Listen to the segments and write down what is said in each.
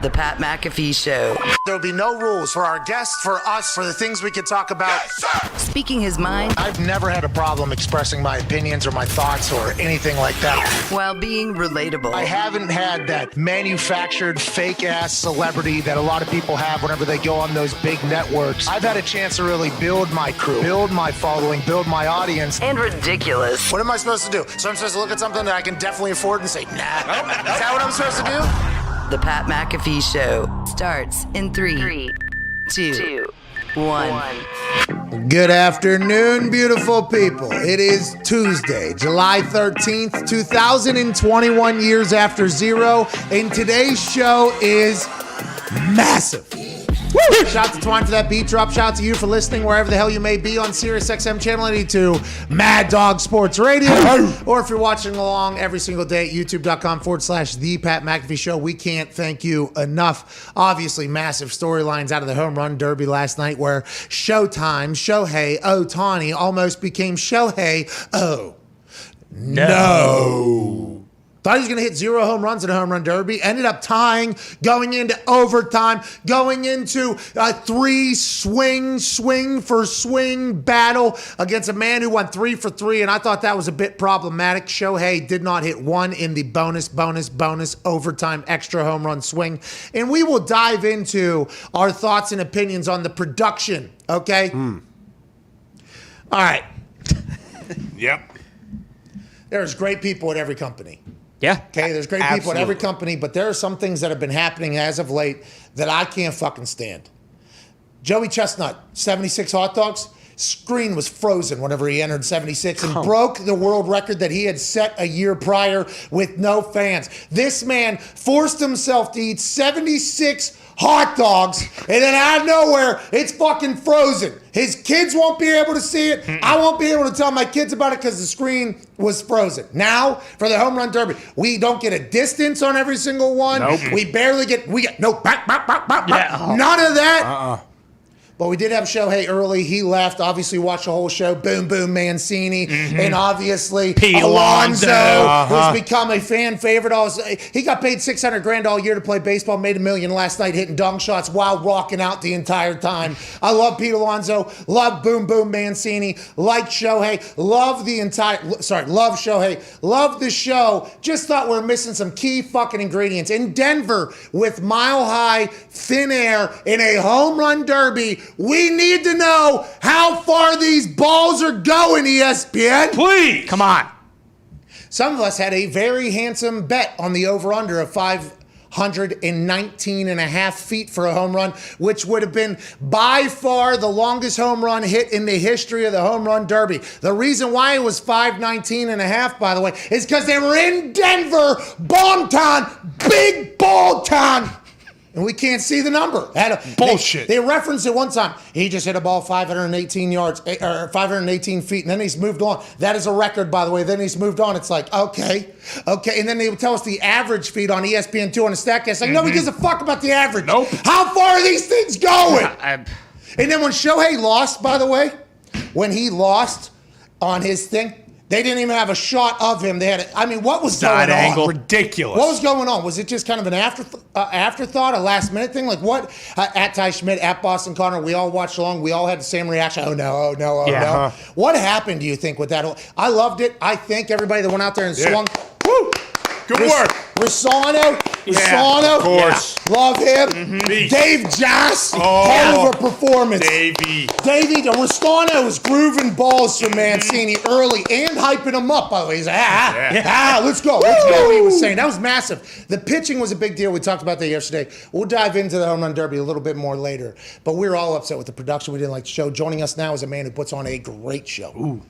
The Pat McAfee Show. There will be no rules for our guests, for us, for the things we could talk about. Yes, speaking his mind. I've never had a problem expressing my opinions or my thoughts or anything like that. While being relatable. I haven't had that manufactured fake-ass celebrity that a lot of people have whenever they go on those big networks. I've had a chance to really build my crew, build my following, build my audience. And ridiculous. What am I supposed to do? So I'm supposed to look at something that I can definitely afford and say, nah. Is that what I'm supposed to do? The Pat McAfee Show starts in 3, 2, 1. Good afternoon, beautiful people. It is Tuesday, July 13th, 2021 years after zero, and today's show is massive. Woo! Shout out to Twine for that beat drop. Shout out to you for listening wherever the hell you may be on Sirius XM Channel 82, Mad Dog Sports Radio, or if you're watching along every single day at youtube.com/The Pat McAfee Show. We can't thank you enough. Obviously, massive storylines out of the Home Run Derby last night where Showtime, Shohei Ohtani almost became Shohei. Oh, no. Thought he was going to hit 0 home runs in a home run derby. Ended up tying, going into overtime, going into a 3 swing for swing battle against a man who went 3 for 3, and I thought that was a bit problematic. Shohei did not hit one in the bonus overtime extra home run swing. And we will dive into our thoughts and opinions on the production, okay? All right. Yep. There's great people at every company. Yeah. Okay, there's great people at every company, but there are some things that have been happening as of late that I can't fucking stand. Joey Chestnut, 76 hot dogs. Screen was frozen whenever he entered 76 and broke the world record that he had set a year prior with no fans. This man forced himself to eat 76 hot dogs, and then out of nowhere, it's fucking frozen. His kids won't be able to see it. I won't be able to tell my kids about it because the screen was frozen. Now, for the home run derby, we don't get a distance on every single one. Nope. We get no bop. None of that. But we did have Shohei early. He left. Obviously, watched the whole show. Boom, boom, Mancini. And obviously, Alonso, who's become a fan favorite. He got paid $600,000 all year to play baseball. Made $1 million last night hitting dunk shots while rocking out the entire time. I love Pete Alonso. Love Boom, boom, Mancini. Like Shohei. Love Shohei. Love the show. Just thought we were missing some key fucking ingredients. In Denver, with mile high, thin air, in a home run derby, we need to know how far these balls are going, ESPN. Please. Come on. Some of us had a very handsome bet on the over-under of 519 and a half feet for a home run, which would have been by far the longest home run hit in the history of the home run derby. The reason why it was 519 and a half, by the way, is because they were in Denver, bomb town, big ball town. And we can't see the number. Bullshit. They referenced it one time. He just hit a ball 518 yards, or 518 feet, and then he's moved on. That is a record, by the way. Then he's moved on. It's like, okay. And then they would tell us the average feet on ESPN2 on the Statcast. Like, nobody gives a fuck about the average. Nope. How far are these things going? And then when Shohei lost, by the way, when he lost on his thing, they didn't even have a shot of him. They had, what was Side going angle. on? Ridiculous. What was going on? Was it just kind of an afterthought, a last minute thing? Like what? At Ty Schmidt, at Boston Connor, we all watched along. We all had the same reaction. Oh no. What happened, do you think, with that? I loved it. I thank everybody that went out there and swung. Woo! Good work. Rosano, of course. Yeah. Love him. Dave Joss, hell of a performance. Davey, Rosano was grooving balls for Mancini early and hyping him up, by the way. He's like, let's go. He was saying. That was massive. The pitching was a big deal. We talked about that yesterday. We'll dive into the home run derby a little bit more later. But we're all upset with the production. We didn't like the show. Joining us now is a man who puts on a great show. Ooh.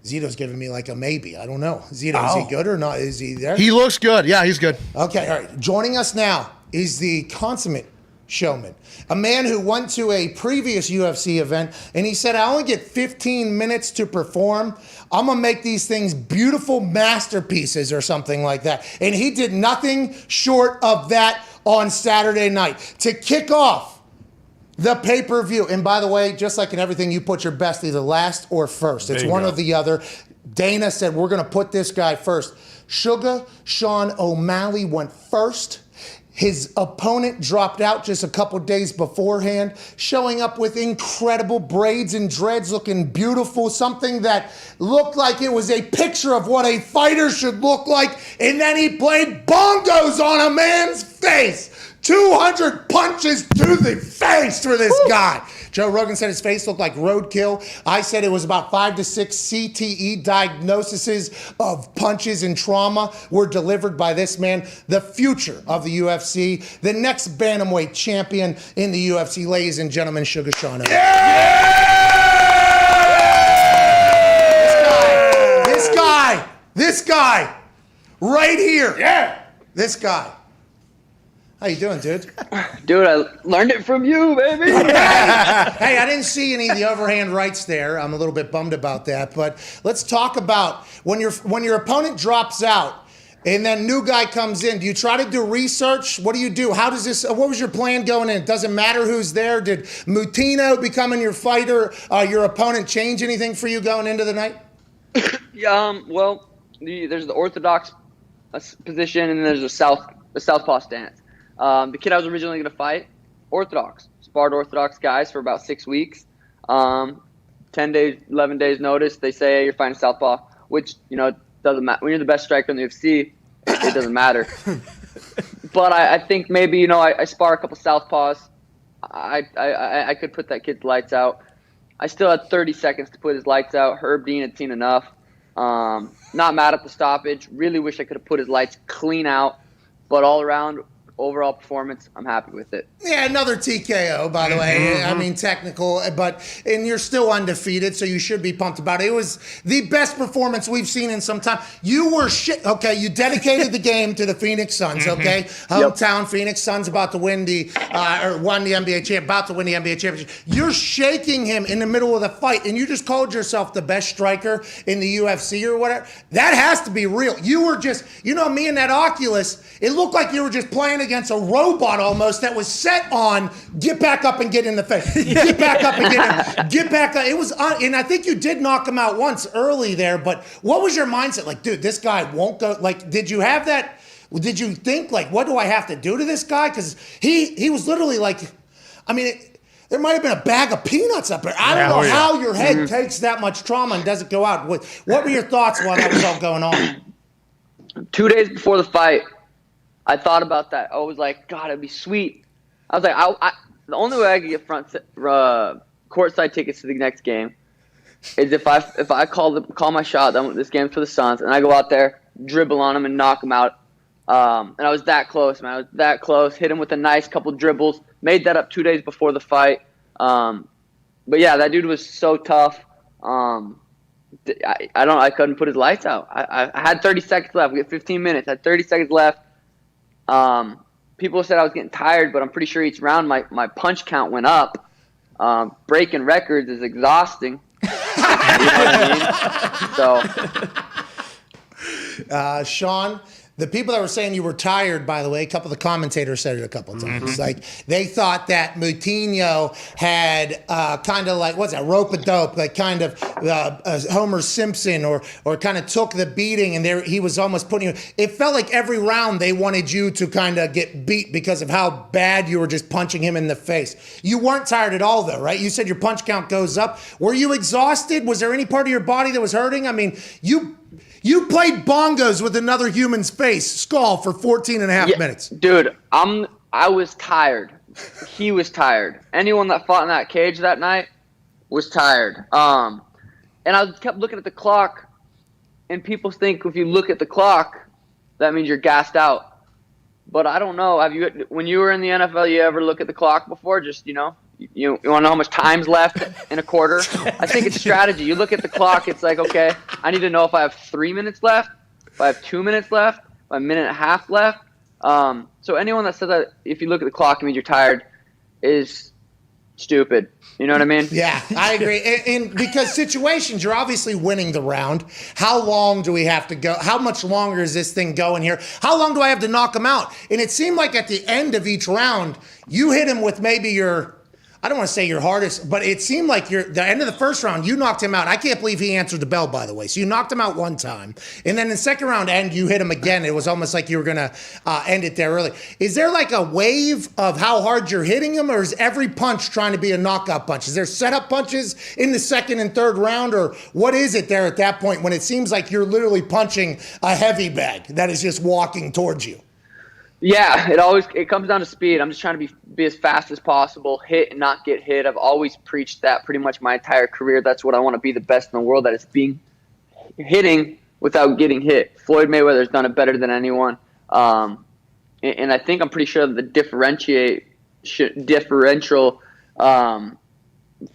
Zito's giving me like a maybe. I don't know. Zito, is he good or not? Is he there? He looks good. Yeah, he's good. Okay, all right. Joining us now is the consummate showman, a man who went to a previous UFC event, and he said, I only get 15 minutes to perform. I'm going to make these things beautiful masterpieces or something like that. And he did nothing short of that on Saturday night. To kick off the pay-per-view. And by the way, just like in everything, you put your best either last or first. It's one or the other. Dana said, we're going to put this guy first. Sugar Sean O'Malley went first. His opponent dropped out just a couple days beforehand, showing up with incredible braids and dreads, looking beautiful, something that looked like it was a picture of what a fighter should look like, and then he played bongos on a man's face. 200 punches to the face for this guy. Joe Rogan said his face looked like roadkill. I said it was about 5 to 6 CTE diagnoses of punches and trauma were delivered by this man, the future of the UFC, the next bantamweight champion in the UFC, ladies and gentlemen, Sugar Sean. This guy, right here. Yeah. This guy. How you doing, dude? Dude, I learned it from you, baby. Hey, I didn't see any of the overhand rights there. I'm a little bit bummed about that. But let's talk about when your opponent drops out and then new guy comes in. Do you try to do research? What do you do? How does this? What was your plan going in? It doesn't matter who's there. Did Moutinho becoming your fighter, your opponent, change anything for you going into the night? Yeah. Well, there's the orthodox position and there's the southpaw stance. The kid I was originally going to fight, orthodox, sparred orthodox guys for about 6 weeks. 10 days, 11 days notice, they say, hey, you're fighting southpaw, which, doesn't matter. When you're the best striker in the UFC, it doesn't matter. But I think maybe, I spar a couple southpaws. I could put that kid's lights out. I still had 30 seconds to put his lights out. Herb Dean had seen enough. Not mad at the stoppage. Really wish I could have put his lights clean out. But all around, overall performance, I'm happy with it. Yeah, another TKO, by the way. I mean, technical, and you're still undefeated, so you should be pumped about it. It was the best performance we've seen in some time. You were okay, you dedicated the game to the Phoenix Suns, okay? Hometown Phoenix Suns about to win won the NBA championship, about to win the NBA championship. You're shaking him in the middle of the fight, and you just called yourself the best striker in the UFC or whatever. That has to be real. You were just, me and that Oculus, it looked like you were just playing against a robot almost that was set on get back up and get in the face. Get back up and get back up. It was, and I think you did knock him out once early there, but what was your mindset? Like, dude, this guy won't go. Like, did you have that? Did you think, like, what do I have to do to this guy? Because he was literally like, there might have been a bag of peanuts up there. I don't know how your head takes that much trauma and doesn't go out. What were your thoughts while that was all going on? 2 days before the fight, I thought about that. I was like, God, it'd be sweet. I was like, the only way I could get courtside tickets to the next game is if I call my shot. This game's for the Suns, and I go out there, dribble on him, and knock him out. And I was that close, man. I was that close. Hit him with a nice couple dribbles. Made that up 2 days before the fight. But yeah, that dude was so tough. I couldn't put his lights out. I had 30 seconds left. We had 15 minutes. I had 30 seconds left. People said I was getting tired, but I'm pretty sure each round my punch count went up. Breaking records is exhausting. You know what I mean? So, Sean, the people that were saying you were tired, by the way, a couple of the commentators said it a couple of times. Like, they thought that Moutinho had kind of like, what's that, rope-a-dope, like kind of Homer Simpson, or kind of took the beating, and he was almost putting you. It felt like every round they wanted you to kind of get beat because of how bad you were just punching him in the face. You weren't tired at all, though, right? You said your punch count goes up. Were you exhausted? Was there any part of your body that was hurting? I mean, you played bongos with another human's face, skull, for 14 and a half minutes. Dude, I was tired. He was tired. Anyone that fought in that cage that night was tired. And I kept looking at the clock, and people think if you look at the clock, that means you're gassed out. But I don't know. When you were in the NFL, you ever look at the clock before? Just, you want to know how much time's left in a quarter? I think it's strategy. You look at the clock, it's like, okay, I need to know if I have 3 minutes left, if I have 2 minutes left, if I have a minute and a half left. So anyone that says that if you look at the clock, it means you're tired is stupid. You know what I mean? Yeah, I agree. And because situations, you're obviously winning the round. How long do we have to go? How much longer is this thing going here? How long do I have to knock him out? And it seemed like at the end of each round, you hit him with maybe your I don't want to say your hardest, but it seemed like the end of the first round, you knocked him out. I can't believe he answered the bell, by the way. So you knocked him out one time. And then in the second round end, you hit him again. It was almost like you were going to end it there early. Is there like a wave of how hard you're hitting him, or is every punch trying to be a knockout punch? Is there setup punches in the second and third round, or what is it there at that point when it seems like you're literally punching a heavy bag that is just walking towards you? Yeah, it comes down to speed. I'm just trying to be as fast as possible, hit and not get hit. I've always preached that pretty much my entire career. That's what I want to be the best in the world, that is hitting without getting hit. Floyd Mayweather's done it better than anyone. And I think I'm pretty sure that the differential from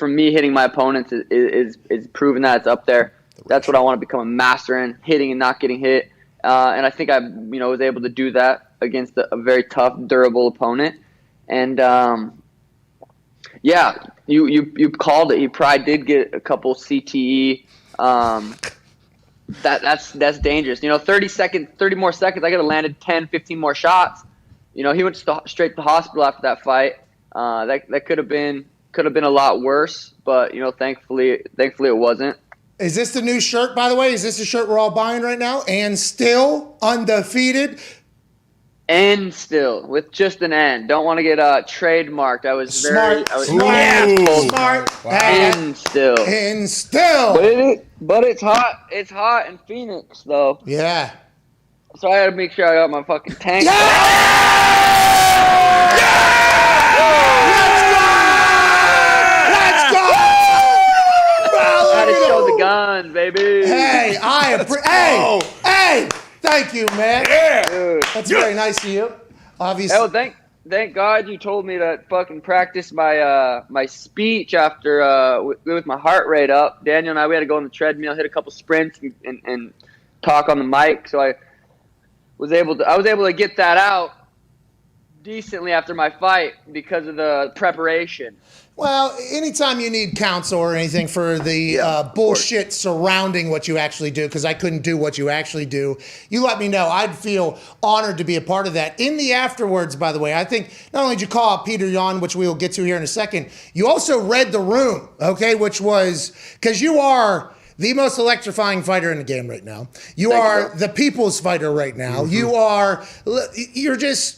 me hitting my opponents is proven that it's up there. That's what I want to become a master in, hitting and not getting hit. And I think I was able to do that against a very tough, durable opponent. And you called it. He probably did get a couple CTE. That's dangerous. 30 more seconds, I could have landed 10, 15 more shots. He went straight to the hospital after that fight. That could have been a lot worse, but thankfully it wasn't. Is this the new shirt, by the way? Is this the shirt we're all buying right now? And still undefeated? And still, with just an N. Don't want to get trademarked. I was smart. Wow. And still. And still. But it's hot. It's hot in Phoenix, though. Yeah. So I had to make sure I got my fucking tank. Yeah! Let's go! Had to show the guns, baby. Hey, hey, thank you, man. Yeah. Dude. That's very nice of you. Obviously. Oh, thank God you told me to fucking practice my speech after with my heart rate up. Daniel and I, we had to go on the treadmill, hit a couple sprints, and talk on the mic. So I was able to get that out decently after my fight because of the preparation. Well, anytime you need counsel or anything for the bullshit surrounding what you actually do, because I couldn't do what you actually do, you let me know. I'd feel honored to be a part of that. In the afterwards, by the way, I think not only did you call out Peter Yan, which we will get to here in a second, you also read the room, okay, which was, because you are the most electrifying fighter in the game right now. You are the people's fighter right now. Mm-hmm.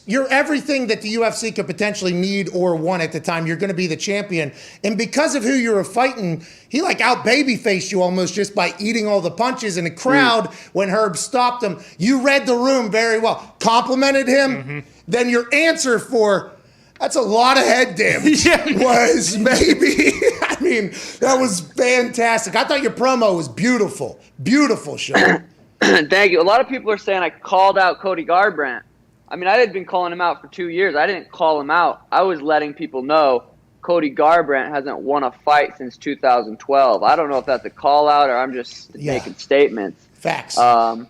You're everything that the UFC could potentially need or want at the time. You're going to be the champion. And because of who you were fighting, he out babyfaced you almost just by eating all the punches in the crowd. When Herb stopped him. You read the room very well. Complimented him. Mm-hmm. Then your answer for, that's a lot of head damage, was maybe, I mean, that was fantastic. I thought your promo was beautiful. Beautiful show. Thank you. A lot of people are saying I called out Cody Garbrandt. I mean, I had been calling him out for 2 years. I didn't call him out. I was letting people know Cody Garbrandt hasn't won a fight since 2012. I don't know if that's a call out or I'm just making statements. Facts. But,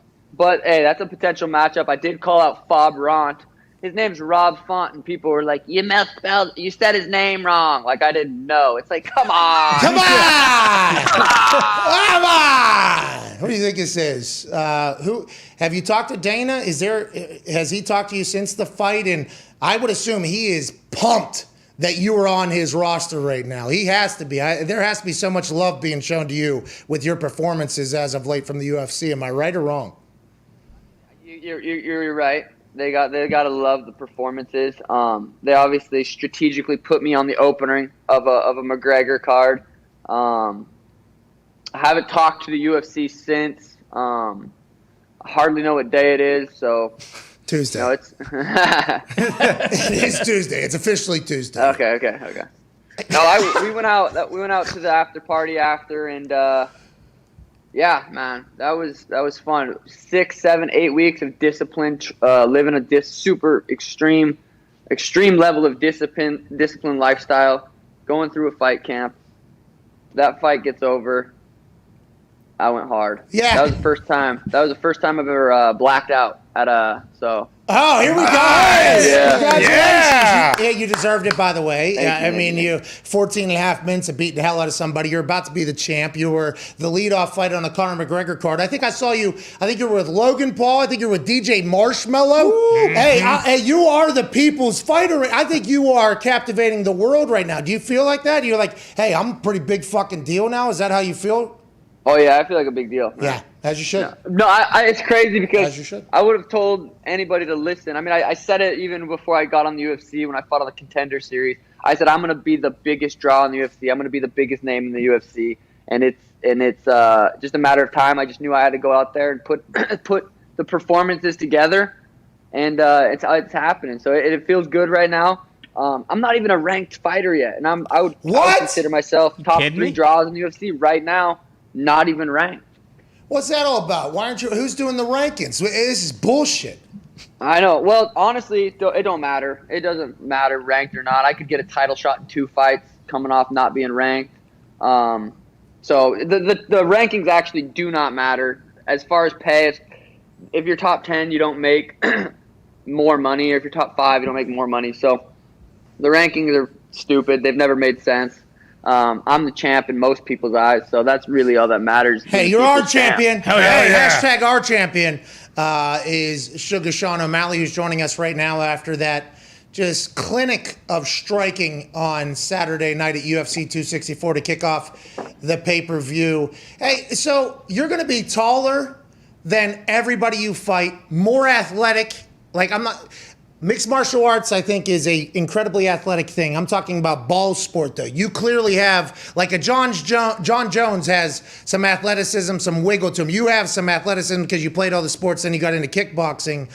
hey, that's a potential matchup. I did call out Fob Ront. His name's Rob Font, and people were like, you said his name wrong. Like, I didn't know. It's like, come on. Come on! Come on! What do you think this is? Have you talked to Dana? Has he talked to you since the fight? And I would assume he is pumped that you are on his roster right now. He has to be. There has to be so much love being shown to you with your performances as of late from the UFC. Am I right or wrong? You're right. They got to love the performances. They obviously strategically put me on the opening of a McGregor card. I haven't talked to the UFC since. I hardly know what day it is, so Tuesday. No, it's it is Tuesday. It's officially Tuesday. Okay. No, we went out to the after party after, and yeah, man, that was fun. 6, 7, 8 weeks of discipline, living a super extreme level of discipline lifestyle, going through a fight camp. That fight gets over, I went hard. Yeah, that was the first time. I've ever blacked out so Oh, here we go. Yeah. Congratulations. Yeah. You deserved it, by the way. Thank you, I mean, you 14 and a half minutes of beating the hell out of somebody. You're about to be the champ. You were the leadoff fighter on the Conor McGregor card. I think I saw you. I think you were with Logan Paul. I think you were with DJ Marshmello. Hey, you are the people's fighter. I think you are captivating the world right now. Do you feel like that? You're like, hey, I'm a pretty big fucking deal now. Is that how you feel? Oh yeah, I feel like a big deal. Yeah, as you should. No, it's crazy As you because should. I would have told anybody to listen. I mean, I said it even before I got on the UFC when I fought on the Contender Series. I said I'm going to be the biggest draw in the UFC. I'm going to be the biggest name in the UFC, and it's just a matter of time. I just knew I had to go out there and put the performances together, and it's happening. So it feels good right now. I'm not even a ranked fighter yet, and I would consider myself top 3 draws in the UFC right now. Not even ranked. What's that all about? Why aren't you? Who's doing the rankings? This is bullshit. I know. Well, honestly, it don't matter. It doesn't matter ranked or not. I could get a title shot in 2 fights coming off not being ranked. So the rankings actually do not matter. As far as pay, if you're top 10, you don't make more money. Or if you're top 5, you don't make more money. So the rankings are stupid. They've never made sense. I'm the champ in most people's eyes, so that's really all that matters. Hey, you're our champion. Hell yeah, Hey, yeah. hashtag our champion is Sugar Sean O'Malley, who's joining us right now after that just clinic of striking on Saturday night at UFC 264 to kick off the pay-per-view. Hey, so you're going to be taller than everybody you fight, more athletic. Like, I'm not... Mixed martial arts, I think, is a incredibly athletic thing. I'm talking about ball sport, though. You clearly have, like a John Jones has some athleticism, some wiggle to him. You have some athleticism because you played all the sports, then you got into kickboxing.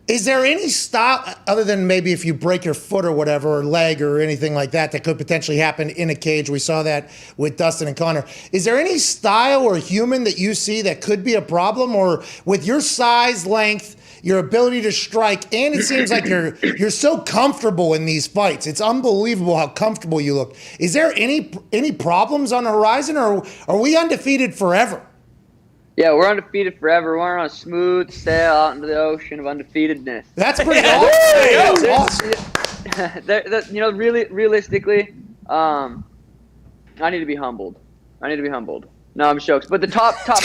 Is there any style, other than maybe if you break your foot or whatever, or leg or anything like that, that could potentially happen in a cage? We saw that with Dustin and Conor. Is there any style or human that you see that could be a problem? Or with your size, length, your ability to strike, and it seems like you're so comfortable in these fights. It's unbelievable how comfortable you look. Is there any problems on the horizon, or are we undefeated forever? Yeah, we're undefeated forever. We're on a smooth sail out into the ocean of undefeatedness. That's pretty awesome. Awesome. Realistically, I need to be humbled. No, I'm jokes. But the top 5,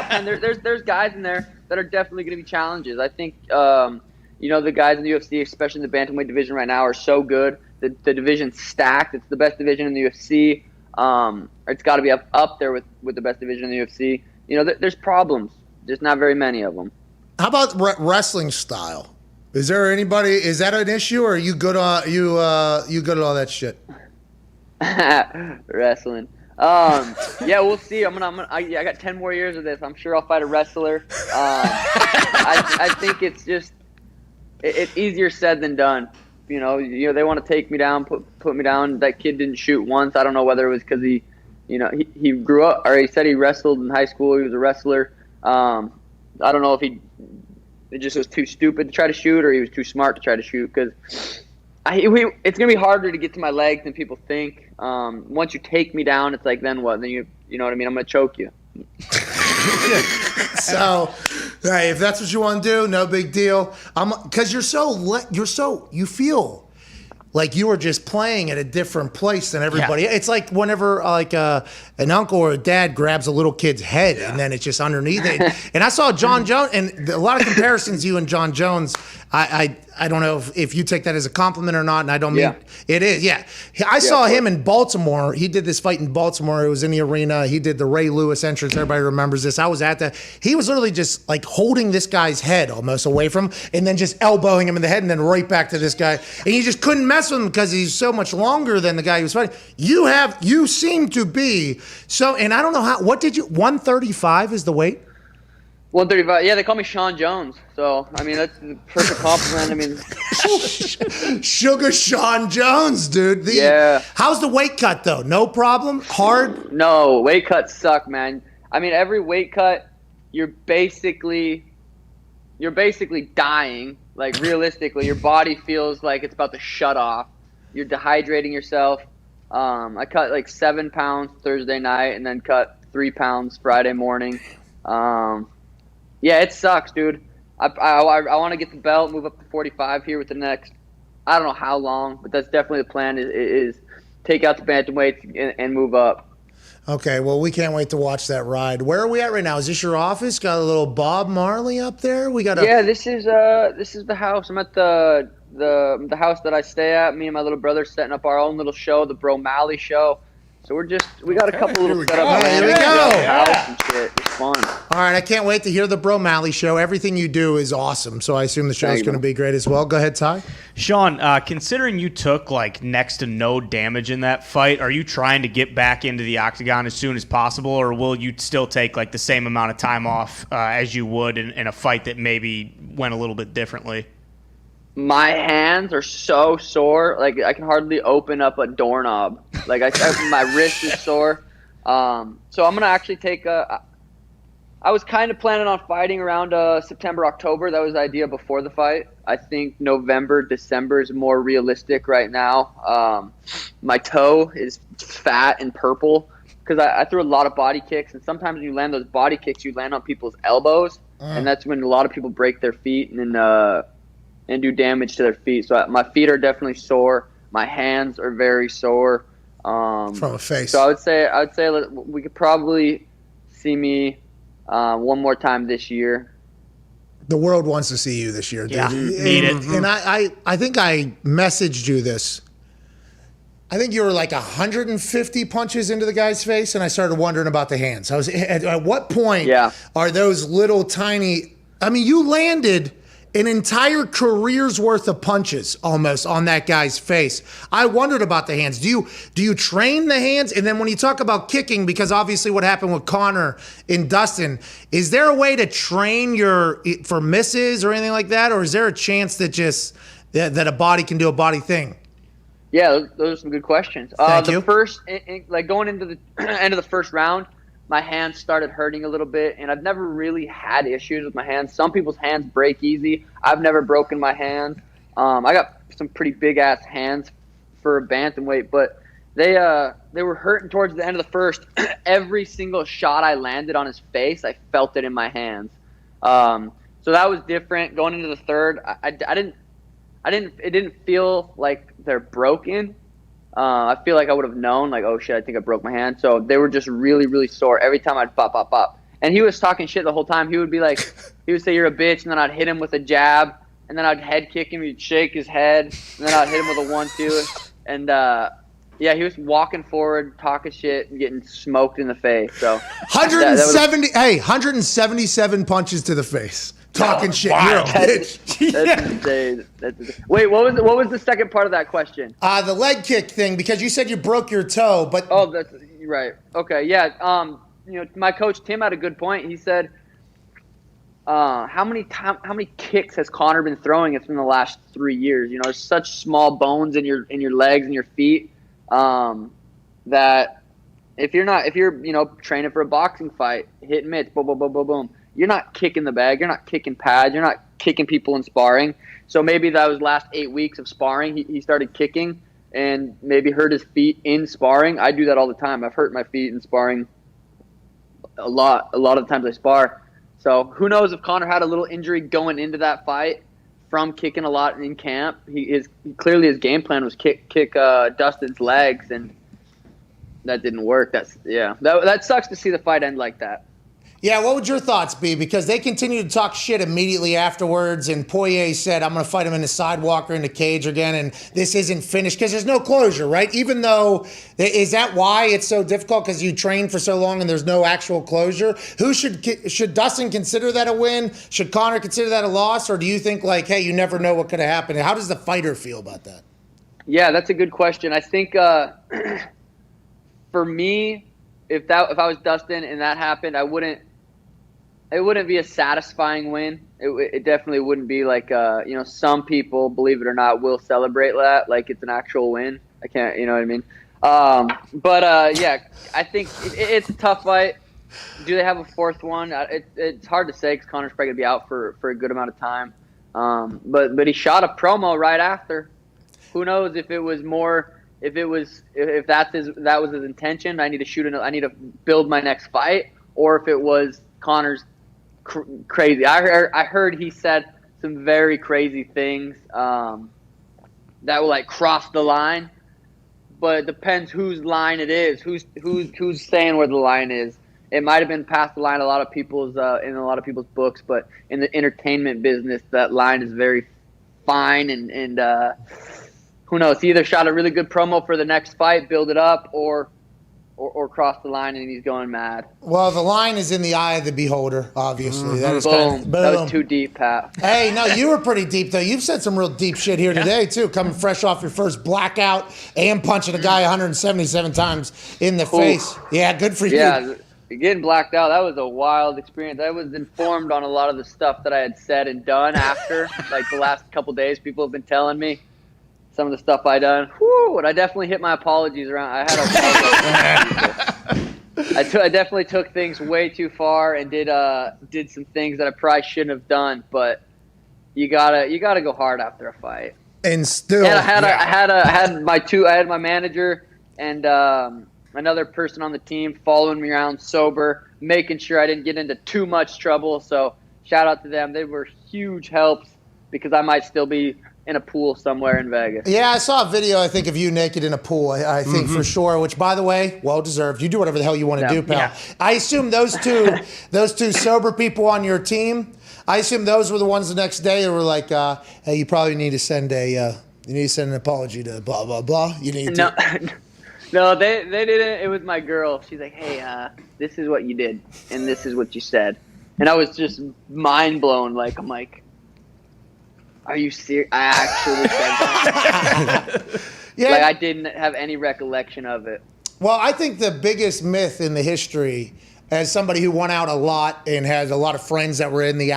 and there's guys in there that are definitely going to be challenges. I think, the guys in the UFC, especially in the bantamweight division right now, are so good. The division's stacked. It's the best division in the UFC. It's got to be up there with the best division in the UFC. There's problems. Just not very many of them. How about wrestling style? Is there anybody? Is that an issue, or are you good on you good at all that shit? Wrestling. Yeah, we'll see. I got 10 more years of this. I'm sure I'll fight a wrestler. I think it's easier said than done. They want to take me down, put me down. That kid didn't shoot once. I don't know whether it was because he grew up, or he said he wrestled in high school. He was a wrestler. I don't know if it just was too stupid to try to shoot, or he was too smart to try to shoot, because it's going to be harder to get to my legs than people think. Once you take me down, it's like, then what? Then you know what I mean? I'm going to choke you. So, hey, if that's what you want to do, no big deal. Because you feel like you were just playing at a different place than everybody. Yeah. It's like whenever an uncle or a dad grabs a little kid's head, and then it's just underneath it. And I saw John Jones, and a lot of comparisons you and John Jones. I don't know if you take that as a compliment or not, and I don't mean it is. Yeah, I saw him in Baltimore. He did this fight in Baltimore. It was in the arena. He did the Ray Lewis entrance. Everybody remembers this. I was at that. He was literally just like holding this guy's head almost away from him, and then just elbowing him in the head, and then right back to this guy. And you just couldn't mess with him because he's so much longer than the guy he was fighting. You seem to be so, and I don't know how. What did you? 135 is the weight. 135. Yeah, they call me Sean Jones. So, I mean, that's the perfect compliment. I mean, Sugar Sean Jones, dude. How's the weight cut, though? No problem? Hard? No, weight cuts suck, man. I mean, every weight cut, you're basically dying. Like, realistically, your body feels like it's about to shut off. You're dehydrating yourself. I cut like 7 pounds Thursday night and then cut 3 pounds Friday morning. Yeah, it sucks, dude. I want to get the belt, move up to 45 here with the next. I don't know how long, but that's definitely the plan. Is take out the bantamweights and move up. Okay, well, we can't wait to watch that ride. Where are we at right now? Is this your office? Got a little Bob Marley up there? Yeah, this is the house. I'm at the house that I stay at. Me and my little brother setting up our own little show, the Bro Malley Show. So we got a couple little setups. Here we go. House and shit. It's fun. All right, I can't wait to hear the Bro Malley Show. Everything you do is awesome, so I assume the show's going to be great as well. Go ahead, Ty. Sean, considering you took like next to no damage in that fight, are you trying to get back into the octagon as soon as possible, or will you still take like the same amount of time off as you would in a fight that maybe went a little bit differently? My hands are so sore, like I can hardly open up a doorknob. Like my wrist is sore. So I'm gonna actually take I was kind of planning on fighting around September, October. That was the idea before the fight. I think November, December is more realistic right now. My toe is fat and purple because I threw a lot of body kicks, and sometimes when you land those body kicks, you land on people's elbows, and that's when a lot of people break their feet and do damage to their feet. So my feet are definitely sore. My hands are very sore. From a face. So I would say we could probably see me one more time this year. The world wants to see you this year, dude. Yeah, need it. And I think I messaged you this. I think you were like 150 punches into the guy's face, and I started wondering about the hands. I was at what point are those little tiny? I mean, you landed an entire career's worth of punches almost on that guy's face. I wondered about the hands. Do you train the hands? And then when you talk about kicking, because obviously what happened with Conor and Dustin, is there a way to train for misses or anything like that? Or is there a chance that a body can do a body thing? Yeah, those are some good questions. Thank you. First, like going into the end of the first round, my hands started hurting a little bit, and I've never really had issues with my hands. Some people's hands break easy. I've never broken my hands. I got some pretty big-ass hands for a bantamweight, but they were hurting towards the end of the first. Every single shot I landed on his face, I felt it in my hands. So that was different. Going into the third, it didn't feel like they're broken. I feel like I would have known, like, oh shit, I think I broke my hand. So they were just really, really sore every time I'd pop, pop, pop. And he was talking shit the whole time. He would be like, he would say, you're a bitch, and then I'd hit him with a jab, and then I'd head kick him, he'd shake his head, and then I'd hit him with a 1-2. And yeah, he was walking forward, talking shit, and getting smoked in the face. So 177 punches to the face. Talking shit. You're a bitch. That's insane. Wait, what was the second part of that question? The leg kick thing, because you said you broke your toe, but that's right. Okay, yeah. My coach Tim had a good point. He said, how many kicks has Conor been throwing? It's in the last 3 years. There's such small bones in your legs and your feet that if you're training for a boxing fight, hit mitts, boom, boom, boom, boom, boom. You're not kicking the bag. You're not kicking pads. You're not kicking people in sparring. So maybe that was last 8 weeks of sparring. He started kicking and maybe hurt his feet in sparring. I do that all the time. I've hurt my feet in sparring a lot of the times I spar. So who knows if Conor had a little injury going into that fight from kicking a lot in camp. Clearly his game plan was kick Dustin's legs, and that didn't work. That sucks to see the fight end like that. Yeah, what would your thoughts be? Because they continued to talk shit immediately afterwards, and Poirier said, I'm going to fight him in the sidewalk or in the cage again, and this isn't finished because there's no closure, right? Even though, is that why it's so difficult? Because you train for so long and there's no actual closure? Should Dustin consider that a win? Should Conor consider that a loss? Or do you think, like, hey, you never know what could have happened? How does the fighter feel about that? Yeah, that's a good question. I think for me, if I was Dustin and that happened, it wouldn't be a satisfying win. It definitely wouldn't be like, some people, believe it or not, will celebrate that like it's an actual win. I can't, you know what I mean? Yeah, I think it's a tough fight. Do they have a fourth one? It's hard to say because Conor's probably going to be out for a good amount of time. But he shot a promo right after. Who knows if it was more, if that was his intention, I need to build my next fight, or if it was Conor's crazy. I heard he said some very crazy things that will like cross the line, but it depends whose line it is. Who's saying where the line is. It might have been past the line in a lot of people's books, but in the entertainment business, that line is very fine and who knows? He either shot a really good promo for the next fight, build it up, or cross the line and he's going mad. Well, the line is in the eye of the beholder, obviously. Mm-hmm. That is boom. That was too deep, Pat. Hey, no, you were pretty deep, though. You've said some real deep shit here today, too, coming fresh off your first blackout and punching a guy 177 times in the face. Yeah, good for you. Yeah, getting blacked out, that was a wild experience. I was informed on a lot of the stuff that I had said and done after, like the last couple days. People have been telling me some of the stuff I done. Whew, and I definitely hit my apologies around. I definitely took things way too far and did some things that I probably shouldn't have done. But you gotta go hard after a fight. And still, I had my manager and another person on the team following me around sober, making sure I didn't get into too much trouble. So shout out to them. They were huge helps because I might still be in a pool somewhere in Vegas. Yeah, I saw a video, I think, of you naked in a pool, I think for sure, which, by the way, well-deserved. You do whatever the hell you want to do, pal. Yeah. I assume those two sober people on your team, I assume those were the ones the next day that were like, hey, you probably need to send an apology to blah, blah, blah. You need to. No, they didn't. It was my girl. She's like, hey, this is what you did, and this is what you said. And I was just mind blown. I'm like, are you serious? I actually said that. Yeah. Like, I didn't have any recollection of it. Well, I think the biggest myth in the history, as somebody who went out a lot and has a lot of friends that were in the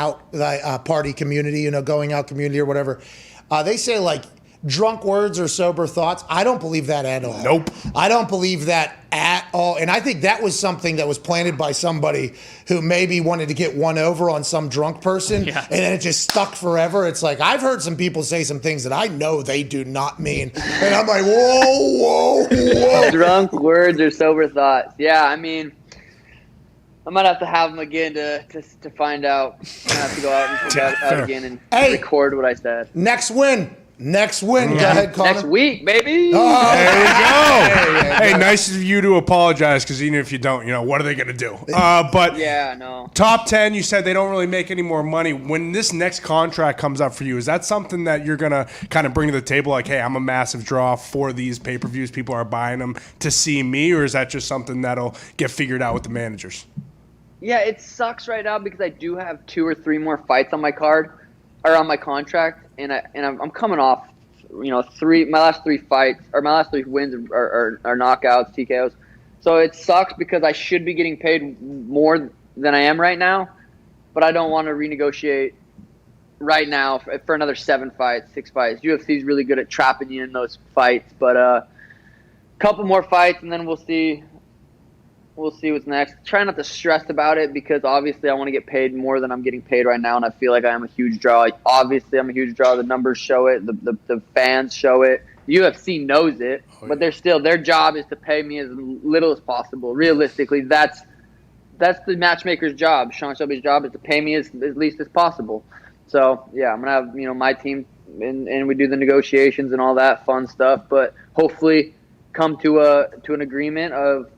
party community, going out community or whatever, they say, like, drunk words or sober thoughts. I don't believe that at all. Nope. I don't believe that at all. And I think that was something that was planted by somebody who maybe wanted to get one over on some drunk person. Yeah. And then it just stuck forever. It's like, I've heard some people say some things that I know they do not mean. And I'm like, whoa. Drunk words or sober thoughts. Yeah, I mean, I might have to have them again to find out. I have to go out and come out again and record what I said. Next win. Go ahead, Connor. Next week, baby. Oh, there you go. Hey, nice of you to apologize, because even if you don't, what are they going to do? But yeah, no. Top 10, you said they don't really make any more money. When this next contract comes up for you, is that something that you're going to kind of bring to the table? Like, hey, I'm a massive draw for these pay-per-views. People are buying them to see me, or is that just something that'll get figured out with the managers? Yeah, it sucks right now because I do have 2 or 3 more fights on my card or on my contract. And I'm coming off, my last 3 fights or my last 3 wins are knockouts, TKOs. So it sucks because I should be getting paid more than I am right now, but I don't want to renegotiate right now for another 7 fights, 6 fights. UFC is really good at trapping you in those fights, but a couple more fights and then we'll see. We'll see what's next. Try not to stress about it because obviously I want to get paid more than I'm getting paid right now, and I feel like I am a huge draw. Obviously, I'm a huge draw. The numbers show it. The fans show it. The UFC knows it, but their job is to pay me as little as possible. Realistically, that's the matchmaker's job. Sean Shelby's job is to pay me as least as possible. So yeah, I'm gonna have my team and we do the negotiations and all that fun stuff, but hopefully come to an agreement of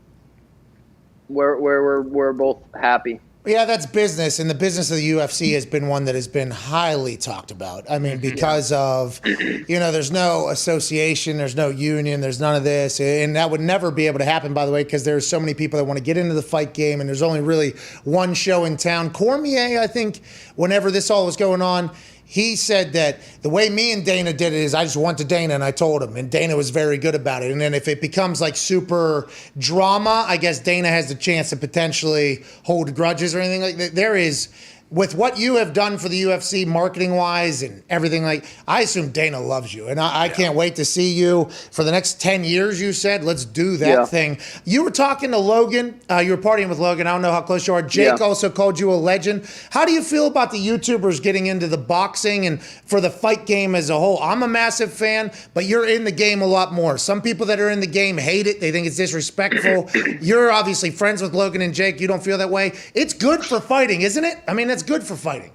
where we're both happy. Yeah, that's business, and the business of the UFC has been one that has been highly talked about. I mean, because of, there's no association, there's no union, there's none of this, and that would never be able to happen, by the way, because there's so many people that want to get into the fight game, and there's only really one show in town. Cormier, I think, whenever this all was going on, he said that the way me and Dana did it is I just went to Dana and I told him, and Dana was very good about it. And then if it becomes like super drama, I guess Dana has the chance to potentially hold grudges or anything like that. There is, with what you have done for the UFC marketing-wise and everything, I assume Dana loves you. And I can't wait to see you for the next 10 years, you said. Let's do that thing. You were talking to Logan. You were partying with Logan. I don't know how close you are. Jake also called you a legend. How do you feel about the YouTubers getting into the boxing and for the fight game as a whole? I'm a massive fan, but you're in the game a lot more. Some people that are in the game hate it. They think it's disrespectful. You're obviously friends with Logan and Jake. You don't feel that way. It's good for fighting, isn't it? I mean, that's good for fighting.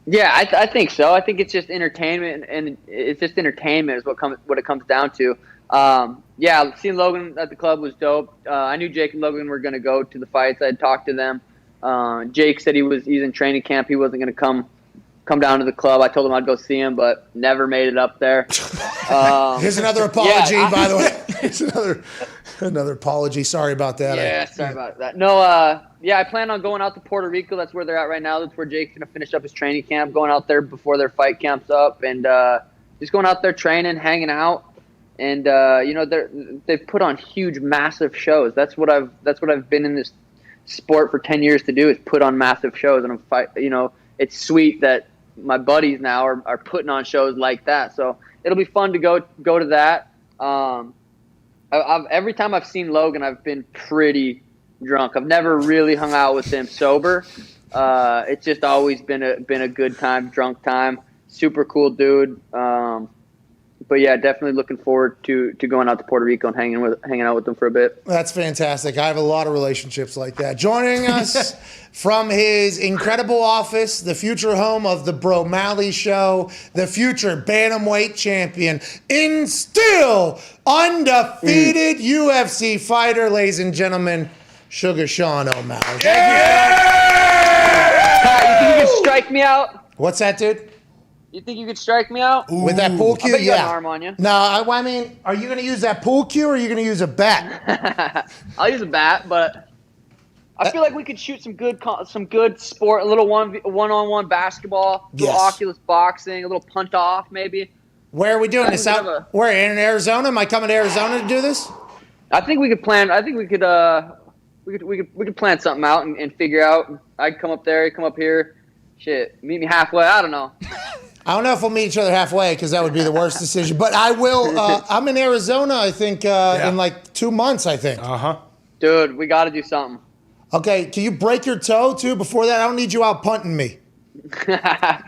Yeah, I think so. I think it's just entertainment, and it's just entertainment is what it comes down to. Yeah, seeing Logan at the club was dope. I knew Jake and Logan were going to go to the fights. I had talked to them. Jake said he's in training camp. He wasn't going to come down to the club. I told him I'd go see him, but never made it up there. Here's another apology, by the way. Here's another apology. Sorry about that. Yeah, sorry about that. No, I plan on going out to Puerto Rico. That's where they're at right now. That's where Jake's going to finish up his training camp, going out there before their fight camp's up, and just going out there training, hanging out. And they've put on huge, massive shows. That's what I've been in this sport for 10 years to do, is put on massive shows. And it's sweet that my buddies now are putting on shows like that. So it'll be fun to go to that. Every time I've seen Logan, I've been pretty drunk. I've never really hung out with him sober. It's just always been a good time, drunk time. Super cool dude. But yeah, definitely looking forward to going out to Puerto Rico and hanging out with them for a bit. That's fantastic. I have a lot of relationships like that. Joining us from his incredible office, the future home of the Bromalley Show, the future bantamweight champion, and still undefeated UFC fighter, ladies and gentlemen, Sugar Sean O'Malley. You think you can strike me out? What's that, dude? You think you could strike me out? With that pool cue? I bet you got Yeah. an arm on you. No, I mean, are you going to use that pool cue or are you going to use a bat? I'll use a bat, but I feel like we could shoot some good sport, a little one-on-one basketball, a little Yes. Oculus boxing, a little punt off maybe. Where are we doing this? Have a- We're in Arizona. Am I coming to Arizona to do this? I think we could plan. I think we could plan something out and figure out. I'd come up there, you come up here. Shit, meet me halfway. I don't know. I don't know if we'll meet each other halfway because that would be the worst decision. But I will. I'm in Arizona, I think, in like 2 months, I think. Dude, we got to do something. Okay, can you break your toe, too, before that? I don't need you out punting me. No, I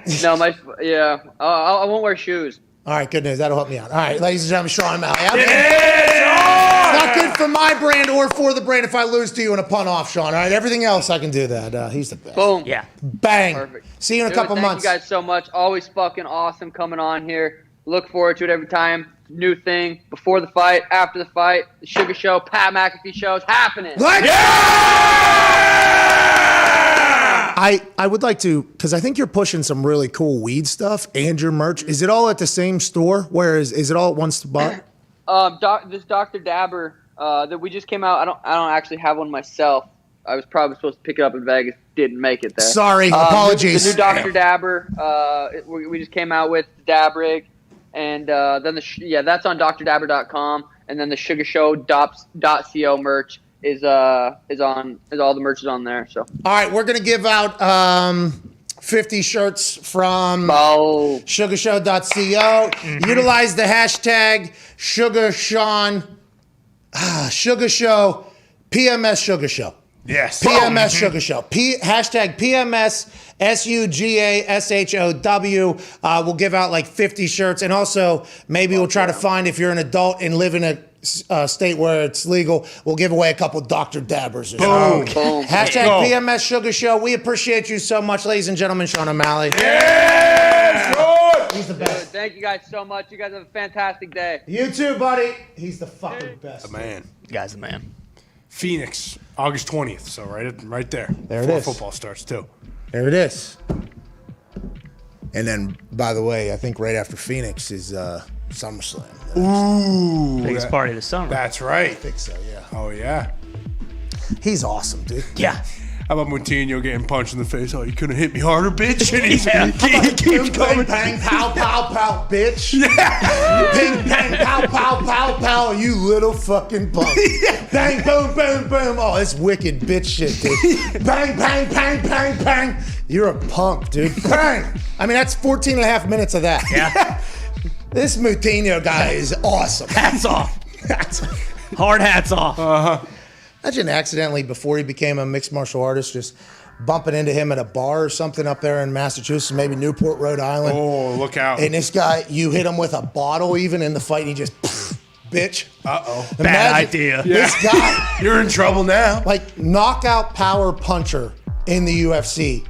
won't wear shoes. All right, good news. That'll help me out. All right, ladies and gentlemen, Sean O'Malley. It's not good for my brand or for the brand if I lose to you in a punt off, Sean. All right, everything else I can do that. He's the best. Boom. Yeah. Bang. Perfect. See you in a Dude, couple months. Thank you guys so much. Always fucking awesome coming on here. Look forward to it every time. New thing. Before the fight, after the fight. The Sugar Show, Pat McAfee Show is happening. I would like to, because I think you're pushing some really cool weed stuff and your merch. Is it all at the same store? Where is it all at one spot? This Dr. Dabber that we just came out. I don't actually have one myself. I was probably supposed to pick it up in Vegas. Didn't make it there. Sorry, apologies. The new Dr. Dabber. We just came out with the Dab Rig, and then that's on drdabber.com, and then the sugarshow.co merch is all the merch is on there. So All right, we're gonna give out 50 shirts from sugarshow.co. Utilize the hashtag SugarSean, Sugar Show, PMS Sugar Show. Yes. PMS Sugar Show. Hashtag PMS SUGASHOW. We'll give out like 50 shirts. And also, maybe we'll try to find, if you're an adult and live in a state where it's legal, we'll give away a couple Dr. Dabbers. Boom. boom. Hashtag PMS Sugar Show. We appreciate you so much, ladies and gentlemen. Sean O'Malley. Yes, Lord. He's the Dude, best. thank you guys so much. You guys have a fantastic day. You too, buddy. He's the fucking best. Man. Guy's the man. Phoenix, August 20th. So right there. There it Before is. football starts too. There it is. And then, by the way, I think right after Phoenix is SummerSlam. Ooh. Biggest party of the summer. That's right. I think so, yeah. Oh yeah. He's awesome, dude. Yeah. How about Moutinho getting punched in the face? Oh, you couldn't hit me harder, bitch. And he keeps Ping, coming. bang, pow, pow, pow, bitch. Yeah. Ping, bang, pow, pow, pow, pow, you little fucking punk. Bang, boom, boom, boom. Oh, it's wicked bitch shit, dude. Bang, bang, bang, bang, bang. You're a punk, dude. Bang. I mean, that's 14 and a half minutes of that. Yeah. This Moutinho guy is awesome. Hats off. Hard hats off. Imagine accidentally, before he became a mixed martial artist, just bumping into him at a bar or something up there in Massachusetts, maybe Newport, Rhode Island. Oh, look out. And this guy, you hit him with a bottle even in the fight, and he just, bitch. Uh-oh. Bad idea. This guy, You're in trouble now. like knockout power puncher in the UFC,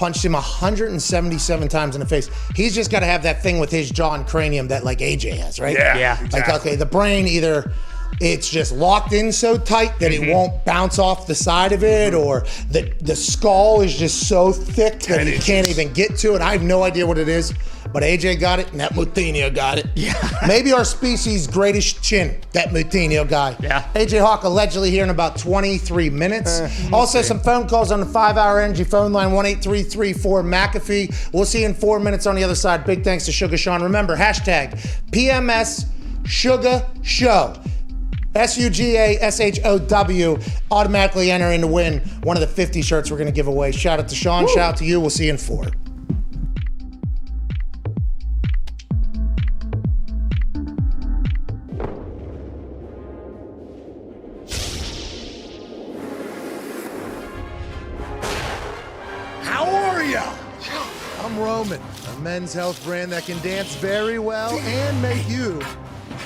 punched him 177 times in the face. He's just got to have that thing with his jaw and cranium that like AJ has, right? Yeah. Like, exactly. okay, the brain either it's just locked in so tight that it won't bounce off the side of it, or the skull is just so thick that he can't even get to it. I have no idea what it is, but AJ got it and that Moutinho got it. Yeah. Maybe our species' greatest chin, that Moutinho guy. Yeah. AJ Hawk allegedly here in about 23 minutes. Also, some phone calls on the 5-hour energy phone line, 1-833-4-McAfee. We'll see you in 4 minutes on the other side. Big thanks to Sugar Sean. Remember, hashtag PMS Sugar Show. SUGASHOW. Automatically enter in to win one of the 50 shirts we're going to give away. Shout out to Sean. Shout out to you. We'll see you in 4. How are ya? I'm Roman, a men's health brand that can dance very well and make you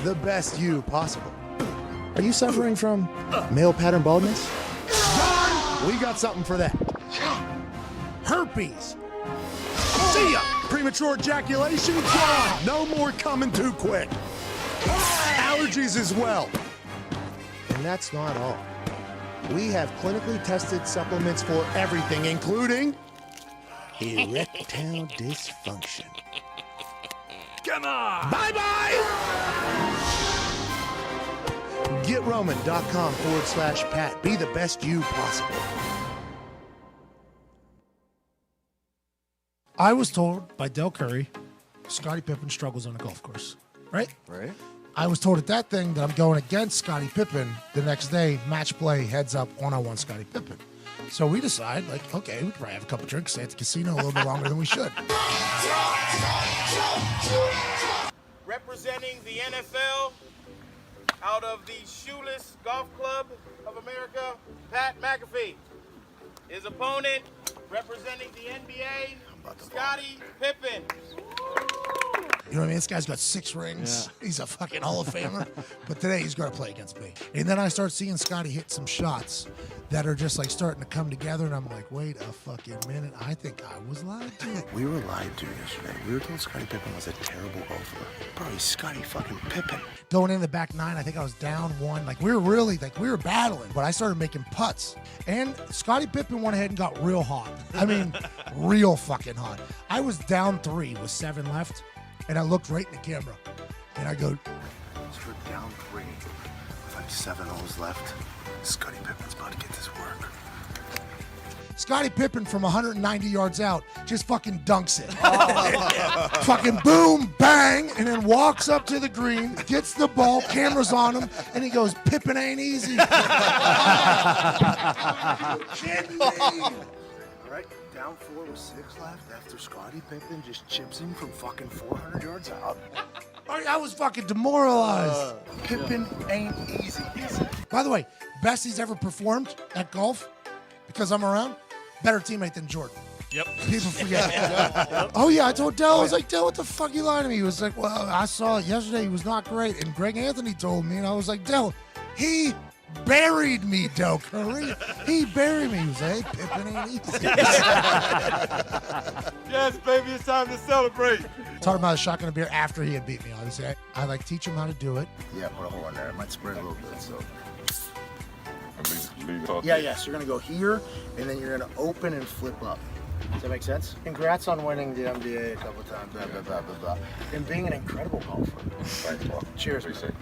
the best you possible. Are you suffering from male pattern baldness? Dahn, we got something for that. Herpes. See ya. Premature ejaculation? Gone. No more coming too quick. Allergies as well. And that's not all. We have clinically tested supplements for everything, including erectile dysfunction. Come on. Bye-bye. GetRoman.com/Pat. Be the best you possible. I was told by Del Curry, Scottie Pippen struggles on a golf course. Right? Right. I was told at that thing that I'm going against Scottie Pippen. The next day, match play heads up one-on-one Scottie Pippen. So we decide, like, okay, we could probably have a couple drinks, stay at the casino a little bit longer than we should. Representing the NFL out of the Shoeless Golf Club of America, Pat McAfee. His opponent, representing the NBA, Scottie Pippen. You know what I mean? This guy's got 6 rings. Yeah. He's a fucking Hall of Famer. But today he's going to play against me. And then I start seeing Scottie hit some shots that are just like starting to come together. And I'm like, wait a fucking minute. I think I was lied to. We were lied to yesterday. We were told Scottie Pippen was a terrible golfer. Bro, he's Scottie fucking Pippen. Going in the back 9, I think I was down 1. Like, we were battling. But I started making putts. And Scottie Pippen went ahead and got real hot. I mean, real fucking hot. I was down 3 with 7 left. And I looked right in the camera, and I go, So we're down 3 with like 7 holes left. Scottie Pippen's about to get this work. Scottie Pippen from 190 yards out just fucking dunks it. Fucking boom, bang, and then walks up to the green, gets the ball, camera's on him, and he goes, Pippen ain't easy. Kidding me. All right, down 4 with 6 left after Scottie Pippen just chips him from fucking 400 yards out. I was fucking demoralized. Pippen ain't easy. By the way, best he's ever performed at golf, because I'm around, better teammate than Jordan. Yep. People forget. Oh, yeah, I told Del, I was like, Del, what the fuck you lying to me? He was like, well, I saw it yesterday. He was not great. And Greg Anthony told me, and I was like, Del, he buried me, Del Curry. He buried me. He was like, hey, Pippen ain't easy. Yes, baby, it's time to celebrate. Talking about a shotgun of beer after he had beat me. Obviously, I like teach him how to do it. Yeah, put a hole in there. It might spread a little bit, so. Leave Yeah, so you're going to go here, and then you're going to open and flip up. Does that make sense? Congrats on winning the NBA a couple times, blah, blah, blah, blah, blah. And being an incredible golfer. Right, well, cheers. Appreciate it.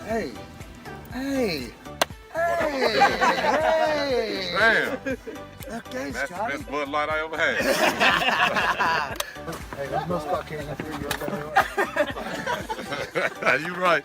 Hey. Hey. Damn. Okay, That's the Scotty. best Bud Light I ever had. Hey, there's no Scott King up here. You right.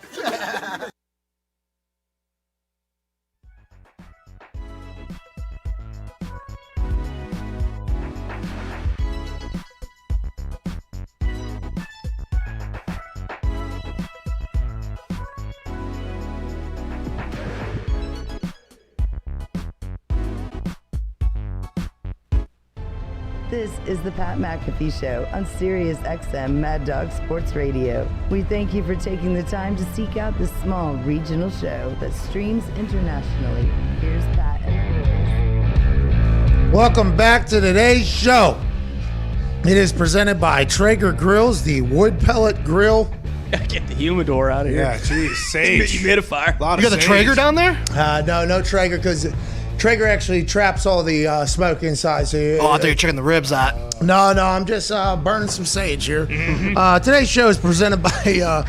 This is the Pat McAfee Show on Sirius XM Mad Dog Sports Radio. We thank you for taking the time to seek out this small regional show that streams internationally. Here's Pat and the boys. Welcome back to today's show. It is presented by Traeger Grills, the wood pellet grill. Get the humidor out of here. Yeah, geez, sage. Humidifier. You got the Traeger down there? No Traeger, because Traeger actually traps all the smoke inside. So Oh, I thought you were checking the ribs out. No, I'm just burning some sage here. Today's show is presented by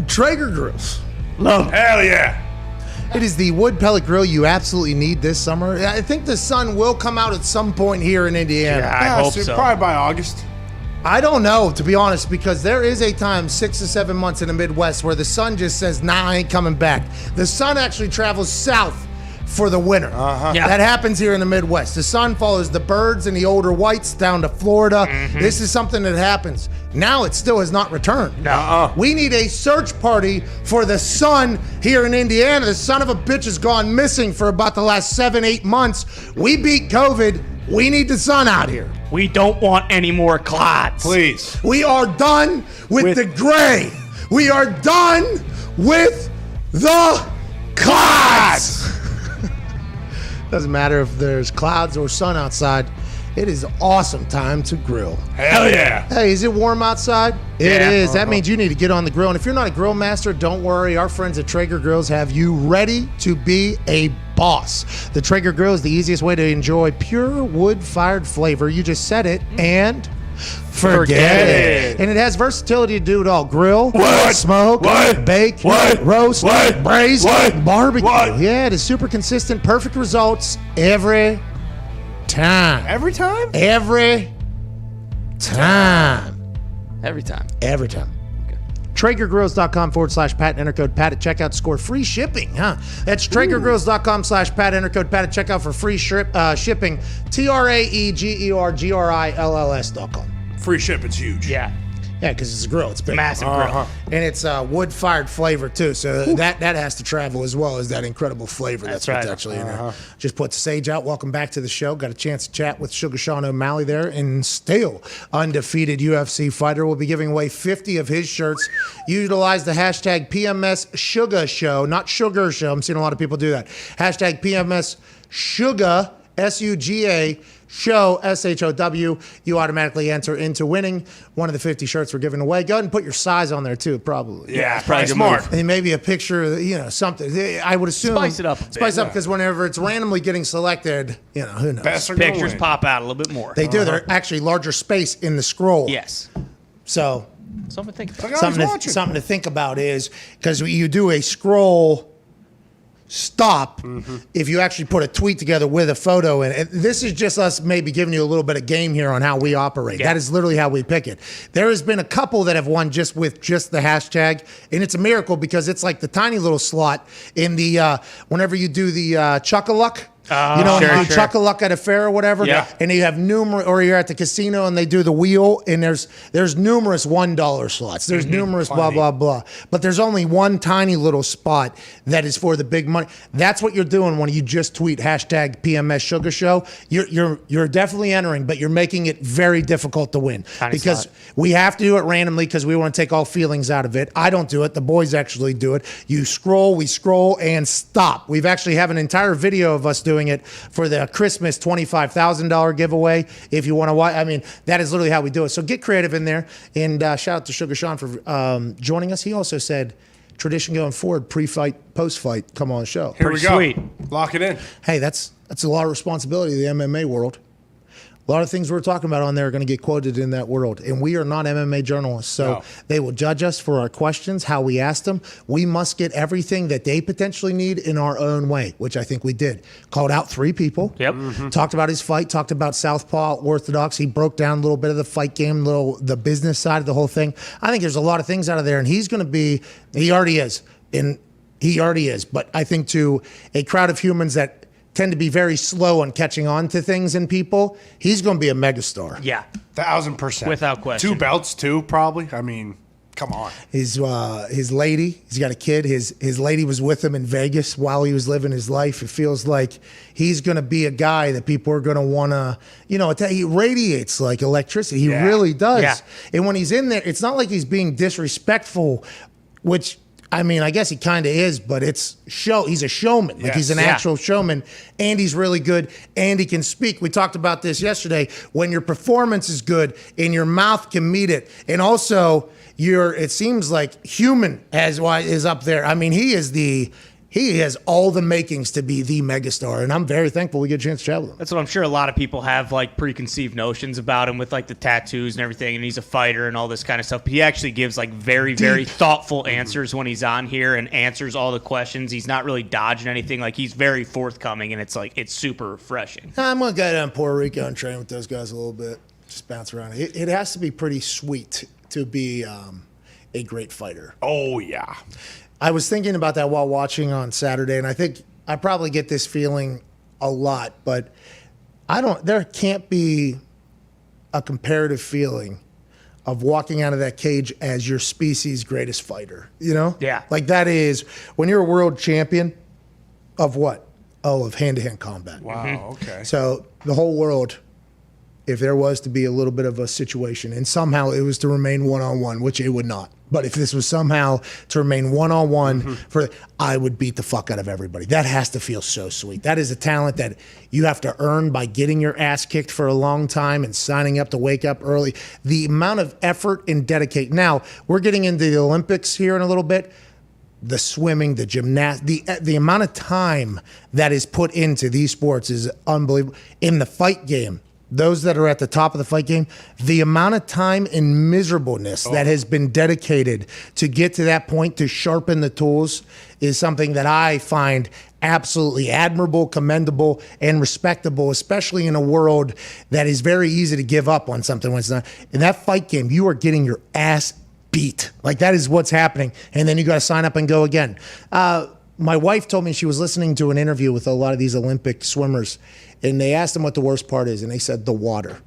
Traeger Grills. Hell yeah. It is the wood pellet grill you absolutely need this summer. I think the sun will come out at some point here in Indiana. Yeah, I hope so. Probably by August. I don't know, to be honest, because there is a time, 6 to 7 months in the Midwest, where the sun just says, nah, I ain't coming back. The sun actually travels south for the winter. Yeah. That happens here in the Midwest. The sun follows the birds and the older whites down to Florida. This is something that happens. Now it still has not returned. We need a search party for the sun here in Indiana. The son of a bitch has gone missing for about the last 7-8 months. We beat COVID. We need the sun out here. We don't want any more clots. Please. We are done with the gray. We are done with the clouds. Doesn't matter if there's clouds or sun outside. It is awesome time to grill. Hell yeah. Hey, is it warm outside? It Yeah. is. That means you need to get on the grill. And if you're not a grill master, don't worry. Our friends at Traeger Grills have you ready to be a boss. The Traeger Grill is the easiest way to enjoy pure wood-fired flavor. You just set it and forget it. And it has versatility to do it all. Grill, smoke, bake, roast, braise, barbecue. Yeah, it is super consistent, perfect results every time. Every time? Every time. Every time. Every time. TraegerGrills.com/Pat. Enter code Pat at checkout. Score free shipping. That's TraegerGrills.com/Pat. Enter code Pat at checkout for free shipping. TraegerGrills.com. Free shipping's huge. Yeah. Yeah, because it's a grill. It's big. Massive grill. And it's wood-fired flavor, too. So that has to travel as well as that incredible flavor that's right. potentially in there. Just put the sage out. Welcome back to the show. Got a chance to chat with Sugar Sean O'Malley there, and still undefeated UFC fighter. We'll be giving away 50 of his shirts. Utilize the hashtag PMS Sugar Show, not Sugar Show. I'm seeing a lot of people do that. Hashtag PMS Sugar, SUGA, Show, SHOW. You automatically enter into winning one of the 50 shirts we're giving away. Go ahead and put your size on there too, probably. Yeah, it's probably smart. And maybe a picture, something. I would assume. Spice it up a bit. Spice up because whenever it's randomly getting selected, who knows? Best are gonna Pictures win. pop out a little bit more. They do. They're actually larger space in the scroll. Yes. So Something to think about. something to think about is because you do a scroll stop if you actually put a tweet together with a photo in it. This is just us maybe giving you a little bit of game here on how we operate. Yeah. That is literally how we pick it. There has been a couple that have won just with just the hashtag, and it's a miracle because it's like the tiny little slot in the whenever you do the Chuck-a-Luck. When you do Chuck-a-Luck at a fair or whatever, and you have numerous, or you're at the casino and they do the wheel, and there's numerous $1 slots. There's numerous blah, blah, blah. But there's only one tiny little spot that is for the big money. That's what you're doing when you just tweet hashtag PMS Sugar Show. You're definitely entering, but you're making it very difficult to win. Because we have to do it randomly because we want to take all feelings out of it. I don't do it. The boys actually do it. You scroll, we scroll, and stop. We've actually have an entire video of us doing it for the Christmas $25,000 giveaway. If you want to watch, that is literally how we do it. So get creative in there. And shout out to Sugar Sean for joining us. He also said, tradition going forward, pre-fight, post-fight, come on the show. Here we go. Sweet. Lock it in. Hey, that's a lot of responsibility to the MMA world. A lot of things we're talking about on there are going to get quoted in that world. And we are not MMA journalists. So they will judge us for our questions, how we asked them. We must get everything that they potentially need in our own way, which I think we did. Called out 3 people. Yep. Talked about his fight. Talked about Southpaw Orthodox. He broke down a little bit of the fight game, the business side of the whole thing. I think there's a lot of things out of there. And he's going to be, he already is. But I think to a crowd of humans that tend to be very slow on catching on to things and people, he's going to be a megastar. Yeah. 1,000%. Without question. 2 belts, too, probably. Come come on. His lady, he's got a kid. His lady was with him in Vegas while he was living his life. It feels like he's going to be a guy that people are going to want to, he radiates like electricity. He really does. Yeah. And when he's in there, it's not like he's being disrespectful, which, I mean, I guess he kind of is, but he's a showman. Like he's an actual showman, and he's really good, and he can speak. We talked about this yesterday. When your performance is good and your mouth can meet it, and also it seems like human is up there. I mean, he has all the makings to be the megastar, and I'm very thankful we get a chance to chat with him. That's what I'm sure a lot of people have, like, preconceived notions about him with, like, the tattoos and everything, and he's a fighter and all this kind of stuff. But he actually gives, like, very, very thoughtful answers when he's on here and answers all the questions. He's not really dodging anything. Like, he's very forthcoming, and it's super refreshing. I'm going to go down to Puerto Rico and train with those guys a little bit, just bounce around. It has to be pretty sweet to be a great fighter. Oh, yeah. I was thinking about that while watching on Saturday, and I think I probably get this feeling a lot, but there can't be a comparative feeling of walking out of that cage as your species' greatest fighter, Yeah. Like that is, when you're a world champion of what? Oh, of hand-to-hand combat. Wow, okay. So the whole world, if there was to be a little bit of a situation, and somehow it was to remain one-on-one, which it would not. But if this was somehow to remain one-on-one, I would beat the fuck out of everybody. That has to feel so sweet. That is a talent that you have to earn by getting your ass kicked for a long time and signing up to wake up early. The amount of effort and dedication. Now, we're getting into the Olympics here in a little bit. The swimming, the gymnastics, the amount of time that is put into these sports is unbelievable. In the fight game, those that are at the top of the fight game, the amount of time and miserableness that has been dedicated to get to that point, to sharpen the tools, is something that I find absolutely admirable, commendable, and respectable, especially in a world that is very easy to give up on something when it's not. In that fight game, you are getting your ass beat. Like, that is what's happening. And then you got to sign up and go again. My wife told me she was listening to an interview with a lot of these Olympic swimmers, and they asked them what the worst part is, and they said the water.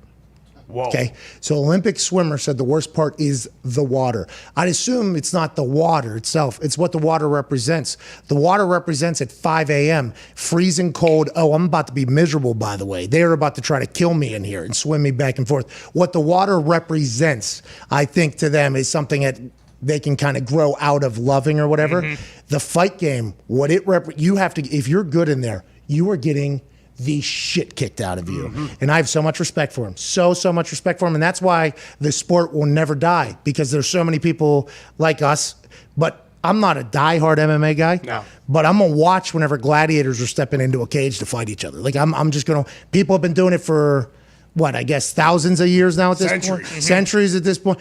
Whoa. Okay, so Olympic swimmer said the worst part is the water. I'd assume it's not the water itself. It's what the water represents. The water represents at 5 a.m., freezing cold. Oh, I'm about to be miserable, by the way. They're about to try to kill me in here and swim me back and forth. What the water represents, I think, to them is something that they can kind of grow out of loving or whatever. The fight game, what it you have to, if you're good in there, you are getting the shit kicked out of you. And I have so much respect for him. So much respect for him. And that's why the sport will never die, because there's so many people like us. But I'm not a diehard MMA guy. No. But I'm going to watch whenever gladiators are stepping into a cage to fight each other. Like, I'm just going to, people have been doing it for, what, I guess thousands of years now at this point? Centuries at this point.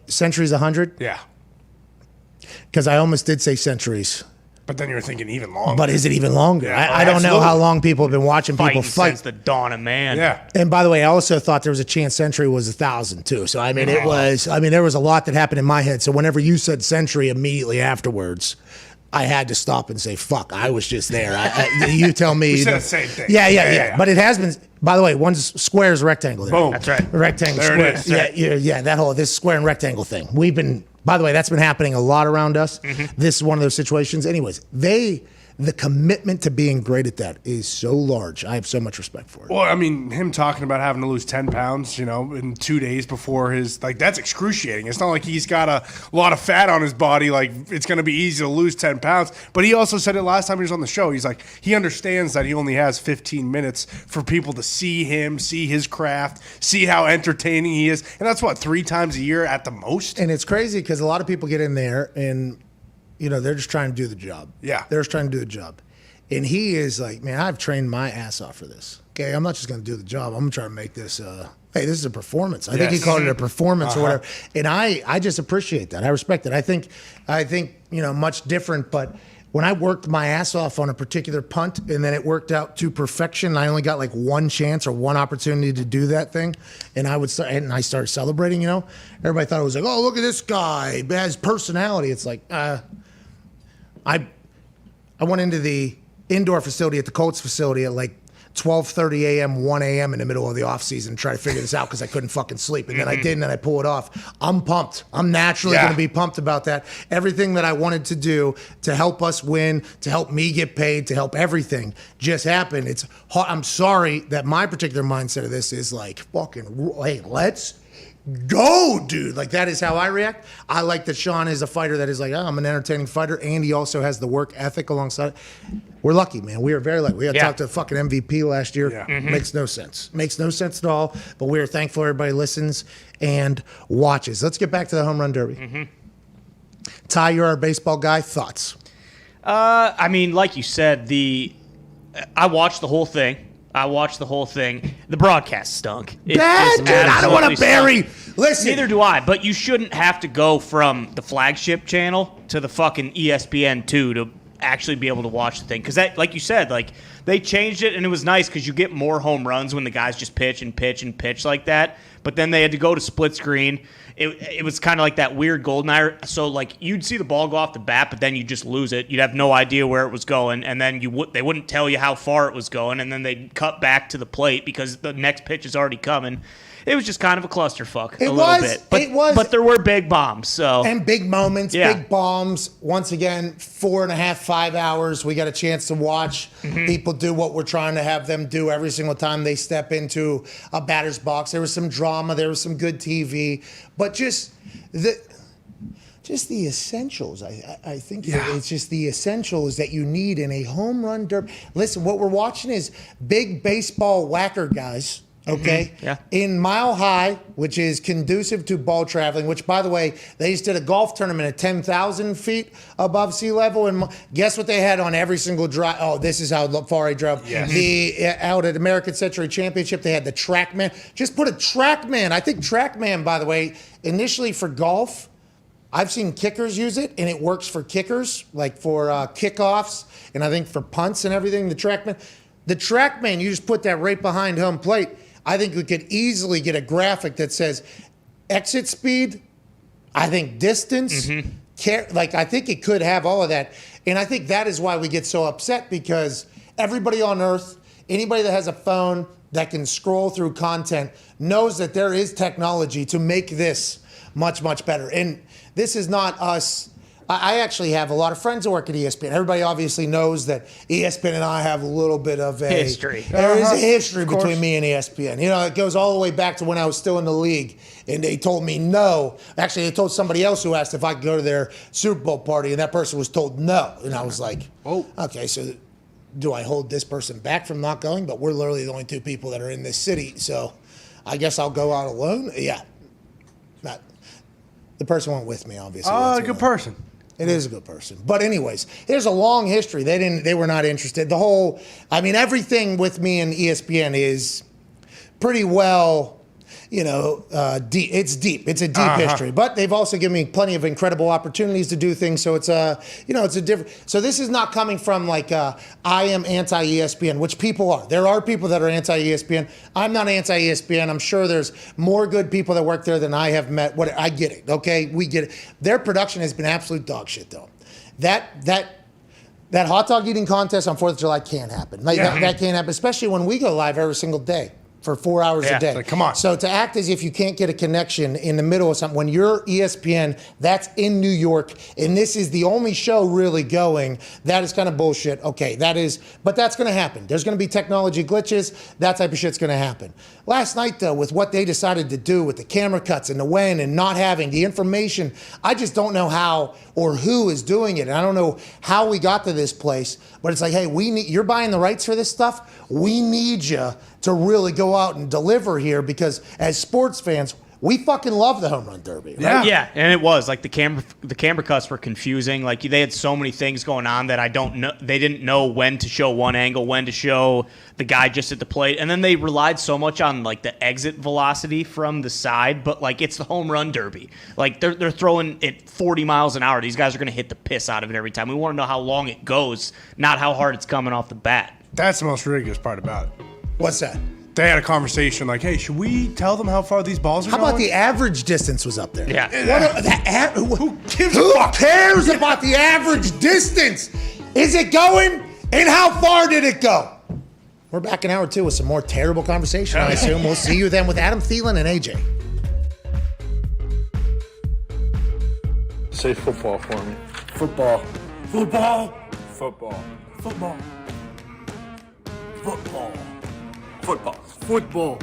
Centuries 100? Yeah. Because I almost did say centuries. But then you're thinking even longer. But is it even longer? Yeah, I don't know absolutely. how long people have been watching people Fighting fight. since the dawn of man. Yeah. And by the way, I also thought there was a chance century was 1,000 too. So I mean, there was a lot that happened in my head. So whenever you said century, immediately afterwards, I had to stop and say, "Fuck!" I was just there. You tell me. We said the same thing. Yeah. But it has been. By the way, one's square is rectangle. There. Boom. That's right. Rectangle There square. it is. Yeah. That whole this square and rectangle thing. We've been. By the way, that's been happening a lot around us. This is one of those situations. Anyways, the commitment to being great at that is so large. I have so much respect for it. Well, I mean, him talking about having to lose 10 pounds, in 2 days before that's excruciating. It's not like he's got a lot of fat on his body. Like, it's going to be easy to lose 10 pounds. But he also said it last time he was on the show. He's like, he understands that he only has 15 minutes for people to see him, see his craft, see how entertaining he is. And that's 3 times a year at the most. And it's crazy because a lot of people get in there and they're just trying to do the job. Yeah. They're just trying to do the job. And he is like, man, I've trained my ass off for this. Okay, I'm not just going to do the job. I'm going to try to make this, hey, this is a performance. I think he called it a performance or whatever. And I just appreciate that. I respect it. I think, much different. But when I worked my ass off on a particular punt and then it worked out to perfection, I only got like one chance or one opportunity to do that thing. And I started celebrating, Everybody thought it was like, oh, look at this guy. He has personality. It's like, I went into the indoor facility at the Colts facility at like 12:30 a.m., 1 a.m. in the middle of the offseason to try to figure this out because I couldn't fucking sleep. And then I did, and then I pull it off. I'm pumped. I'm naturally going to be pumped about that. Everything that I wanted to do to help us win, to help me get paid, to help everything just happened. It's hard. I'm sorry that my particular mindset of this is like, fucking, hey, let's go, dude. Like, that is how I react. I like that Sean is a fighter that is like, oh, I'm an entertaining fighter, and he also has the work ethic alongside. We're lucky, man. We are very lucky. We got to talk to the fucking MVP last year. Makes no sense. Makes no sense at all, but we are thankful everybody listens and watches. Let's get back to the home run derby. Ty, you're our baseball guy. Thoughts? I mean, like you said, I watched the whole thing. The broadcast stunk. Bad, dude. I don't want to bury. Listen. Neither do I. But you shouldn't have to go from the flagship channel to the fucking ESPN2 to actually be able to watch the thing. Because that, like you said, like they changed it and it was nice because you get more home runs when the guys just pitch and pitch and pitch like that. But then they had to go to split screen. It was kind of like that weird golden hour. So like you'd see the ball go off the bat, but then you just lose it. You'd have no idea where it was going, and then they wouldn't tell you how far it was going, and then they'd cut back to the plate because the next pitch is already coming. It was just kind of a clusterfuck a little bit. But there were big bombs. And big moments, big bombs. Once again, 4.5, 5 hours. We got a chance to watch people do what we're trying to have them do every single time they step into a batter's box. There was some drama. There was some good TV. But just the essentials. I think it's just the essentials that you need in a home run derby. Listen, what we're watching is big baseball whacker guys. Okay. In Mile High, which is conducive to ball traveling, which, by the way, they just did a golf tournament at 10,000 feet above sea level. And guess what they had on every single drive? Oh, this is how far I drove. Out at American Century Championship, they had the TrackMan. Just put a TrackMan. I think TrackMan, by the way, initially for golf, I've seen kickers use it, and it works for kickers, like for kickoffs, and I think for punts and everything, the TrackMan, you just put that right behind home plate. I think we could easily get a graphic that says exit speed, I think distance, I think it could have all of that. And I think that is why we get so upset, because everybody on earth, anybody that has a phone that can scroll through content knows that there is technology to make this much, much better. And this is not us. I actually have a lot of friends that work at ESPN. Everybody obviously knows that ESPN and I have a little bit of a history. There is a history between me and ESPN. You know, it goes all the way back to when I was still in the league, and they told me no. Actually, they told somebody else who asked if I could go to their Super Bowl party, and that person was told no. And I was like, oh, okay, so do I hold this person back from not going? But we're literally the only two people that are in this city, so I guess I'll go out alone. Yeah. The person went with me, obviously. Oh, a good person. It is a good person. But anyways, there's a long history. They were not interested. Everything with me and ESPN is pretty well, deep. It's deep. It's a deep history. But they've also given me plenty of incredible opportunities to do things. So it's it's a different. So this is not coming from like I am anti-ESPN, which people are. There are people that are anti-ESPN. I'm not anti-ESPN. I'm sure there's more good people that work there than I have met. I get it. Okay, we get it. Their production has been absolute dog shit, though. That hot dog eating contest on 4th of July can't happen. That can't happen, especially when we go live every single day for 4 hours a day. Like, come on. So to act as if you can't get a connection in the middle of something, when you're ESPN, that's in New York, and this is the only show really going, that is kind of bullshit. Okay, but that's going to happen. There's going to be technology glitches. That type of shit's going to happen. Last night, though, with what they decided to do with the camera cuts and the when and not having the information, I just don't know how or who is doing it. And I don't know how we got to this place, but it's like, hey, you're buying the rights for this stuff. We need you to really go out and deliver here, because as sports fans, we fucking love the home run derby. Right? Yeah, and it was like the camera cuts were confusing. Like they had so many things going on that I don't know. They didn't know when to show one angle, when to show the guy just at the plate, and then they relied so much on like the exit velocity from the side. But like it's the home run derby. Like they're throwing it 40 miles an hour. These guys are going to hit the piss out of it every time. We want to know how long it goes, not how hard it's coming off the bat. That's the most ridiculous part about it. What's that? They had a conversation like, hey, should we tell them how far these balls are going? How about the average distance was up there? Yeah. Who cares about the average distance? Is it going? And how far did it go? We're back in hour 2 with some more terrible conversation, I assume. We'll see you then with Adam Thielen and AJ. Say football for me. Football. Football. Football. Football. Football. Football. Football.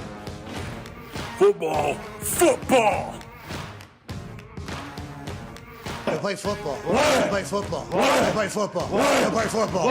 Football. Football. They play football. They play football. They play football. They play football.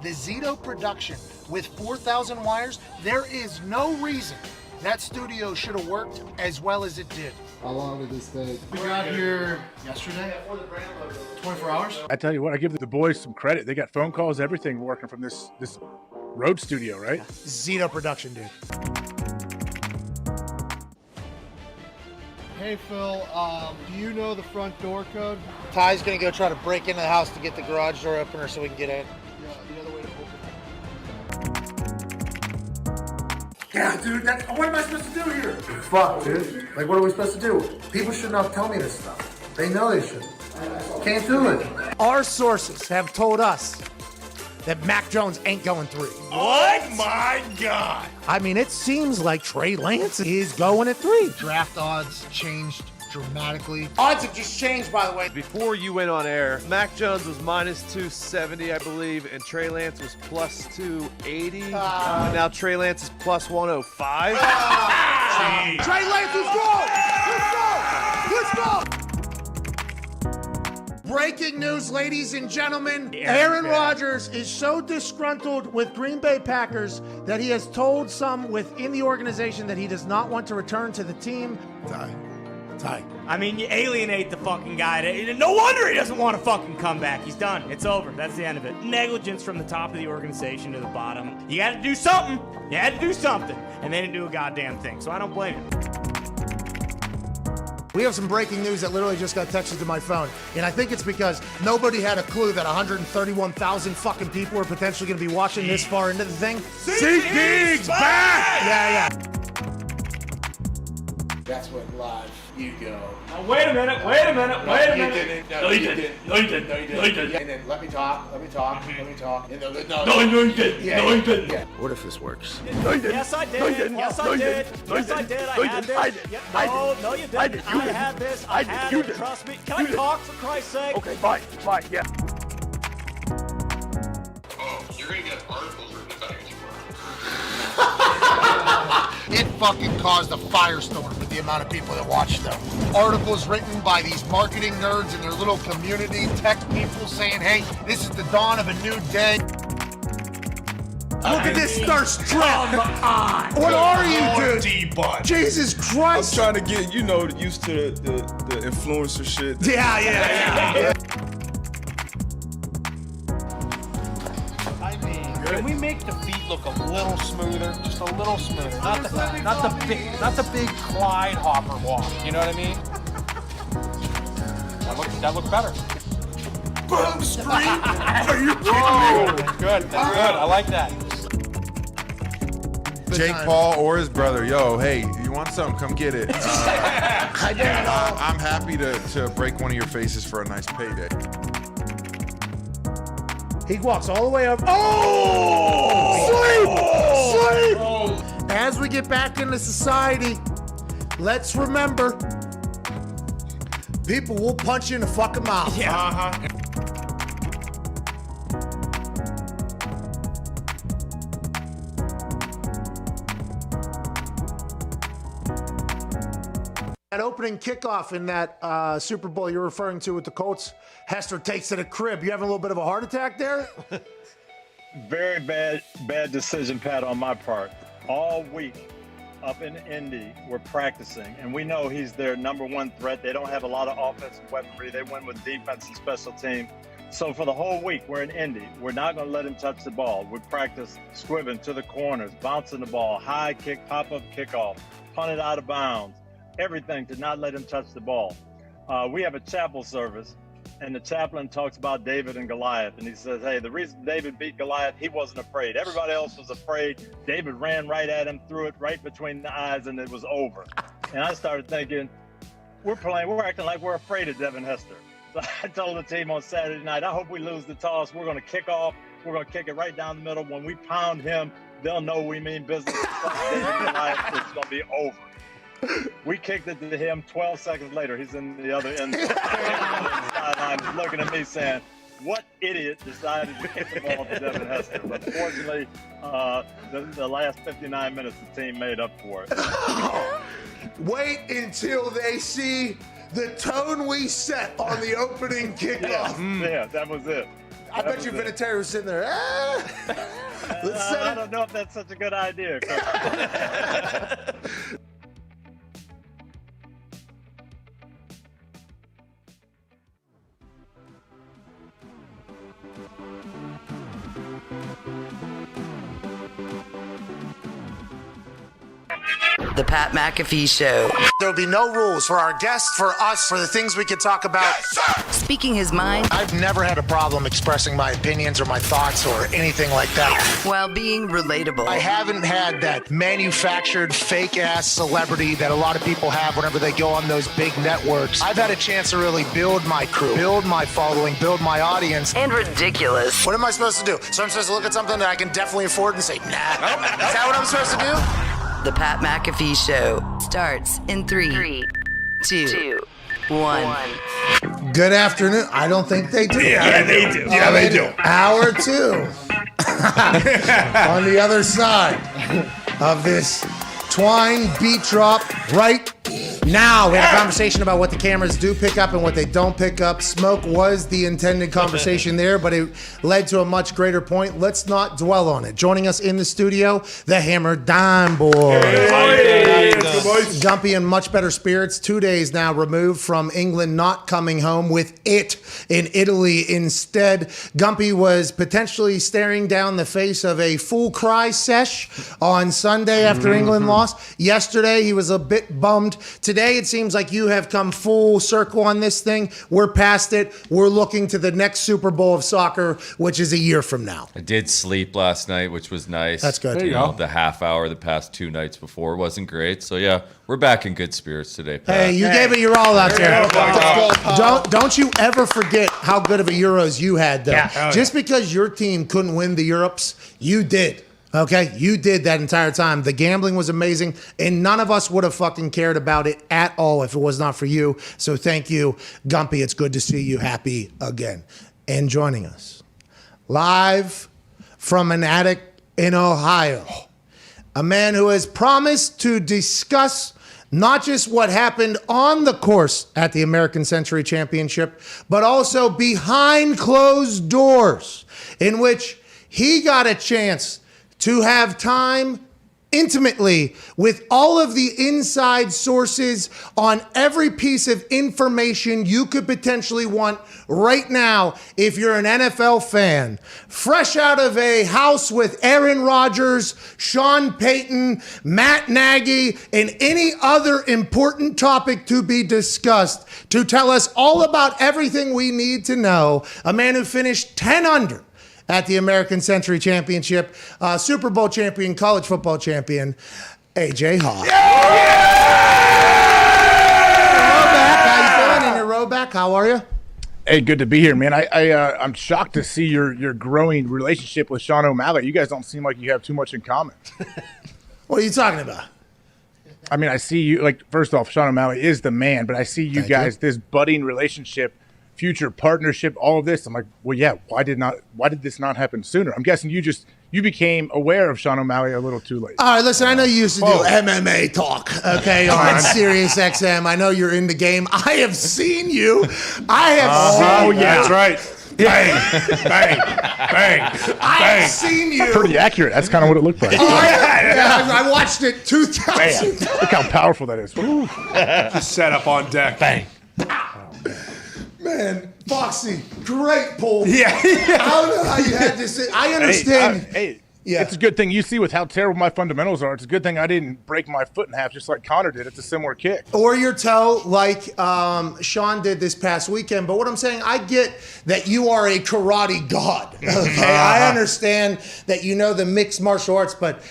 The Zito production with 4,000 wires, there is no reason that studio should have worked as well as it did. How long did this take? We got here yesterday. 24 hours. I tell you what, I give the boys some credit. They got phone calls, everything working from this road studio, right? Zito production, dude. Hey Phil, do you know the front door code? Ty's gonna go try to break into the house to get the garage door opener so we can get in. Yeah, the other way to open Yeah, dude, what am I supposed to do here? Fuck, dude. Like, what are we supposed to do? People should not tell me this stuff. They know they should. Can't do it. Our sources have told us that Mac Jones ain't going 3. What? My God. I mean, it seems like Trey Lance is going at 3. Draft odds changed dramatically. Odds have just changed, by the way. Before you went on air, Mac Jones was minus 270, I believe, and Trey Lance was plus 280. Now Trey Lance is plus 105. Trey Lance, let's go! Let's go! Breaking news, ladies and gentlemen. Aaron Rodgers is so disgruntled with Green Bay Packers that he has told some within the organization that he does not want to return to the team. Ty. I mean, you alienate the fucking guy. No wonder he doesn't want to fucking come back. He's done. It's over. That's the end of it. Negligence from the top of the organization to the bottom. You got to do something. You had to do something. And they didn't do a goddamn thing. So I don't blame him. We have some breaking news that literally just got texted to my phone. And I think it's because nobody had a clue that 131,000 fucking people are potentially going to be watching this far into the thing. SeatGeek's back! Yeah. That's what live you go. Now, wait a minute. No, you didn't. No, you didn't. And then let me talk. And then, no, you didn't. Yeah. What if this works? Yes, I did. Yes, I did. Yes, I did. I had this. No, you didn't. I had this. I had it. Trust me. Can I talk, for Christ's sake? Okay, fine, yeah. Oh, you're going to get articles written about you It fucking caused a firestorm with the amount of people that watched them. Articles written by these marketing nerds and their little community tech people saying, hey, this is the dawn of a new day. Look at this thirst trap. What are you, dude? D-Bud. Jesus I'm Christ. trying to get, used to the influencer shit. Yeah. Can we make the feet look a little smoother? Just a little smoother. Not the big Clyde hopper walk. You know what I mean? That looks better. Boom Street? Are you kidding me? That's good. I like that. Jake Paul or his brother, yo, hey, you want something? Come get it. I'm happy to break one of your faces for a nice payday. He walks all the way up. Sleep! As we get back into society, let's remember, people will punch you in the fucking mouth. Yeah. That opening kickoff in that Super Bowl you're referring to with the Colts, Hester takes to the crib. You having a little bit of a heart attack there? Very bad decision, Pat, on my part. All week up in Indy, we're practicing, and we know he's their number one threat. They don't have a lot of offensive weaponry. They win with defense and special team. So for the whole week, we're in Indy. We're not going to let him touch the ball. We practice squibbing to the corners, bouncing the ball, high kick, pop-up kickoff, punt it out of bounds. Everything to not let him touch the ball. We have a chapel service, and the chaplain talks about David and Goliath, and he says, hey, the reason David beat Goliath, he wasn't afraid. Everybody else was afraid. David ran right at him, threw it right between the eyes, and it was over. And I started thinking, we're acting like we're afraid of Devin Hester. So I told the team on Saturday night, I hope we lose the toss. We're going to kick off. We're going to kick it right down the middle. When we pound him, they'll know we mean business. David and Goliath, it's going to be over. We kicked it to him. 12 seconds later, he's in the other end. Sideline, he's looking at me saying, what idiot decided to kick the ball to Devin Hester? But fortunately, the last 59 minutes, the team made up for it. Wait until they see the tone we set on the opening kickoff. Yeah, that was it. I bet you Vinatieri was sitting there. I don't know if that's such a good idea. The Pat McAfee Show. There'll be no rules for our guests, for us, for the things we could talk about. Yes, Speaking his mind I've never had a problem expressing my opinions or my thoughts or anything like that. while being relatable. I haven't had that manufactured fake-ass celebrity that a lot of people have whenever they go on those big networks. I've had a chance to really build my crew, build my following, build my audience. And ridiculous. What am I supposed to do? So I'm supposed to look at something that I can definitely afford and say, nah. Is that what I'm supposed to do? The Pat McAfee Show starts in 3, 2, 1. Good afternoon. I don't think they do. Yeah, they do. Yeah, they do. Hour 2. On the other side of this Twine beat drop right now. We had a conversation about what the cameras do pick up and what they don't pick up. Smoke was the intended conversation there, but it led to a much greater point. Let's not dwell on it. Joining us in the studio, the Hammer Dahn boys. Gumpy in much better spirits. 2 days now removed from England not coming home with it in Italy instead. Gumpy was potentially staring down the face of a full cry sesh on Sunday after England lost. Yesterday, he was a bit bummed. Today, it seems like you have come full circle on this thing. We're past it. We're looking to the next Super Bowl of soccer, which is a year from now. I did sleep last night, which was nice. That's good. You know, the half hour the past 2 nights before wasn't great. So, yeah, we're back in good spirits today, Pat. Hey, you gave it your all out there. Don't you ever forget how good of a Euros you had, though. Just because your team couldn't win the Europes, you did. Okay, you did that entire time. The gambling was amazing, and none of us would have fucking cared about it at all if it was not for you. So thank you, Gumpy. It's good to see you happy again. And joining us, live from an attic in Ohio, a man who has promised to discuss not just what happened on the course at the American Century Championship, but also behind closed doors, in which he got a chance to have time intimately with all of the inside sources on every piece of information you could potentially want right now if you're an NFL fan. Fresh out of a house with Aaron Rodgers, Sean Payton, Matt Nagy, and any other important topic to be discussed to tell us all about everything we need to know, a man who finished 10 under at the American Century Championship, Super Bowl champion, college football champion, AJ Hawk. How you feeling in your row back? How are you? Hey, good to be here, man. I'm shocked to see your growing relationship with Sean O'Malley. You guys don't seem like you have too much in common. What are you talking about? I mean, I see you, like, first off, Sean O'Malley is the man, but I see you guys, this budding relationship, future partnership, all of this. I'm like, well, yeah, why did this not happen sooner? I'm guessing you became aware of Sean O'Malley a little too late. All right, listen, I know you used to do MMA talk, okay, on Sirius XM. I know you're in the game. I have seen you. That's right. Bang, bang, bang, I've seen you. Pretty accurate. That's kind of what it looked like. I watched it 2,000. Look how powerful that is. Just set up on deck. Bang. Man, Foxy, great pull. Yeah. I don't know how you had this. I understand. It's a good thing you see with how terrible my fundamentals are. It's a good thing I didn't break my foot in half just like Connor did. It's a similar kick. Or your toe like Sean did this past weekend. But what I'm saying, I get that you are a karate god. Okay, I understand that you know the mixed martial arts, but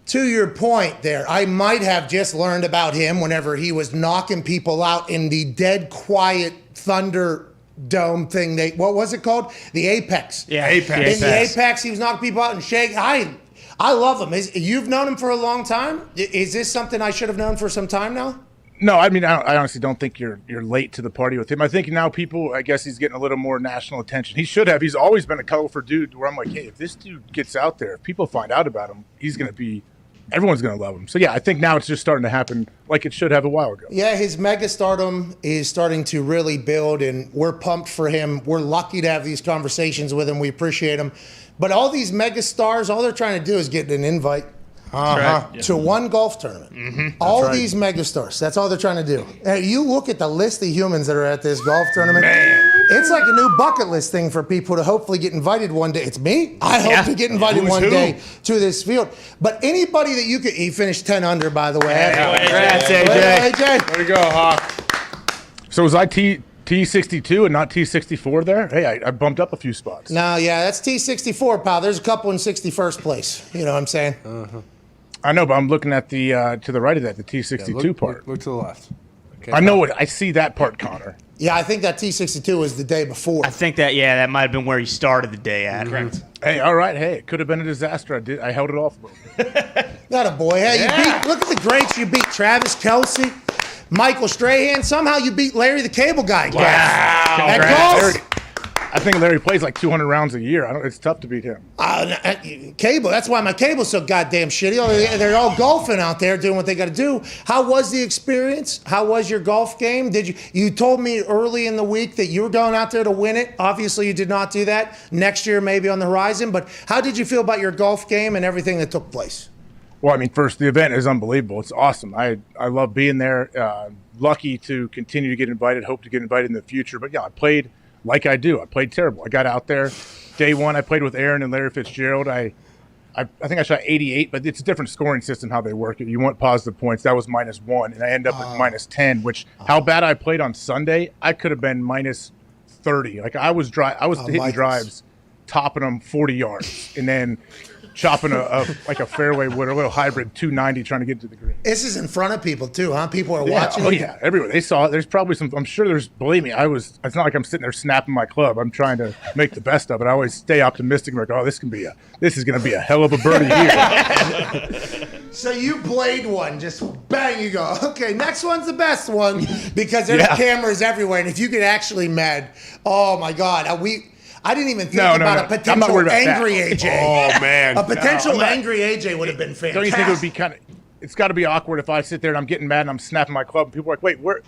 to your point there, I might have just learned about him whenever he was knocking people out in the dead quiet Thunder Dome thing. What was it called? The Apex. Yeah, Apex. In the Apex, he was knocking people out and shaking. I love him. You've known him for a long time. Is this something I should have known for some time now? No, I mean, I honestly don't think you're late to the party with him. I think now I guess he's getting a little more national attention. He should have. He's always been a colorful dude where I'm like, hey, if this dude gets out there, if people find out about him, everyone's going to love him. So, yeah, I think now it's just starting to happen like it should have a while ago. Yeah, his mega stardom is starting to really build, and we're pumped for him. We're lucky to have these conversations with him. We appreciate him. But all these mega stars, all they're trying to do is get an invite to one golf tournament. Mm-hmm. All these mega stars, that's all they're trying to do. And you look at the list of humans that are at this golf tournament, it's like a new bucket list thing for people to hopefully get invited one day. It's me. I hope to get invited one day to this field. But anybody that you could, he finished 10 under, by the way. Congrats, AJ. Way to go, Hawk. So was I T62 and not T64 there? Hey, I bumped up a few spots. No, yeah, that's T64, pal. There's a couple in 61st place. You know what I'm saying? I know, but I'm looking at the to the right of that, the T62 part. Look to the left. Okay, I know it. I see that part, Connor. Yeah, I think that T62 was the day before. I think that might have been where you started the day at. Correct. Hey, all right. Hey, it could have been a disaster. I held it off a little bit. Got a boy. Hey, look at the greats you beat. Travis Kelce, Michael Strahan. Somehow you beat Larry the Cable Guy. Wow. At golf? I think Larry plays like 200 rounds a year. It's tough to beat him. Cable. That's why my cable's so goddamn shitty. They're all golfing out there doing what they got to do. How was the experience? How was your golf game? You told me early in the week that you were going out there to win it. Obviously, you did not do that. Next year, maybe on the horizon. But how did you feel about your golf game and everything that took place? Well, I mean, first, the event is unbelievable. It's awesome. I love being there. Lucky to continue to get invited. Hope to get invited in the future. But yeah, I played like I do. I played terrible. I got out there. Day one, I played with Aaron and Larry Fitzgerald. I think I shot 88, but it's a different scoring system how they work. You want positive points. That was -1, and I end up at -10, which how bad I played on Sunday, I could have been -30. Like I was hitting drives, topping them 40 yards, and then chopping a fairway wood, a little hybrid 290 trying to get to the green. This is in front of people too, huh? People are watching. Oh yeah, everywhere. They saw it. There's probably some. I'm sure there's. Believe me, it's not like I'm sitting there snapping my club. I'm trying to make the best of it. I always stay optimistic. I'm like, oh, this is going to be a hell of a birdie here. So you played one, just bang, you go, okay, next one's the best one because there's cameras everywhere. And if you get actually mad, oh my God, I didn't even think about a potential angry AJ. Oh, man. A potential angry AJ would have been fantastic. Don't you think it would be it's got to be awkward if I sit there and I'm getting mad and I'm snapping my club and people are like, wait,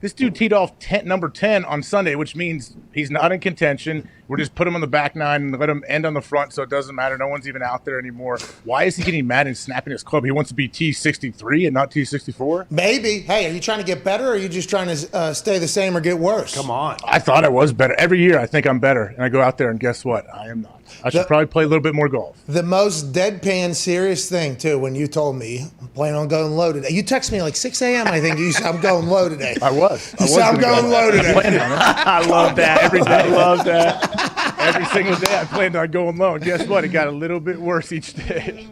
this dude teed off number 10 on Sunday, which means he's not in contention. We'll just put him on the back nine and let him end on the front so it doesn't matter. No one's even out there anymore. Why is he getting mad and snapping his club? He wants to be T63 and not T64? Maybe. Hey, are you trying to get better or are you just trying to stay the same or get worse? Come on. I thought I was better. Every year I think I'm better, and I go out there and guess what? I am not. I should probably play a little bit more golf. The most deadpan serious thing, too, when you told me I'm planning on going low today. You texted me like 6 a.m., I think. You said, I'm going low today. I was. You said, I'm going low today. I love that. Every day. I love that. Every single day I planned on going low, and guess what? It got a little bit worse each day.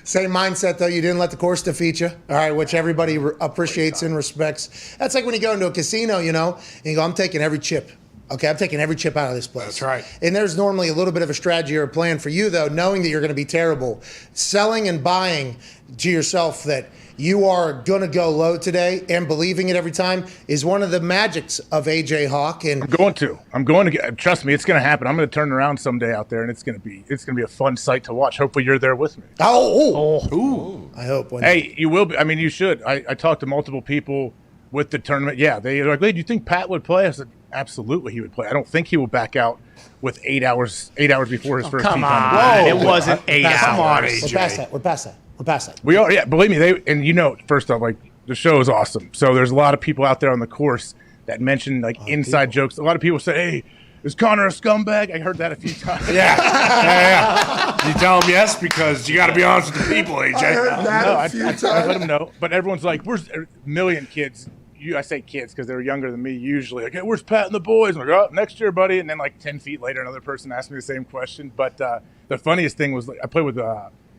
Same mindset, though. You didn't let the course defeat you, all right, which everybody appreciates and respects. That's like when you go into a casino, and you go, I'm taking every chip. Okay, I'm taking every chip out of this place. That's right. And there's normally a little bit of a strategy or a plan for you, though, knowing that you're going to be terrible. Selling and buying to yourself that you are going to go low today and believing it every time is one of the magics of AJ Hawk. And I'm going to get, trust me, it's going to happen. I'm going to turn around someday out there, and it's going to be a fun sight to watch. Hopefully you're there with me. Ooh. I hope. Hey, you will be. I mean, you should. I talked to multiple people with the tournament. Yeah, they're like, hey, do you think Pat would play? I said, absolutely he would play. I don't think he will back out with 8 hours before his first tee time. Come on. It wasn't 8 hours. Come on, AJ. We're past that. We are, yeah, believe me, first off, like, the show is awesome. So there's a lot of people out there on the course that mention, like, inside jokes. A lot of people say, hey, is Connor a scumbag? I heard that a few times. Yeah. You tell them yes because you got to be honest with the people, AJ. I let them know. But everyone's like, "Where's a million kids?" I say kids because they're younger than me usually. Like, hey, where's Pat and the boys? I'm like, oh, next year, buddy. And then like 10 feet later, another person asked me the same question. But the funniest thing was I played with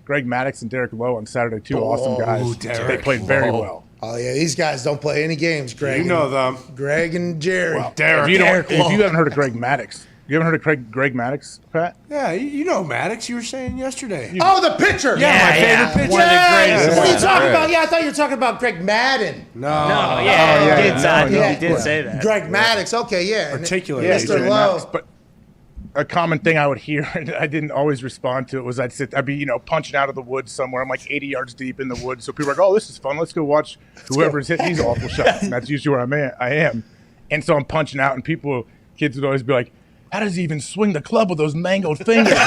Greg Maddox and Derek Lowe on Saturday. Two awesome guys. They played very well. Oh yeah, these guys don't play any games, Greg. You know them, Greg and Jared. Well, Derek. If you haven't heard of Greg Maddox, you haven't heard of Greg Maddox, Pat? Yeah, you know Maddox. You were saying yesterday. The pitcher. Yeah, my favorite pitcher. One of the greatest. What are you talking about? Yeah, I thought you were talking about Greg Madden. No, he did say that. Greg Maddox. Okay, yeah. Articulate. Mr. Lowe. But a common thing I would hear, and I didn't always respond to it, was I'd be punching out of the woods somewhere. I'm like 80 yards deep in the woods. So people are like, oh, this is fun. Let's go watch whoever's hitting these awful shots. And that's usually where I am. And so I'm punching out, and kids would always be like, how does he even swing the club with those mangled fingers? And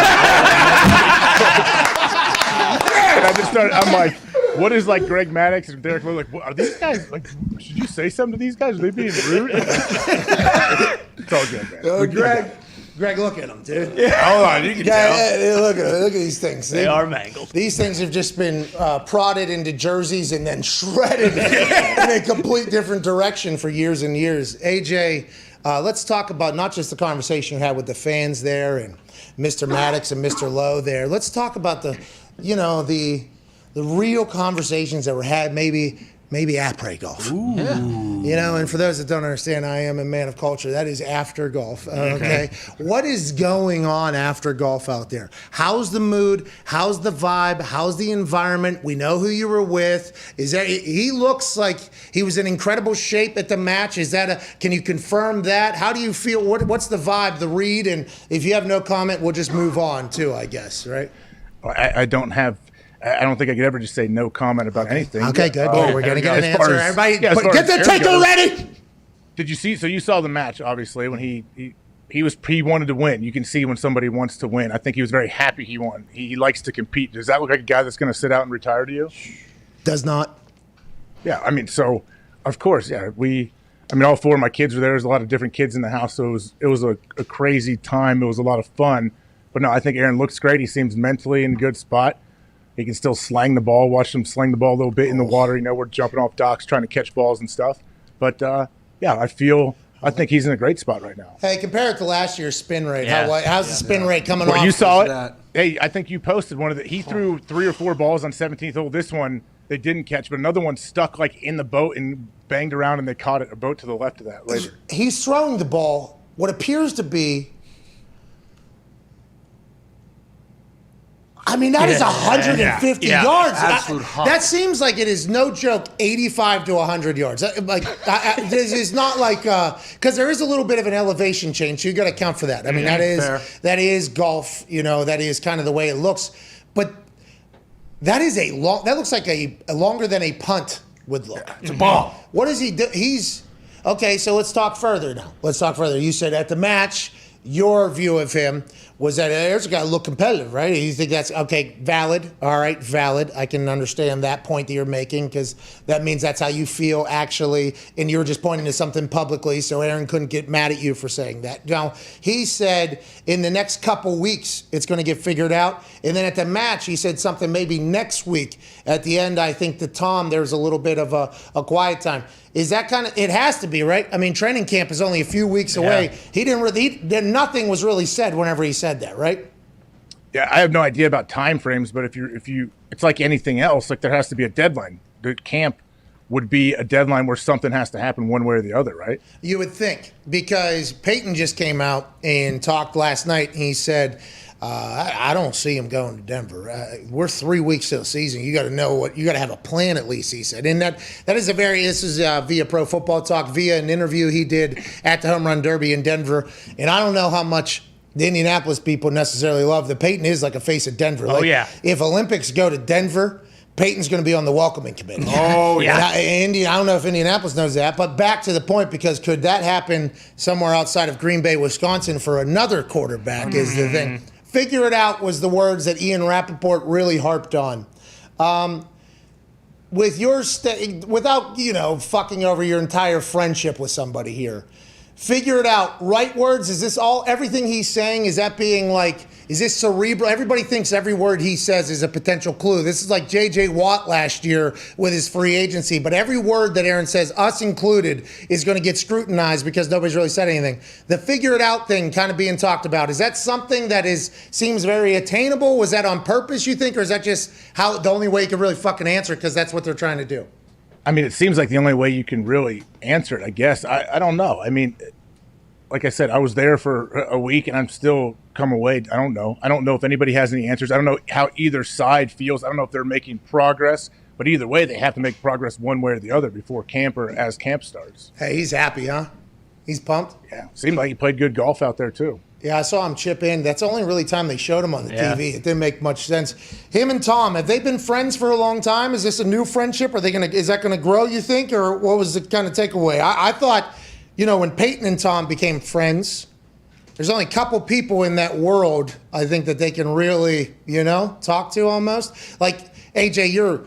I just started, I'm like, what is like Greg Maddox and Derek Lowe? Like, what, are these guys, like, should you say something to these guys? Are they being rude? It's all good, man. Greg, look at them, dude. Yeah. Hold on, you can tell. Look at these things. They are mangled. These things have just been prodded into jerseys and then shredded in a complete different direction for years and years. AJ, let's talk about not just the conversation you had with the fans there and Mr. Maddox and Mr. Lowe there. Let's talk about the real conversations that were had maybe après golf. And for those that don't understand, I am a man of culture. That is after golf. Okay. What is going on after golf out there? How's the mood? How's the vibe? How's the environment? We know who you were with. He looks like he was in incredible shape at the match. Can you confirm that? How do you feel? What's the vibe, the read? And if you have no comment, we'll just move on too, I guess, right? I don't think I could ever just say no comment about anything. Okay, good. We're going to get an answer. Everybody, get the taker ready. Did you see? So you saw the match, obviously, when he wanted to win. You can see when somebody wants to win. I think he was very happy he won. He likes to compete. Does that look like a guy that's going to sit out and retire to you? Does not. Yeah, so of course, yeah. All four of my kids were there. There's a lot of different kids in the house, so it was a crazy time. It was a lot of fun. But no, I think Aaron looks great. He seems mentally in a good spot. He can still slang the ball. Watch him sling the ball a little bit in the water. We're jumping off docks trying to catch balls and stuff. But, I think he's in a great spot right now. Hey, compare it to last year's spin rate. How's the spin rate coming off? You saw it? Hey, I think you posted he threw 3 or 4 balls on 17th hole. This one they didn't catch, but another one stuck like in the boat and banged around, and they caught it, a boat to the left of that later. He's throwing the ball, what appears to be, that is 150 yards. Absolute that seems like it is no joke, 85 to 100 yards. This is not like because there is a little bit of an elevation change. So you got to account for that. That is golf. That is kind of the way it looks. But that is that looks like a longer than a punt would look. It's a ball. What does he do? Okay. So let's talk further now. You said at the match, your view of him was that there's a guy look competitive, right? You think that's okay, valid. All right, valid. I can understand that point that you're making because that means that's how you feel actually, and you were just pointing to something publicly, so Aaron couldn't get mad at you for saying that. Now, he said in the next couple weeks it's going to get figured out, and then at the match he said something maybe next week. At the end, I think to Tom there's a little bit of a quiet time. Is that it has to be, right? Training camp is only a few weeks away. He didn't nothing was really said whenever he said that, right? Yeah, I have no idea about time frames, but if you it's like anything else, like there has to be a deadline. The camp would be a deadline where something has to happen one way or the other, right? You would think, because Peyton just came out and talked last night, and he said, I don't see him going to Denver. We're 3 weeks to the season. You got to know you got to have a plan at least, he said. And this is via Pro Football Talk, via an interview he did at the Home Run Derby in Denver. And I don't know how much the Indianapolis people necessarily love that Peyton is like a face of Denver. If Olympics go to Denver, Peyton's going to be on the welcoming committee. Oh, yeah. I don't know if Indianapolis knows that, but back to the point, because could that happen somewhere outside of Green Bay, Wisconsin for another quarterback is the thing. Figure it out was the words that Ian Rappaport really harped on. With your without fucking over your entire friendship with somebody here, Figure it out. Right words. Is this everything he's saying? Is that being like, is this cerebral? Everybody thinks every word he says is a potential clue. This is like J.J. Watt last year with his free agency. But every word that Aaron says, us included, is going to get scrutinized because nobody's really said anything. The figure it out thing kind of being talked about. Is that something that seems very attainable? Was that on purpose, you think? Or is that just the only way you can really fucking answer it because that's what they're trying to do? I mean, it seems like the only way you can really answer it, I guess. I don't know. I mean, like I said, I was there for a week and I'm still come away. I don't know. I don't know if anybody has any answers. I don't know how either side feels. I don't know if they're making progress, but either way, they have to make progress one way or the other before camp or as camp starts. Hey, he's happy, huh? He's pumped? Yeah. Seemed like he played good golf out there, too. Yeah, I saw him chip in. That's the only really time they showed him on the TV. It didn't make much sense. Him and Tom, have they been friends for a long time? Is this a new friendship? Is that going to grow, you think? Or what was the kind of takeaway? I thought, when Peyton and Tom became friends, there's only a couple people in that world, I think, that they can really, talk to almost. Like, AJ, you're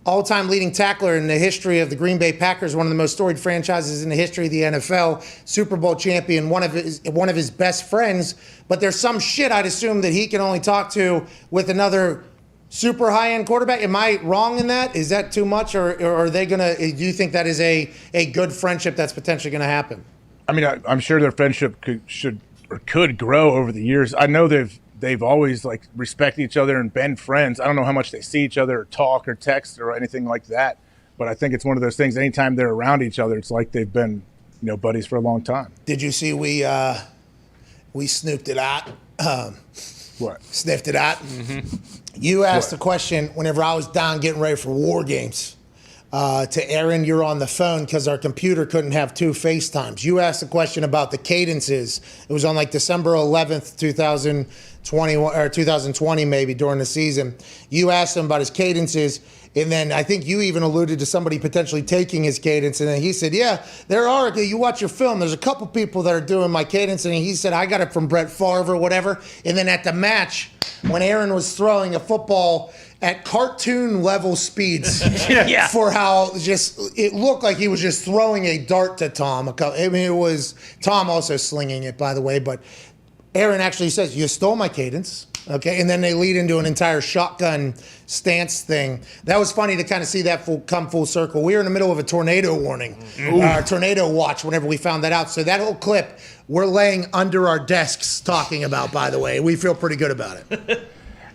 all-time leading tackler in the history of the Green Bay Packers, one of the most storied franchises in the history of the NFL, Super Bowl champion, one of his best friends. But there's some shit I'd assume that he can only talk to with another super high-end quarterback. Am I wrong in that? Is that too much, or are they gonna? Do you think that is a good friendship that's potentially going to happen? I mean, I'm sure their friendship could grow over the years. I know they've always like respected each other and been friends. I don't know how much they see each other or talk or text or anything like that, but I think it's one of those things. Anytime they're around each other, it's like they've been buddies for a long time. Did you see we snooped it out? What? Sniffed it out. Mm-hmm. You asked a question whenever I was down getting ready for War Games. To Aaron, you're on the phone because our computer couldn't have two FaceTimes. You asked a question about the cadences. It was on like December 11th, 2021 or 2020, maybe during the season. You asked him about his cadences, and then I think you even alluded to somebody potentially taking his cadence. And then he said, "Yeah, there are. You watch your film. There's a couple people that are doing my cadence." And he said, "I got it from Brett Favre or whatever." And then at the match, when Aaron was throwing a football at cartoon level speeds for how it looked like he was just throwing a dart to Tom. I mean, it was Tom also slinging it, by the way, but Aaron actually says, "You stole my cadence." Okay, and then they lead into an entire shotgun stance thing. That was funny to kind of see that come full circle. We were in the middle of a tornado warning, tornado watch whenever we found that out. So that whole clip, we're laying under our desks talking about, by the way. We feel pretty good about it.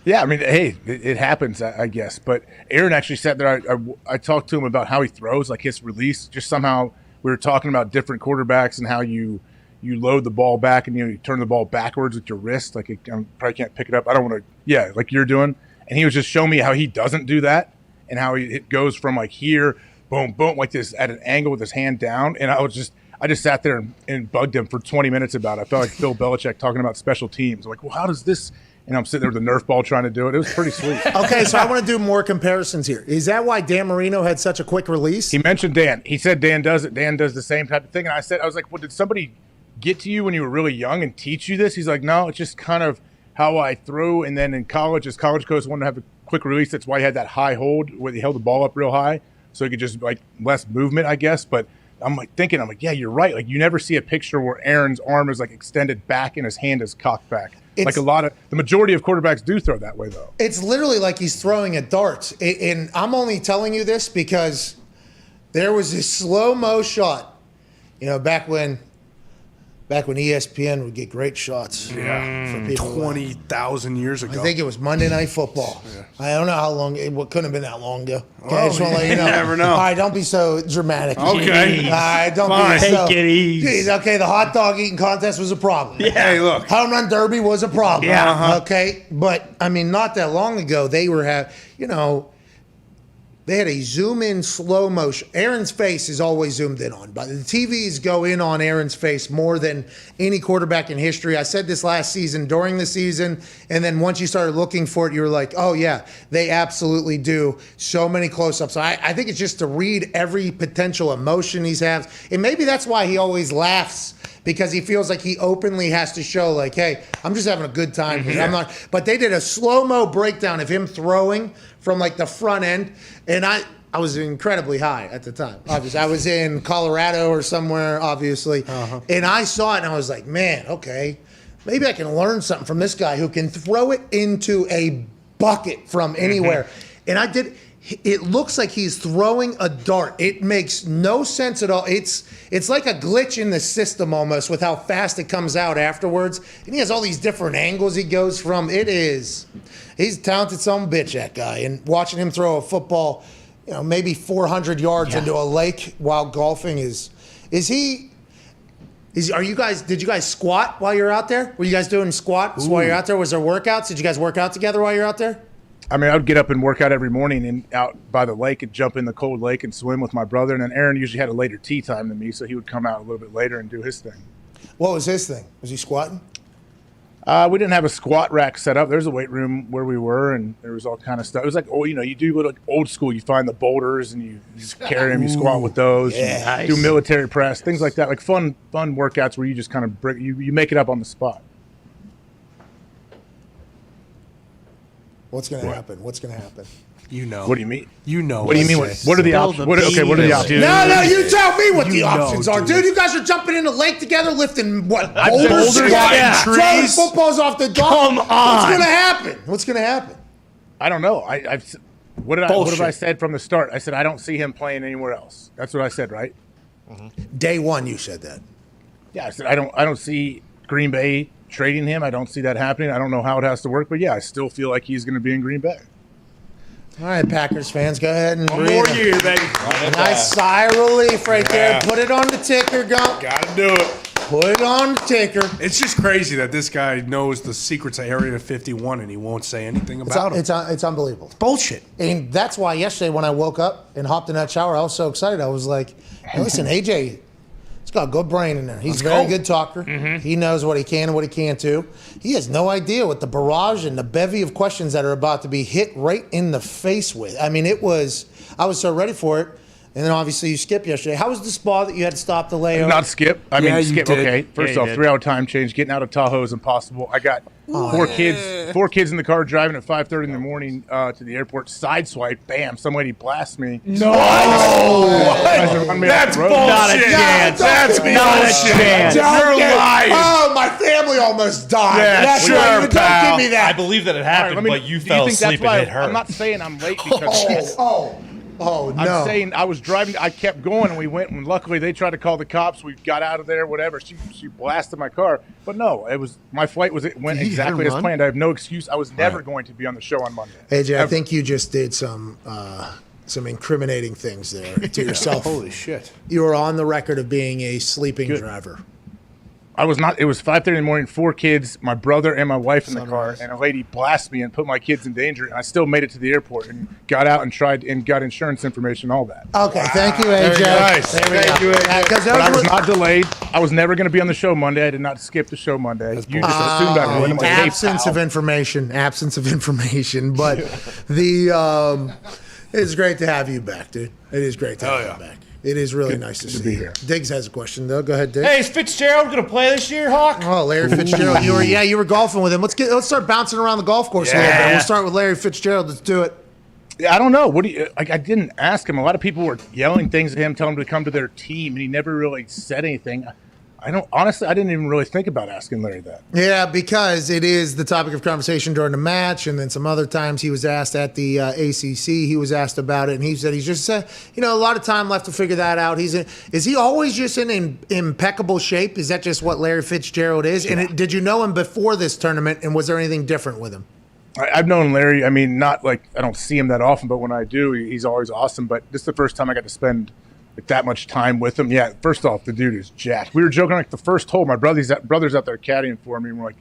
Yeah, I mean, hey, it happens, I guess. But Aaron actually sat there. I talked to him about how he throws, like his release. Just somehow we were talking about different quarterbacks and how you load the ball back and you turn the ball backwards with your wrist. Like, I probably can't pick it up. I don't want to, like you're doing. And he was just showing me how he doesn't do that and how it goes from like here, boom, boom, like this at an angle with his hand down. And I just sat there and bugged him for 20 minutes about it. I felt like Bill Belichick talking about special teams. I'm like, well, how does this? And I'm sitting there with a Nerf ball trying to do it. It was pretty sweet. Okay, so I want to do more comparisons here. Is that why Dan Marino had such a quick release? He mentioned Dan. He said Dan does it. Dan does the same type of thing. And I was like, well, did somebody get to you when you were really young and teach you this? He's like, no, it's just kind of how I threw. And then in college, as college coach wanted to have a quick release. That's why he had that high hold where he held the ball up real high. So he could just like less movement, I guess. But I'm like, yeah, you're right. Like you never see a picture where Aaron's arm is like extended back and his hand is cocked back. Like the majority of quarterbacks do throw that way, though. It's literally like he's throwing a dart. And I'm only telling you this because there was this slow-mo shot, back when ESPN would get great shots. Yeah, 20,000 years ago. I think it was Monday Night Football. Yeah. I don't know how long. It couldn't have been that long ago. Okay, I just want to let you know. You never know. All right, don't be so dramatic. Okay. All right, don't Fine. be so. Take it easy. Okay, the hot dog eating contest was a problem. Yeah. Hey, look. Home run derby was a problem. Yeah. Uh-huh. Okay, but I mean, not that long ago, they were they had a zoom in slow motion. Aaron's face is always zoomed in on, but the TVs go in on Aaron's face more than any quarterback in history. I said this last season, during the season, and then once you started looking for it, you were like, oh yeah, they absolutely do. So many close-ups. I think it's just to read every potential emotion he's has. And maybe that's why he always laughs, because he feels like he openly has to show like, hey, I'm just having a good time. Mm-hmm. I'm not. But they did a slow-mo breakdown of him throwing from like the front end. And I was incredibly high at the time. Obviously, I was in Colorado or somewhere, obviously, and I saw it and I was like, man, okay, maybe I can learn something from this guy who can throw it into a bucket from anywhere. And I did. It looks like he's throwing a dart. It makes no sense at all. It's like a glitch in the system almost with how fast it comes out afterwards. And he has all these different angles he goes from. He's a talented son of a bitch, that guy. And watching him throw a football, maybe 400 yards into a lake while golfing did you guys squat while you're out there? Were you guys doing squats while you're out there? Was there workouts? Did you guys work out together while you're out there? I mean, I would get up and work out every morning and out by the lake and jump in the cold lake and swim with my brother. And then Aaron usually had a later tea time than me, so he would come out a little bit later and do his thing. What was his thing? Was he squatting? We didn't have a squat rack set up. There's a weight room where we were, and there was all kind of stuff. It was like, you do like old school. You find the boulders and you carry them. You squat with those. Yeah. Do military press, things like that. Like fun workouts where you just kind of you make it up on the spot. What's going to happen? What's going to happen? What do you mean? What do you mean? What are the options? What are the options? No, you tell me what the options are, dude. You guys are jumping in the lake together, lifting boulders together, throwing footballs off the dock. Come on. What's going to happen? I don't know. What have I said from the start? I said I don't see him playing anywhere else. That's what I said, right? Day one, you said that. Yeah, I said I don't see Green Bay trading him. I don't see that happening. I don't know how it has to work, but yeah, I still feel like he's going to be in Green Bay. All right, Packers fans, go ahead and One more year, baby. Nice sigh of relief right there. Put it on the ticker, Gump. Gotta do it. Put it on the ticker. It's just crazy that this guy knows the secrets of Area 51 and he won't say anything about it. It's unbelievable. Bullshit. And that's why yesterday when I woke up and hopped in that shower, I was so excited. I was like, hey, listen, AJ, he's got a good brain in there. He's a very good talker. He knows what he can and what he can't do. He has no idea what the barrage and the bevy of questions that are about to be hit right in the face with. I mean, I was so ready for it. And then obviously you skipped yesterday. How was the spa that you had to stop the layover? Not skip. Skip. Okay. First off, 3-hour time change. Getting out of Tahoe is impossible. I got four kids in the car driving at 5:30 in the morning to the airport. Sideswipe. Bam. Some lady blasts me. No. That's bullshit. Not a chance. That's not a chance. You're lying. Oh, my family almost died. Yeah, that's sure, right. Don't pal. give me that. I believe that it happened, but you fell asleep and hit her. I'm not saying I'm late because Oh, no. I'm saying I was driving. I kept going, and we went. And luckily, they tried to call the cops. We got out of there. Whatever. She blasted my car. But no, it was my flight went exactly as planned. I have no excuse. I was never going to be on the show on Monday. AJ, I think you just did some incriminating things there to yourself. Holy shit! You were on the record of being a sleeping driver. I was not. It was 5:30 in the morning. 4 kids, my brother and my wife in the car, and a lady blasted me and put my kids in danger. And I still made it to the airport and got out and tried and got insurance information, all that. Okay, thank you, AJ. Thank you, AJ. But I was not delayed. I was never going to be on the show Monday. I did not skip the show Monday. You just assumed I would. Absence of information. But it's great to have you back, dude. It is great to have you back. It is really nice to see you here. Diggs has a question, though. Go ahead, Diggs. Hey, is Fitzgerald going to play this year, Hawk? Oh, Larry Fitzgerald. You were golfing with him. Let's start bouncing around the golf course a little bit. We'll start with Larry Fitzgerald. Let's do it. Yeah, I don't know. What do you? I didn't ask him. A lot of people were yelling things at him, telling him to come to their team, and he never really said anything. I didn't even really think about asking Larry that. Yeah, because it is the topic of conversation during the match, and then some other times he was asked at the ACC. He was asked about it, and he said he's just a lot of time left to figure that out. Is he always just in impeccable shape? Is that just what Larry Fitzgerald is? Yeah. And did you know him before this tournament, and was there anything different with him? I've known Larry. I mean, not like I don't see him that often, but when I do, he's always awesome. But this is the first time I got to spend that much time with him. Yeah, first off, the dude is jacked. We were joking like the first hole. My brother's out there caddying for me, and we're like,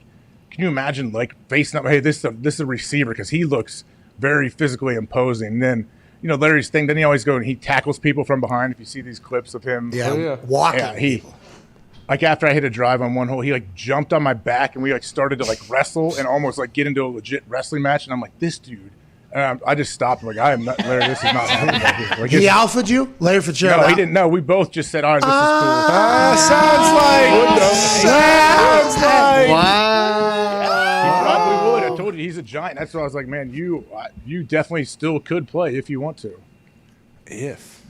can you imagine like facing up? Hey, this is a receiver because he looks very physically imposing. And then Larry's thing. Then he always he tackles people from behind. If you see these clips of him, walking. He like after I hit a drive on one hole, he like jumped on my back, and we like started to like wrestle and almost like get into a legit wrestling match. And I'm like, this dude. I just stopped. I'm like, I am not Larry. This is not happening right here. Like, he alphaed you, Larry Fitzgerald. No, he didn't. No, we both just said, "All right, this is cool." Sounds like. Wow. He probably would. I told you he's a giant. That's why I was like, man, you definitely still could play if you want to. If.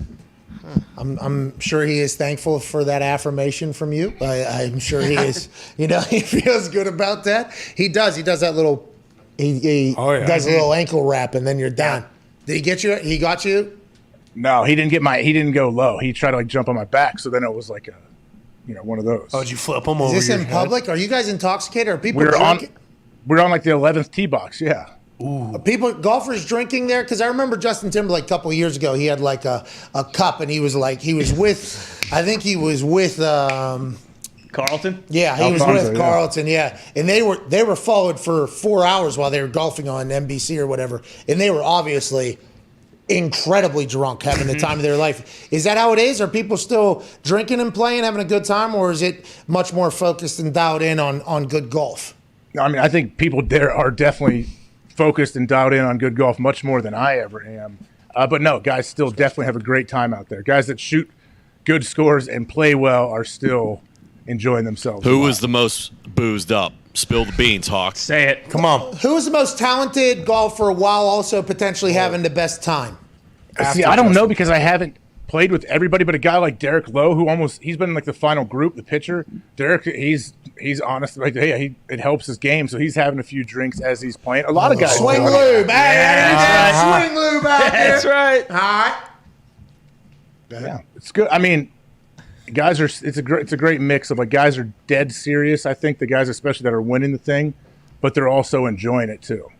I'm sure he is thankful for that affirmation from you. I'm sure he is. He feels good about that. He does. He does that little. He does a little ankle wrap, and then you're done. Did he get you? He got you. No, he didn't get he didn't go low. He tried to jump on my back, so then it was like one of those. Oh, did you flip him over? Is this in head? public? Are you guys intoxicated? Are people We're drinking? on like the 11th tee box. Yeah. Are golfers drinking there? Because I remember Justin Timberlake a couple of years ago. He had like a cup, and he was with. I think he was with. Carlton? Yeah, he was with Carlton, yeah. And they were followed for 4 hours while they were golfing on NBC or whatever. And they were obviously incredibly drunk, having the time of their life. Is that how it is? Are people still drinking and playing, having a good time, or is it much more focused and dialed in on good golf? No, I mean, I think people there are definitely focused and dialed in on good golf much more than I ever am. But no, guys still definitely have a great time out there. Guys that shoot good scores and play well are still enjoying themselves. Who was the most boozed up? Spill the beans, Hawk. Say it. Come on. Who is the most talented golfer while also potentially having the best time? See, I don't know because I haven't played with everybody, but a guy like Derek Lowe, he's been in like the final group, the pitcher. Derek, he's honest, like it helps his game, so he's having a few drinks as he's playing. A lot of guys swing lube, swing lube out there. That's right. All right. Yeah, it's good. I mean, guys it's a great mix of like guys are dead serious. I think the guys especially that are winning the thing, but they're also enjoying it too.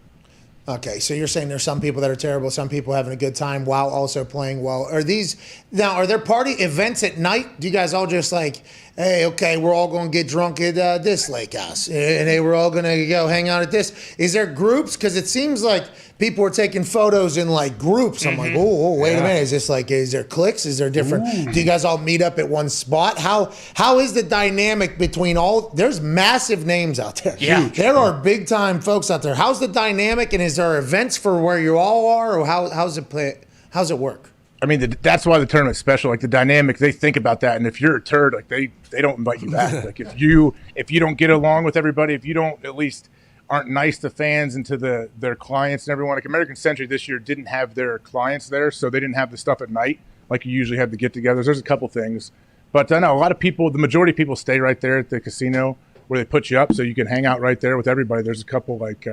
Okay, so you're saying there's some people that are terrible, some people having a good time while also playing well. Are there party events at night? Do you guys all just like, hey, okay, we're all going to get drunk at this lake house, and hey, we're all going to go hang out at this? Is there groups? Because it seems like people are taking photos in like groups. I'm like, oh, wait a minute. Is there cliques? Is there different? Do you guys all meet up at one spot? How is the dynamic between all? There's massive names out there. Yeah. There are big time folks out there. How's the dynamic, and is there events for where you all are, or how's it play? How's it work? I mean, that's why the tournament's special. Like the dynamic, they think about that, and if you're a turd, like they don't invite you back. Like if you don't get along with everybody, if you don't at least aren't nice to fans and to their clients and everyone. Like American Century this year didn't have their clients there, so they didn't have the stuff at night like you usually have the get-togethers. There's a couple things, but I know a lot of people. The majority of people stay right there at the casino where they put you up, so you can hang out right there with everybody. There's a couple like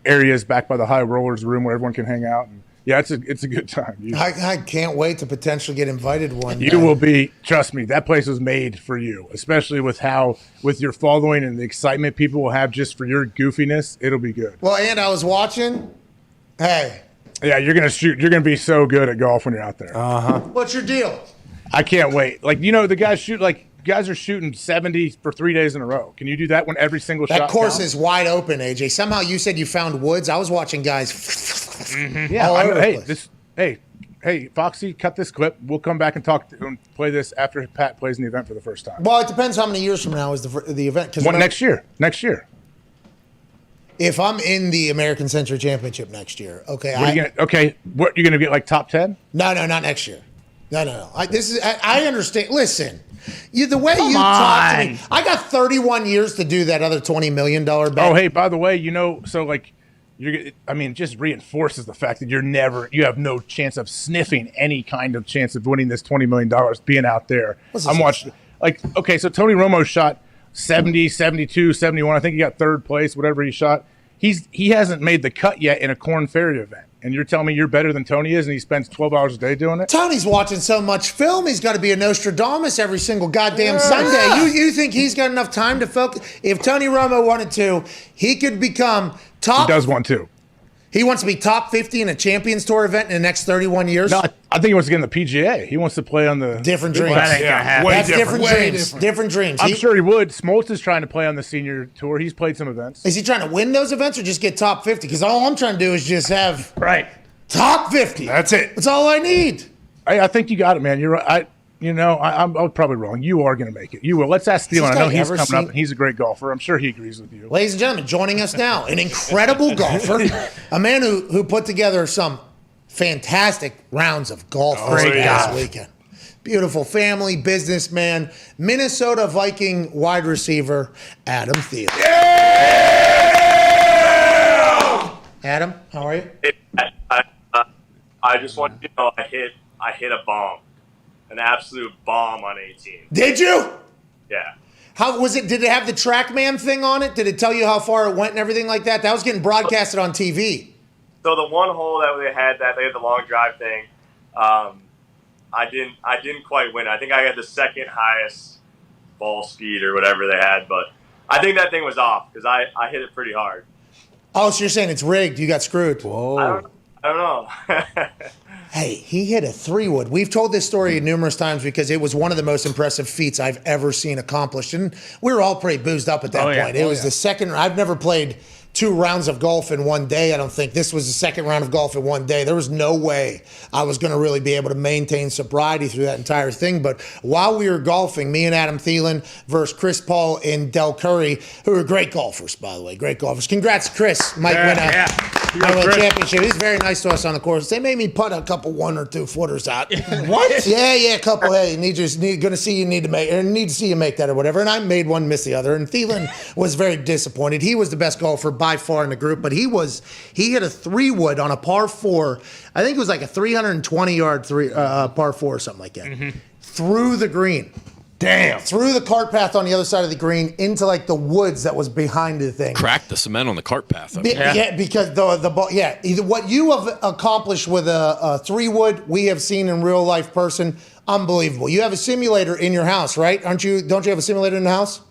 areas back by the high rollers room where everyone can hang out. And yeah, it's a good time. I can't wait to potentially get invited one day. You will be, trust me, that place was made for you, especially with your following and the excitement people will have just for your goofiness. It'll be good. Well, and I was watching. Hey. Yeah, you're going to shoot. You're going to be so good at golf when you're out there. What's your deal? I can't wait. Like, the guys are shooting 70 for 3 days in a row. Can you do that when every single shot That course counts? is wide open, AJ. Somehow you said you found woods. I was watching guys. Yeah. Hey, Foxy, cut this clip. We'll come back and talk and play this after Pat plays in the event for the first time. Well, it depends how many years from now is the event. Next year. Next year. If I'm in the American Century Championship next year, okay. What you're gonna get like top 10? No, not next year. No. I understand. Listen, the way you talk to me, I got 31 years to do that other $20 million bet. Oh, hey, by the way, so like. Just reinforces the fact that you have no chance of sniffing any kind of chance of winning this $20 million being out there. I'm watching, so Tony Romo shot 70, 72, 71. I think he got third place, whatever he shot. He hasn't made the cut yet in a Korn Ferry event. And you're telling me you're better than Tony is and he spends 12 hours a day doing it? Tony's watching so much film, he's got to be a Nostradamus every single goddamn Sunday. You think he's got enough time to focus? If Tony Romo wanted to, he could become top. He does want to. He wants to be top 50 in a Champions Tour event in the next 31 years? No, I think he wants to get in the PGA. He wants to play on the... Different dreams. That ain't gonna happen. That's different dreams. Different dreams. I'm sure he would. Smoltz is trying to play on the senior tour. He's played some events. Is he trying to win those events or just get top 50? Because all I'm trying to do is just have... Right. Top 50. That's it. That's all I need. I think you got it, man. You're right. I'm probably wrong. You are going to make it. You will. Let's ask Thielen. I know he's coming up, and he's a great golfer. I'm sure he agrees with you. Ladies and gentlemen, joining us now, an incredible golfer, a man who put together some fantastic rounds of golf this weekend. Beautiful family, businessman, Minnesota Viking wide receiver, Adam Thielen. Yeah! Adam, how are you? I just want you to know I hit I hit a bomb, an absolute bomb on 18. Did you? Yeah. How was it? Did it have the TrackMan thing on it? Did it tell you how far it went and everything like that? That was getting broadcasted on TV. So the one hole that they had the long drive thing, I didn't quite win. I think I had the second highest ball speed or whatever they had, but I think that thing was off because I hit it pretty hard. Oh, so you're saying it's rigged? You got screwed? Whoa! I don't know. Hey, he hit a 3-wood. We've told this story numerous times because it was one of the most impressive feats I've ever seen accomplished, and we were all pretty boozed up at that point. It was the second. I've never played 2 rounds of golf in one day. I don't think this was the second round of golf in one day. There was no way I was going to really be able to maintain sobriety through that entire thing. But while we were golfing, me and Adam Thielen versus Chris Paul and Del Curry, who are great golfers, by the way, great golfers. Congrats, Chris. Might win a championship. He's very nice to us on the course. They made me putt a couple 1 or 2 footers out. What? Yeah, a couple. Hey, need to see you make that or whatever. And I made one, miss the other. And Thielen was very disappointed. He was the best golfer by far in the group, but he hit a 3-wood on a par 4. I think it was like a 320-yard par 4 or something like that. Through the green. Damn. Through the cart path on the other side of the green into like the woods that was behind the thing. Cracked the cement on the cart path. Yeah, because the ball. Yeah, what you have accomplished with a 3-wood, we have seen in real life person. Unbelievable. You have a simulator in your house, right? Don't you have a simulator in the house?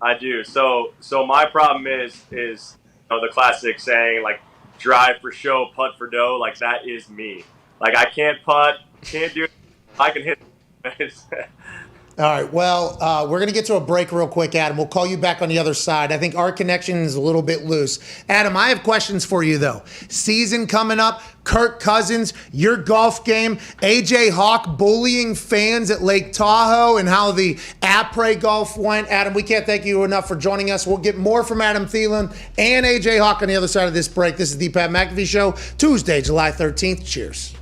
I do. So my problem is the classic saying, like, drive for show, putt for dough. Like, that is me. Like, I can't putt, can't do it. I can hit. All right, well, we're going to get to a break real quick, Adam. We'll call you back on the other side. I think our connection is a little bit loose. Adam, I have questions for you, though. Season coming up, Kirk Cousins, your golf game, AJ Hawk bullying fans at Lake Tahoe, and how the après golf went. Adam, we can't thank you enough for joining us. We'll get more from Adam Thielen and AJ Hawk on the other side of this break. This is the Pat McAfee Show, Tuesday, July 13th. Cheers.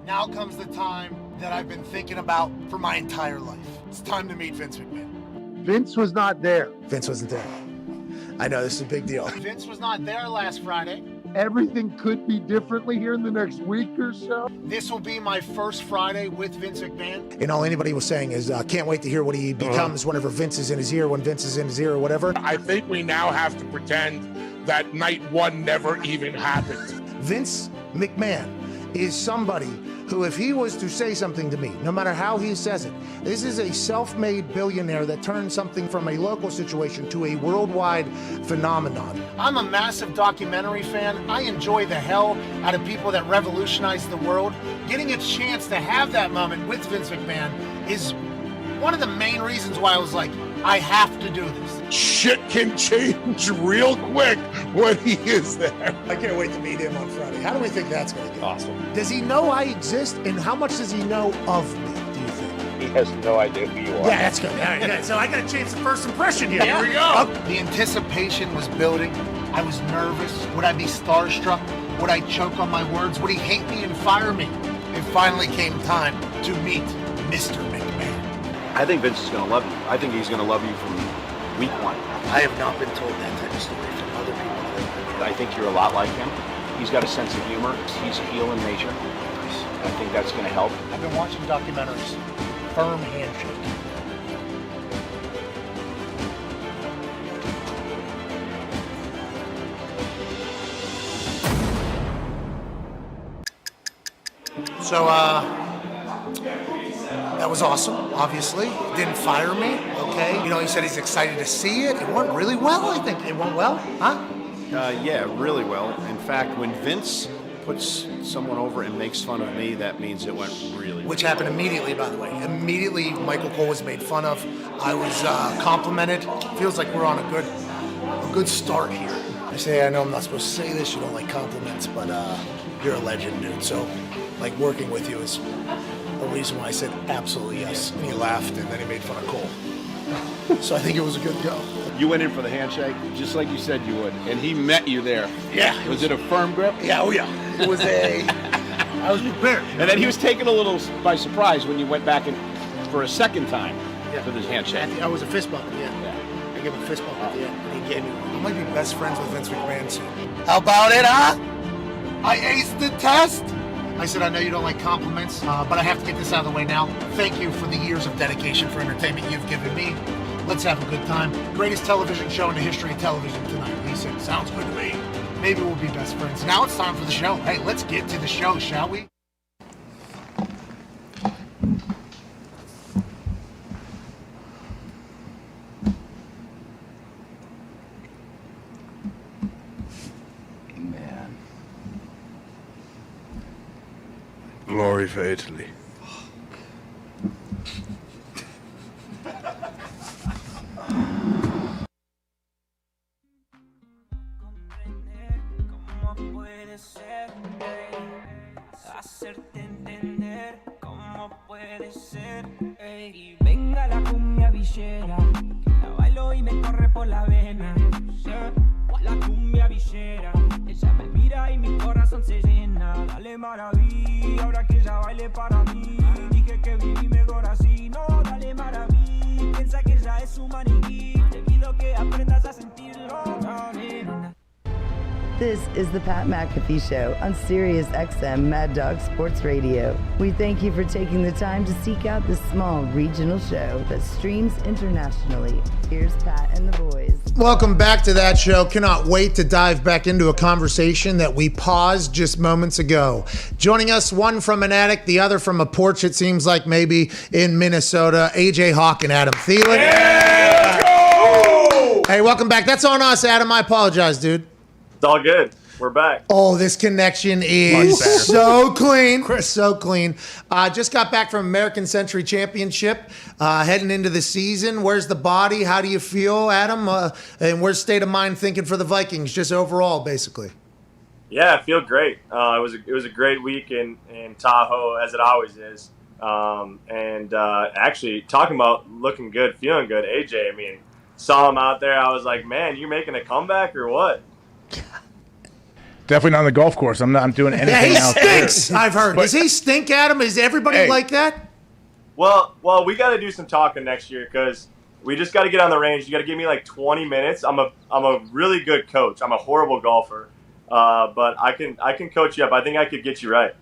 Now comes the time that I've been thinking about for my entire life. It's time to meet Vince McMahon. Vince was not there. Vince wasn't there. I know, this is a big deal. Vince was not there last Friday. Everything could be differently here in the next week or so. This will be my first Friday with Vince McMahon. And all anybody was saying is, can't wait to hear what he becomes whenever Vince is in his ear, when Vince is in his ear or whatever. I think we now have to pretend that night one never even happened. Vince McMahon is somebody who, if he was to say something to me, no matter how he says it, this is a self-made billionaire that turned something from a local situation to a worldwide phenomenon. I'm a massive documentary fan. I enjoy the hell out of people that revolutionize the world. Getting a chance to have that moment with Vince McMahon is one of the main reasons why I was like, I have to do this. Shit can change real quick when he is there. I can't wait to meet him on Friday. How do we think that's going to go? Awesome. Does he know I exist, and how much does he know of me, do you think? He has no idea who you are. Yeah, that's good. All right, good. So I got a chance at first impression here. Yeah. Here we go. The anticipation was building. I was nervous. Would I be starstruck? Would I choke on my words? Would he hate me and fire me? It finally came time to meet Mr. McMahon. I think Vince is going to love you. I think he's going to love you from week one. I have not been told that type of story from other people. I think you're a lot like him. He's got a sense of humor. He's a heel in nature. I think that's going to help. I've been watching documentaries. Firm handshake. So, that was awesome, obviously. Didn't fire me, okay? You know, he said he's excited to see it. It went really well, I think. It went well, huh? Yeah, really well. In fact, when Vince puts someone over and makes fun of me, that means it went really well. Which happened immediately, by the way. Immediately, Michael Cole was made fun of. I was complimented. Feels like we're on a good start here. I know I'm not supposed to say this. You don't like compliments, but you're a legend, dude. So, like, working with you is a reason why I said absolutely yes. And he laughed, and then he made fun of Cole. So I think it was a good go. You went in for the handshake, just like you said you would, and he met you there. Yeah. Was it a firm grip? Yeah, oh yeah. It was I was prepared. And then he was taken a little by surprise when you went back in for a second time for this handshake. I was a fist bump at the end. Yeah. I gave him a fist bump at the end, and he gave me one. I might be best friends with Vince McMahon soon. How about it, huh? I aced the test. I said, I know you don't like compliments, but I have to get this out of the way now. Thank you for the years of dedication for entertainment you've given me. Let's have a good time. Greatest television show in the history of television tonight. He said, sounds good to me. Maybe we'll be best friends. Now it's time for the show. Hey, let's get to the show, shall we? Glory for Italy. Hacerte entender cómo puede ser. Ey, venga la cumbia villera, la bailo y me corre por la vena. La cumbia villera, ella me mira y mi corazón se llena. Dale maravilla, ahora que ella baile para mí. Dije que viví mejor así, no, dale maravilla. Piensa que ella es un maniquí, te pido que aprendas a sentirlo. This is the Pat McAfee Show on Sirius XM Mad Dog Sports Radio. We thank you for taking the time to seek out this small regional show that streams internationally. Here's Pat and the boys. Welcome back to that show. Cannot wait to dive back into a conversation that we paused just moments ago. Joining us, one from an attic, the other from a porch, it seems like maybe in Minnesota, AJ Hawk and Adam Thielen. Yeah, let's go! Hey, welcome back. That's on us, Adam. I apologize, dude. It's all good. We're back. Oh, this connection is so clean. So clean. Just got back from American Century Championship, heading into the season. Where's the body? How do you feel, Adam? And where's state of mind thinking for the Vikings, just overall, basically? Yeah, I feel great. It was a great week in Tahoe, as it always is. Actually, talking about looking good, feeling good, AJ, I mean, saw him out there. I was like, man, you making a comeback or what? Definitely not on the golf course. I'm doing anything yeah, he out stinks, there. I've heard. Does he stink, Adam? Is everybody like that? Well, we got to do some talking next year because we just got to get on the range. You got to give me like 20 minutes. I'm a really good coach. I'm a horrible golfer, but I can coach you up. I think I could get you right.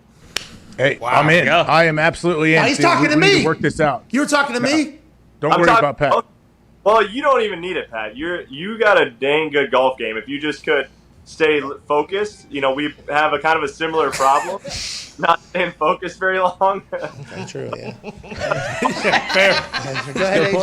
Hey, wow. I'm in. Yeah. I am absolutely in. He's talking to me. Need to work this out. You were talking to me? Don't worry about Pat. Well, you don't even need it, Pat. You got a dang good golf game. If you just could stay focused, you know, we have a kind of a similar problem. Not staying focused very long. That's true, yeah. Fair. Go ahead,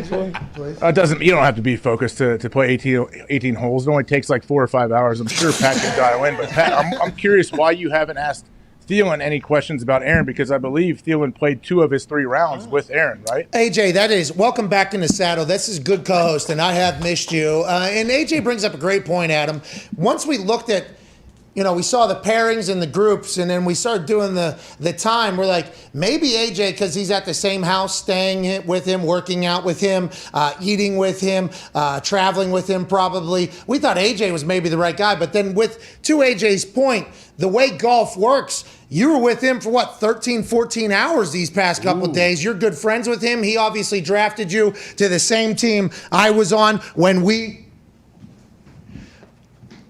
AJ. Please. You don't have to be focused to play 18 holes. It only takes like 4 or 5 hours. I'm sure Pat can dial in. But Pat, I'm curious why you haven't asked Thielen any questions about Aaron, because I believe Thielen played 2 of his 3 rounds with Aaron, right? AJ, that is, welcome back in the saddle. This is good co-host, and I have missed you. And AJ brings up a great point, Adam. Once we looked at, you know, we saw the pairings and the groups, and then we started doing the time. We're like, maybe AJ, because he's at the same house, staying with him, working out with him, eating with him, traveling with him probably. We thought AJ was maybe the right guy. But then to AJ's point, the way golf works, you were with him for, 13, 14 hours these past couple of days. You're good friends with him. He obviously drafted you to the same team I was on when we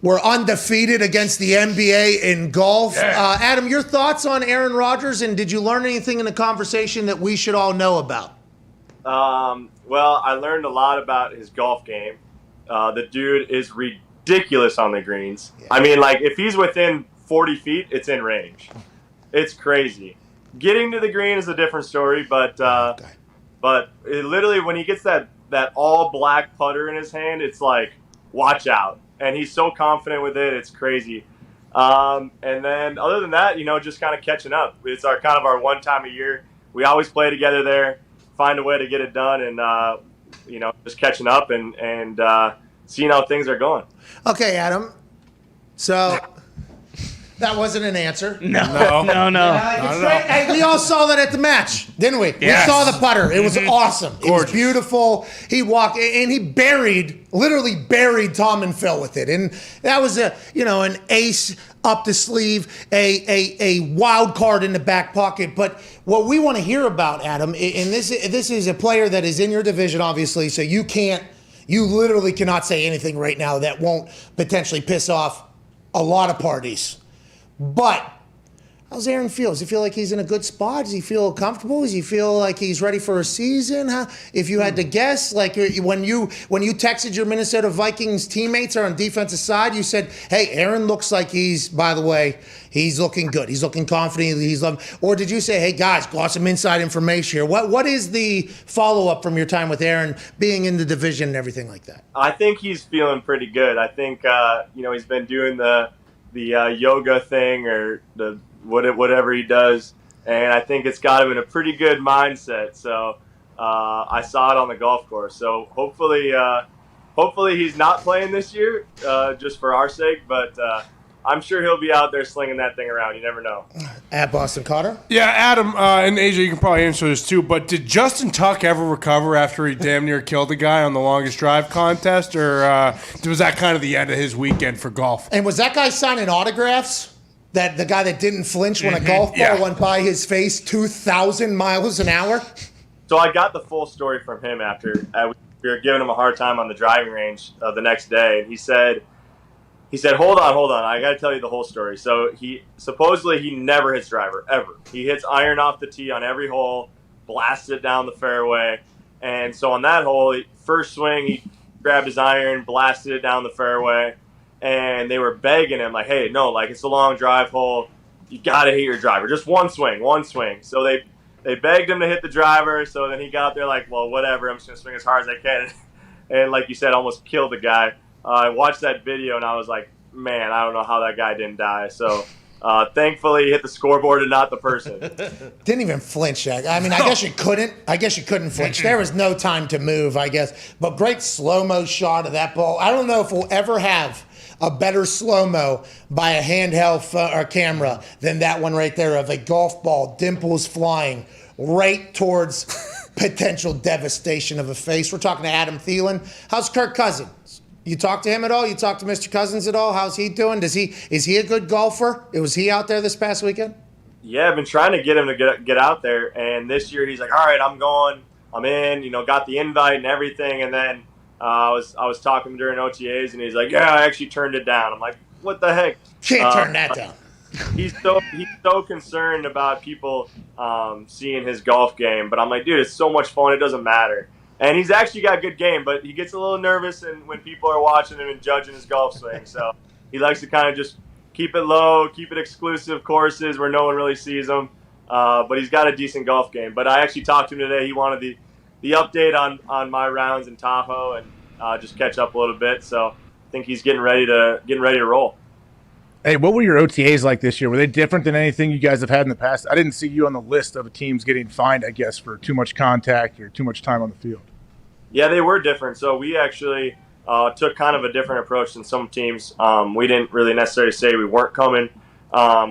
were undefeated against the NBA in golf. Yeah. Adam, your thoughts on Aaron Rodgers, and did you learn anything in the conversation that we should all know about? Well, I learned a lot about his golf game. The dude is ridiculous on the greens. Yeah. I mean, like, if he's within 40 feet, it's in range. It's crazy. Getting to the green is a different story, but literally when he gets that all black putter in his hand, it's like, watch out. And he's so confident with it, it's crazy. And then other than that, you know, just kind of catching up. It's our one time a year. We always play together there, find a way to get it done, and you know, just catching up and seeing how things are going. Okay, Adam. So that wasn't an answer. No. Hey, we all saw that at the match, didn't we? Yes. We saw the putter. It was awesome. Gorgeous. It was beautiful. He walked and he literally buried Tom and Phil with it. And that was an ace up the sleeve, a wild card in the back pocket. But what we want to hear about, Adam, and this is a player that is in your division, obviously, so you can't You literally cannot say anything right now that won't potentially piss off a lot of parties. But how's Aaron feel? Does he feel like he's in a good spot? Does he feel comfortable? Does he feel like he's ready for a season? If you had to guess, like when you texted your Minnesota Vikings teammates on defensive side, you said, "Hey, Aaron looks like he's looking good. He's looking confident. Or did you say, "Hey guys, got some inside information here"? What is the follow up from your time with Aaron, being in the division and everything like that? I think he's feeling pretty good. I think he's been doing the yoga thing or whatever he does, and I think it's got him in a pretty good mindset. So I saw it on the golf course. So hopefully he's not playing this year, just for our sake. But I'm sure he'll be out there slinging that thing around. You never know. At Boston Cotter? Yeah, Adam and AJ, you can probably answer this too. But did Justin Tuck ever recover after he damn near killed a guy on the longest drive contest, or was that kind of the end of his weekend for golf? And was that guy signing autographs? That the guy that didn't flinch when a golf ball went by his face 2,000 miles an hour? So I got the full story from him after we were giving him a hard time on the driving range the next day, and he said, hold on, I got to tell you the whole story. So he never hits driver, ever. He hits iron off the tee on every hole, blasts it down the fairway. And so on that hole, first swing, he grabbed his iron, blasted it down the fairway. And they were begging him, like, hey, no, like, it's a long drive hole. You got to hit your driver. Just one swing. So they begged him to hit the driver. So then he got up there like, well, whatever. I'm just going to swing as hard as I can. And like you said, almost killed the guy. I watched that video, and I was like, man, I don't know how that guy didn't die. So thankfully, he hit the scoreboard and not the person. Didn't even flinch, Jack. I mean, I guess you couldn't flinch. There was no time to move, I guess. But great slow-mo shot of that ball. I don't know if we'll ever have a better slow-mo by a handheld or camera than that one right there of a golf ball, dimples flying right towards potential devastation of a face. We're talking to Adam Thielen. How's Kirk Cousins? You talk to him at all? You talk to Mr. Cousins at all? How's he doing? Is he a good golfer? Was he out there this past weekend? Yeah, I've been trying to get him to get out there, and this year he's like, all right, I'm going, I'm in, got the invite and everything, and then I was talking during OTAs, and he's like, yeah, I actually turned it down. I'm like, what the heck? Can't turn that down. He's so concerned about people seeing his golf game, but I'm like, dude, it's so much fun, it doesn't matter. And he's actually got good game, but he gets a little nervous and when people are watching him and judging his golf swing. So he likes to kind of just keep it low, keep it exclusive courses where no one really sees him. But he's got a decent golf game. But I actually talked to him today. He wanted the update on my rounds in Tahoe and just catch up a little bit. So I think he's getting ready to roll. Hey, what were your OTAs like this year? Were they different than anything you guys have had in the past? I didn't see you on the list of teams getting fined, I guess, for too much contact or too much time on the field. Yeah, they were different. So we actually took kind of a different approach than some teams. We didn't really necessarily say we weren't coming.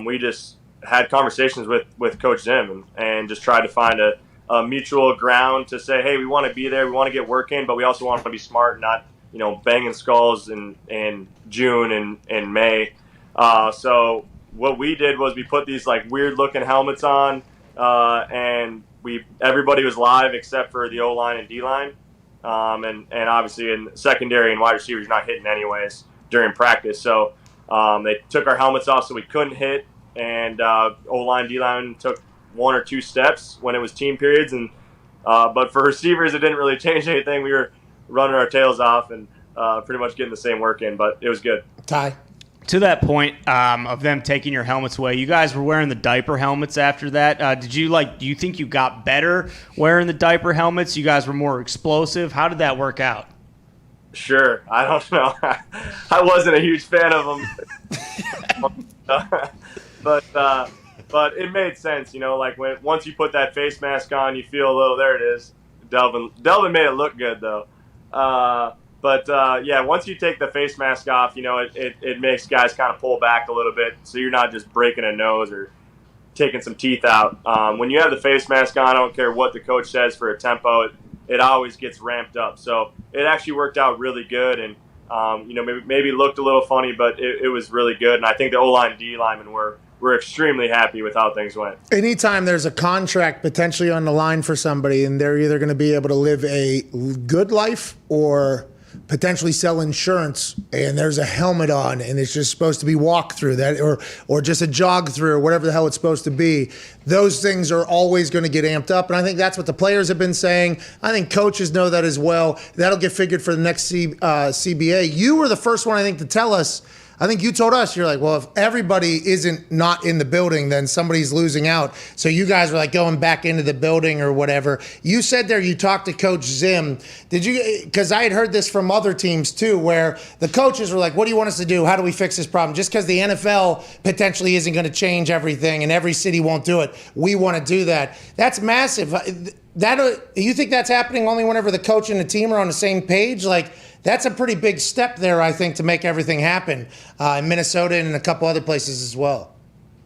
We just had conversations with Coach Zim and just tried to find a mutual ground to say, hey, we want to be there, we want to get work in, but we also want to be smart and not, banging skulls in June and May. So what we did was we put these like weird looking helmets on, and everybody was live except for the O-line and D-line. And obviously in secondary and wide receivers, you're not hitting anyways during practice. So they took our helmets off so we couldn't hit, and O-line, D-line took one or two steps when it was team periods. And but for receivers, it didn't really change anything. We were running our tails off and pretty much getting the same work in, but it was good. Ty? To that point of them taking your helmets away, you guys were wearing the diaper helmets after that. Do you think you got better wearing the diaper helmets? You guys were more explosive. How did that work out? Sure. I don't know. I wasn't a huge fan of them. But it made sense, like once you put that face mask on, you feel a little, there it is. Delvin made it look good though. But once you take the face mask off, it makes guys kind of pull back a little bit, so you're not just breaking a nose or taking some teeth out. When you have the face mask on, I don't care what the coach says for a tempo, it always gets ramped up. So it actually worked out really good, and maybe looked a little funny, but it was really good. And I think the O-line, D-linemen were extremely happy with how things went. Anytime there's a contract potentially on the line for somebody, and they're either going to be able to live a good life or potentially sell insurance and there's a helmet on and it's just supposed to be walk through that or just a jog through or whatever the hell it's supposed to be, those things are always going to get amped up. And I think that's what the players have been saying. I think coaches know that as well. That'll get figured for the next CBA. You were the first one, I think, to tell us. I think you told us, you're like, well, if everybody isn't not in the building, then somebody's losing out. So you guys were like going back into the building or whatever. You said there you talked to Coach Zim. Did you? Because I had heard this from other teams too, where the coaches were like, what do you want us to do? How do we fix this problem? Just because the NFL potentially isn't going to change everything and every city won't do it, we want to do that. That's massive. You think that's happening only whenever the coach and the team are on the same page? Like, that's a pretty big step there, I think, to make everything happen in Minnesota and in a couple other places as well.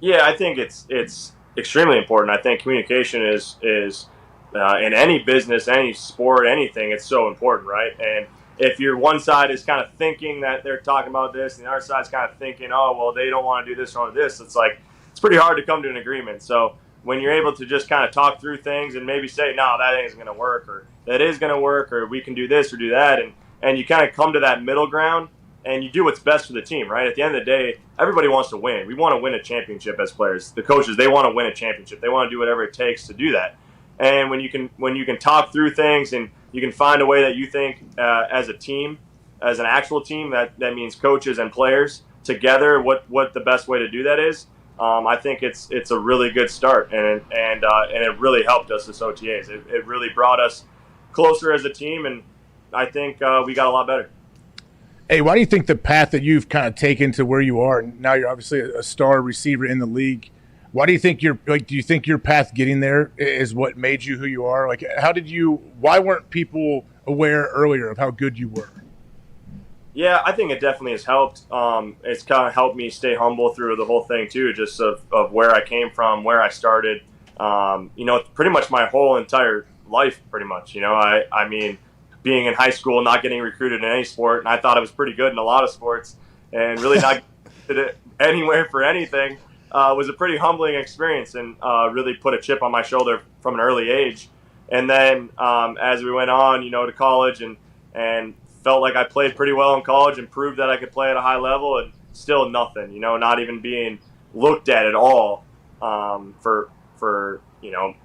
Yeah, I think it's extremely important. I think communication is in any business, any sport, anything, it's so important, right? And if your one side is kind of thinking that they're talking about this and the other side's kind of thinking, oh, well, they don't want to do this or this, it's like it's pretty hard to come to an agreement. So when you're able to just kind of talk through things and maybe say, no, that ain't going to work, or that is going to work, or we can do this or do that, and you kind of come to that middle ground and you do what's best for the team, right? At the end of the day, everybody wants to win. We want to win a championship as players. The coaches, they want to win a championship. They want to do whatever it takes to do that. And when you can talk through things and you can find a way that you think as a team, as an actual team, that means coaches and players together, what the best way to do that is, I think it's a really good start. And it really helped us as OTAs. It really brought us closer as a team, and I think we got a lot better. Hey, why do you think the path that you've kind of taken to where you are, and now you're obviously a star receiver in the league, why do you think do you think your path getting there is what made you who you are? Like, why weren't people aware earlier of how good you were? Yeah, I think it definitely has helped. It's kind of helped me stay humble through the whole thing too, just of where I came from, where I started, pretty much my whole entire life, pretty much, I mean, being in high school, not getting recruited in any sport, and I thought I was pretty good in a lot of sports, and really not getting anywhere for anything, was a pretty humbling experience, and really put a chip on my shoulder from an early age. And then as we went on, to college, and felt like I played pretty well in college and proved that I could play at a high level, and still nothing, not even being looked at all for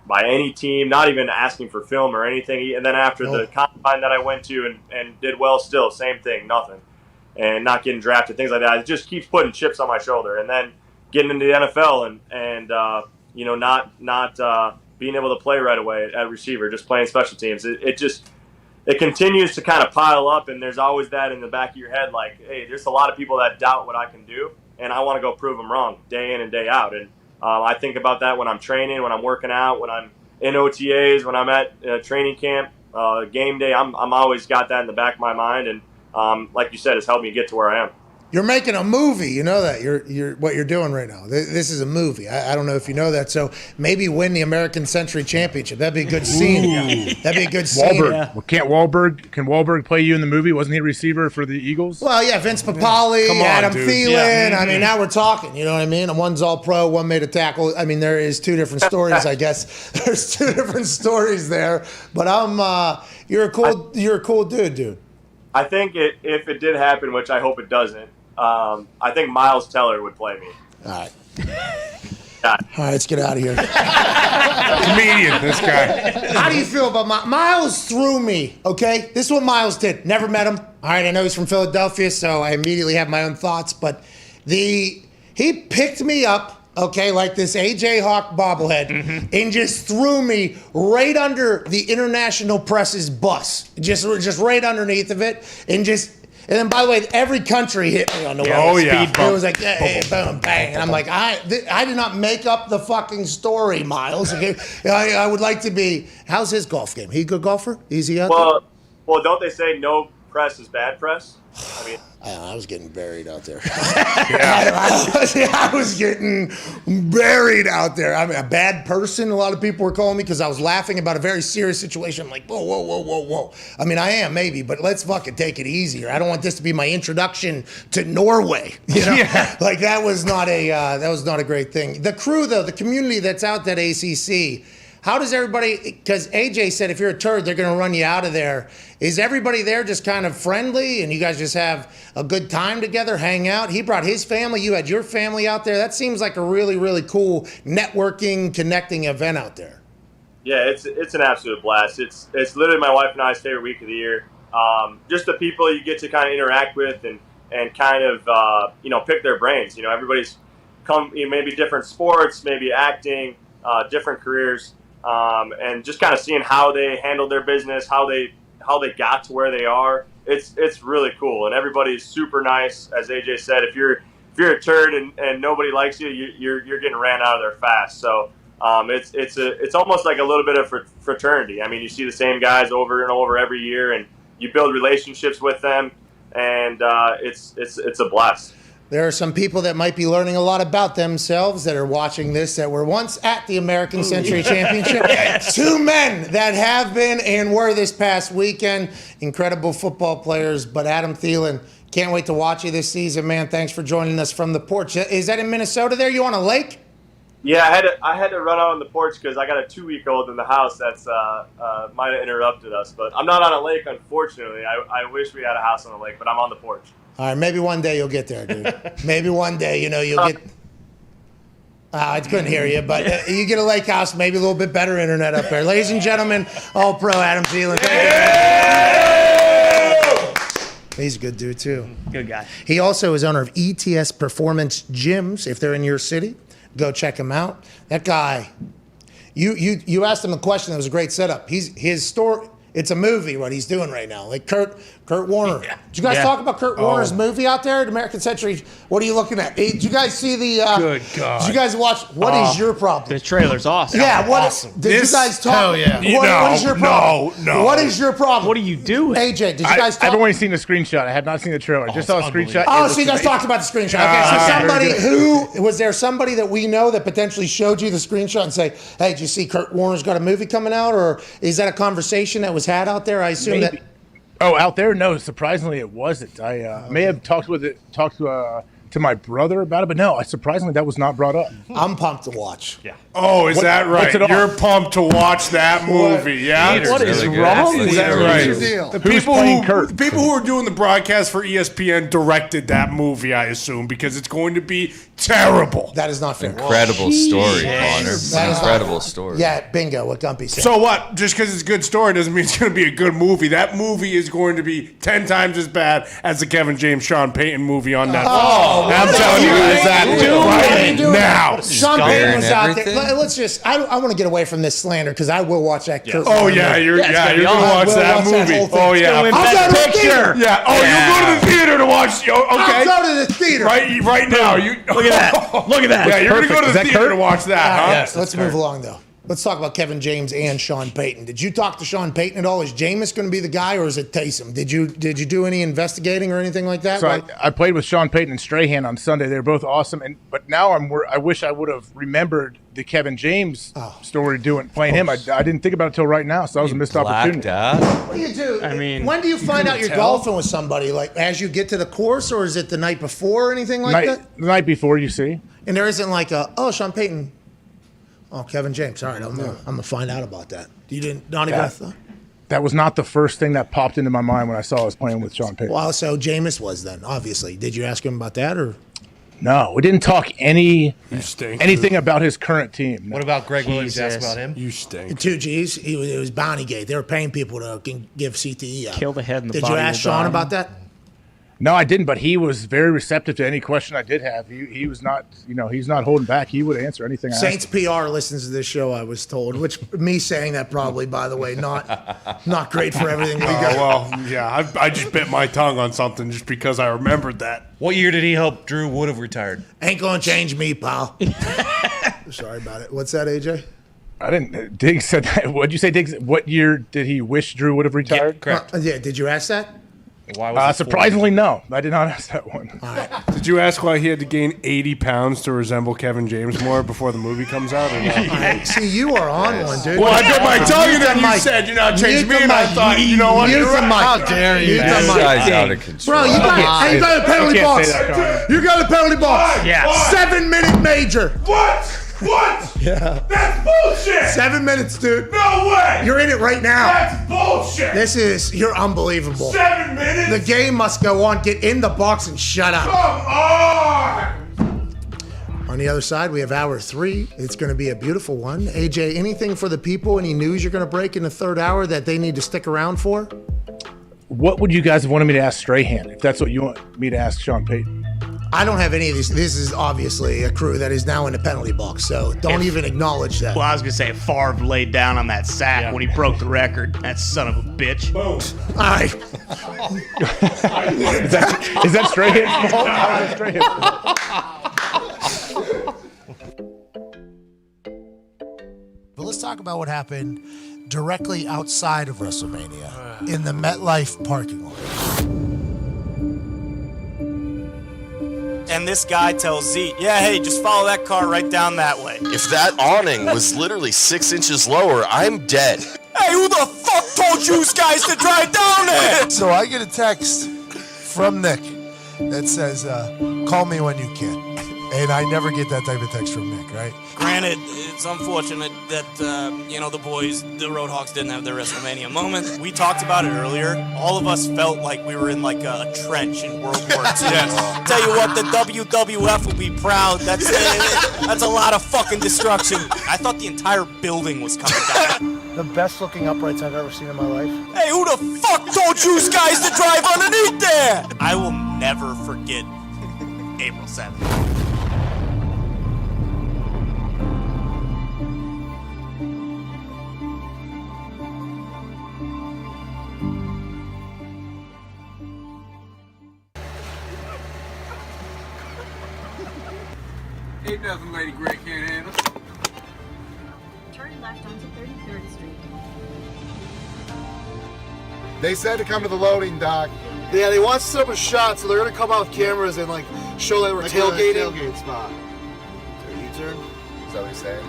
by any team, not even asking for film or anything. And then after the combine that I went to and did well, still same thing, nothing, and not getting drafted, things like that. It just keeps putting chips on my shoulder. And then getting into the NFL and not being able to play right away at receiver, just playing special teams. It continues to kind of pile up, and there's always that in the back of your head, like, hey, there's a lot of people that doubt what I can do, and I want to go prove them wrong day in and day out. And I think about that when I'm training, when I'm working out, when I'm in OTAs, when I'm at training camp, game day. I'm always got that in the back of my mind, and like you said, it's helped me get to where I am. You're making a movie, you know that. You're what you're doing right now. This is a movie. I don't know if you know that. So maybe win the American Century Championship. That'd be a good scene. That'd be a good scene. Wahlberg. Yeah. Well, can Wahlberg play you in the movie? Wasn't he a receiver for the Eagles? Well, yeah, Vince Papale, Adam Thielen. Yeah. I mean, now we're talking. You know what I mean? One's all pro, one made a tackle. I mean, there is two different stories, I guess. There's two different stories there. But you're a cool dude. I think if it did happen, which I hope it doesn't, I think Miles Teller would play me. All right. All right, let's get out of here. Comedian, this guy. How do you feel about Miles? Threw me, okay? This is what Miles did. Never met him. All right, I know he's from Philadelphia, so I immediately have my own thoughts. But he picked me up, okay, like this A.J. Hawk bobblehead, and just threw me right under the international press's bus, just right underneath of it, and then, by the way, every country hit me on the way. Oh, yeah. It was like, hey, boom, bang. And I'm like, I did not make up the fucking story, Miles. Okay? I would like to be. How's his golf game? He a good golfer? Is he out there? Well, don't they say no press is bad press? I mean, I was getting buried out there. I was getting buried out there. I'm a bad person. A lot of people were calling me because I was laughing about a very serious situation. I'm like, whoa. I mean, I am maybe, but let's fucking take it easier. I don't want this to be my introduction to Norway. You know, like that was not a great thing. The crew though, the community that's out at ACC. How does everybody, because AJ said if you're a turd, they're going to run you out of there. Is everybody there just kind of friendly and you guys just have a good time together, hang out? He brought his family. You had your family out there. That seems like a really, really cool networking, connecting event out there. Yeah, it's an absolute blast. It's literally my wife and I's favorite week of the year. Just the people you get to kind of interact with and kind of, pick their brains. Everybody's maybe different sports, maybe acting, different careers. And just kind of seeing how they handled their business, how they got to where they are. It's really cool, and everybody's super nice. As AJ said, if you're a turd and nobody likes you, you're getting ran out of there fast. So it's almost like a little bit of fraternity. I mean, you see the same guys over and over every year, and you build relationships with them, and it's a blast. There are some people that might be learning a lot about themselves that are watching this that were once at the American Century Championship. Two men that have been and were this past weekend. Incredible football players. But Adam Thielen, can't wait to watch you this season, man. Thanks for joining us from the porch. Is that in Minnesota there? You on a lake? Yeah, I had to run out on the porch because I got a 2-week-old in the house that's might have interrupted us. But I'm not on a lake, unfortunately. I wish we had a house on a lake, but I'm on the porch. All right, maybe one day you'll get there, dude. Maybe one day, you'll get... I couldn't hear you, but you get a lake house, maybe a little bit better internet up there. Ladies and gentlemen, All-Pro Adam Thielen. He's a good dude, too. Good guy. He also is owner of ETS Performance Gyms. If they're in your city, go check him out. That guy, you asked him a question that was a great setup. His story... It's a movie, what he's doing right now. Like Kurt Warner. Yeah. Did you guys talk about Kurt Warner's movie out there at American Century? What are you looking at? Did you guys see the... Good God. Did you guys watch... What is your problem? The trailer's awesome. Yeah, awesome. Did you guys talk... Hell yeah. What is your problem? No. What is your problem? What are you doing? AJ, did you guys talk... I've only seen the screenshot. I have not seen the trailer. I just saw a screenshot. Oh, so you guys talked about the screenshot. Okay, so was there somebody that we know that potentially showed you the screenshot and say, hey, did you see Kurt Warner's got a movie coming out? Or is that a conversation that was had out there? I assume Maybe. Out there? No, surprisingly it wasn't. I may have talked to my brother about it, but no, surprisingly that was not brought up. I'm pumped to watch. Yeah. Oh, is that right? You're pumped to watch that movie, yeah? What is wrong with Is that you? right? The people who are doing the broadcast for ESPN directed that movie, I assume, because it's going to be terrible. That is not fair. Incredible story, Connor. Incredible story. Yeah, bingo, what Gumpy said. So what? Just because it's a good story doesn't mean it's going to be a good movie. That movie is going to be 10 times as bad as the Kevin James, Sean Payton movie on Netflix. I'm telling you guys that right now. Sean Payton was out there. Let's just, I want to get away from this slander because I will watch that. Kurt Warner movie. You're going to watch that movie. Oh, yeah. I'll go to the theater. Yeah. Oh, you'll go to the theater to watch. Okay. I'll go to the theater. Right now. Look at that. Look at that. Yeah, you're going to go to the theater to watch that, huh? Yes, let's move along, though. Let's talk about Kevin James and Sean Payton. Did you talk to Sean Payton at all? Is Jameis going to be the guy, or is it Taysom? Did you do any investigating or anything like that? So I played with Sean Payton and Strahan on Sunday. They were both awesome, but now I wish I would have remembered the Kevin James story playing him. I didn't think about it until right now, so that was a missed opportunity. What do you do? I mean, when do you find out you're golfing with somebody? Like as you get to the course, or is it the night before or anything like that? The night before, you see. And there isn't like Sean Payton. Oh, Kevin James. All right, I'm gonna find out about that. You didn't? Not even a thought. That was not the first thing that popped into my mind when I saw I was playing with Sean Payton. Well, so Jameis was then, obviously. Did you ask him about that, or? No, we didn't talk anything about his current team. No. What about Greg Williams? Ask about him. You stink. 2 G's. It was Bounty Gate. They were paying people to give CTE out. Kill the head and the Did body. you ask Sean about that? No, I didn't, but he was very receptive to any question I did have. He was not, he's not holding back. He would answer anything I asked. Saints PR listens to this show, I was told, which me saying that probably, by the way, not great for everything we got. Well, yeah, I just bit my tongue on something just because I remembered that. What year did he help Drew would have retired? Ain't gonna change me, pal. Sorry about it. What's that, AJ? I didn't. Diggs said that. What'd you say, Diggs? What year did he wish Drew would have retired? Yeah, correct. Yeah, did you ask that? Why was surprisingly, no. I did not ask that one. All right. Did you ask why he had to gain 80 pounds to resemble Kevin James more before the movie comes out? Or not? See, you are on one, dude. Well, I bit my tongue and then you said you're not changing me, and I thought, you know what? How dare you? This guy's out of control. Bro, you got a penalty box. You got a penalty box. Yeah. 7-minute major. What? Yeah. That's bullshit. 7 minutes, dude. No way! You're in it right now. That's bullshit! You're unbelievable. 7 minutes? The game must go on. Get in the box and shut up. Come on! On the other side, we have hour 3. It's going to be a beautiful one. AJ, anything for the people? Any news you're going to break in the third hour that they need to stick around for? What would you guys have wanted me to ask Strahan, if that's what you want me to ask Sean Payton? I don't have any of these. This is obviously a crew that is now in the penalty box, so don't even acknowledge that. Well, I was going to say, if Favre laid down on that sack when he broke the record, that son of a bitch. Boom. All right. is that Strahan's fault? How is that Strahan's fault? But let's talk about what happened directly outside of WrestleMania in the MetLife parking lot. And this guy tells Zeke, yeah, hey, just follow that car right down that way. If that awning was literally 6 inches lower, I'm dead. Hey, who the fuck told you guys to drive down there? So I get a text from Nick that says, call me when you can. And I never get that type of text from Nick, right? Granted, it's unfortunate that, the boys, the Roadhawks, didn't have their WrestleMania moment. We talked about it earlier. All of us felt like we were in like a trench in World War II. Yes. Tell you what, the WWF will be proud. That's a lot of fucking destruction. I thought the entire building was coming down. The best looking uprights I've ever seen in my life. Hey, who the fuck told you guys to drive underneath there? I will never forget April 7th. Ain't nothing Lady Grey can't handle. Turn left onto 33rd Street. They said to come to the loading dock. Yeah, they want to set up a shot, so they're gonna come out with cameras and like show that we're Like tailgating. a tailgate spot. U-turn. Is that what he's saying?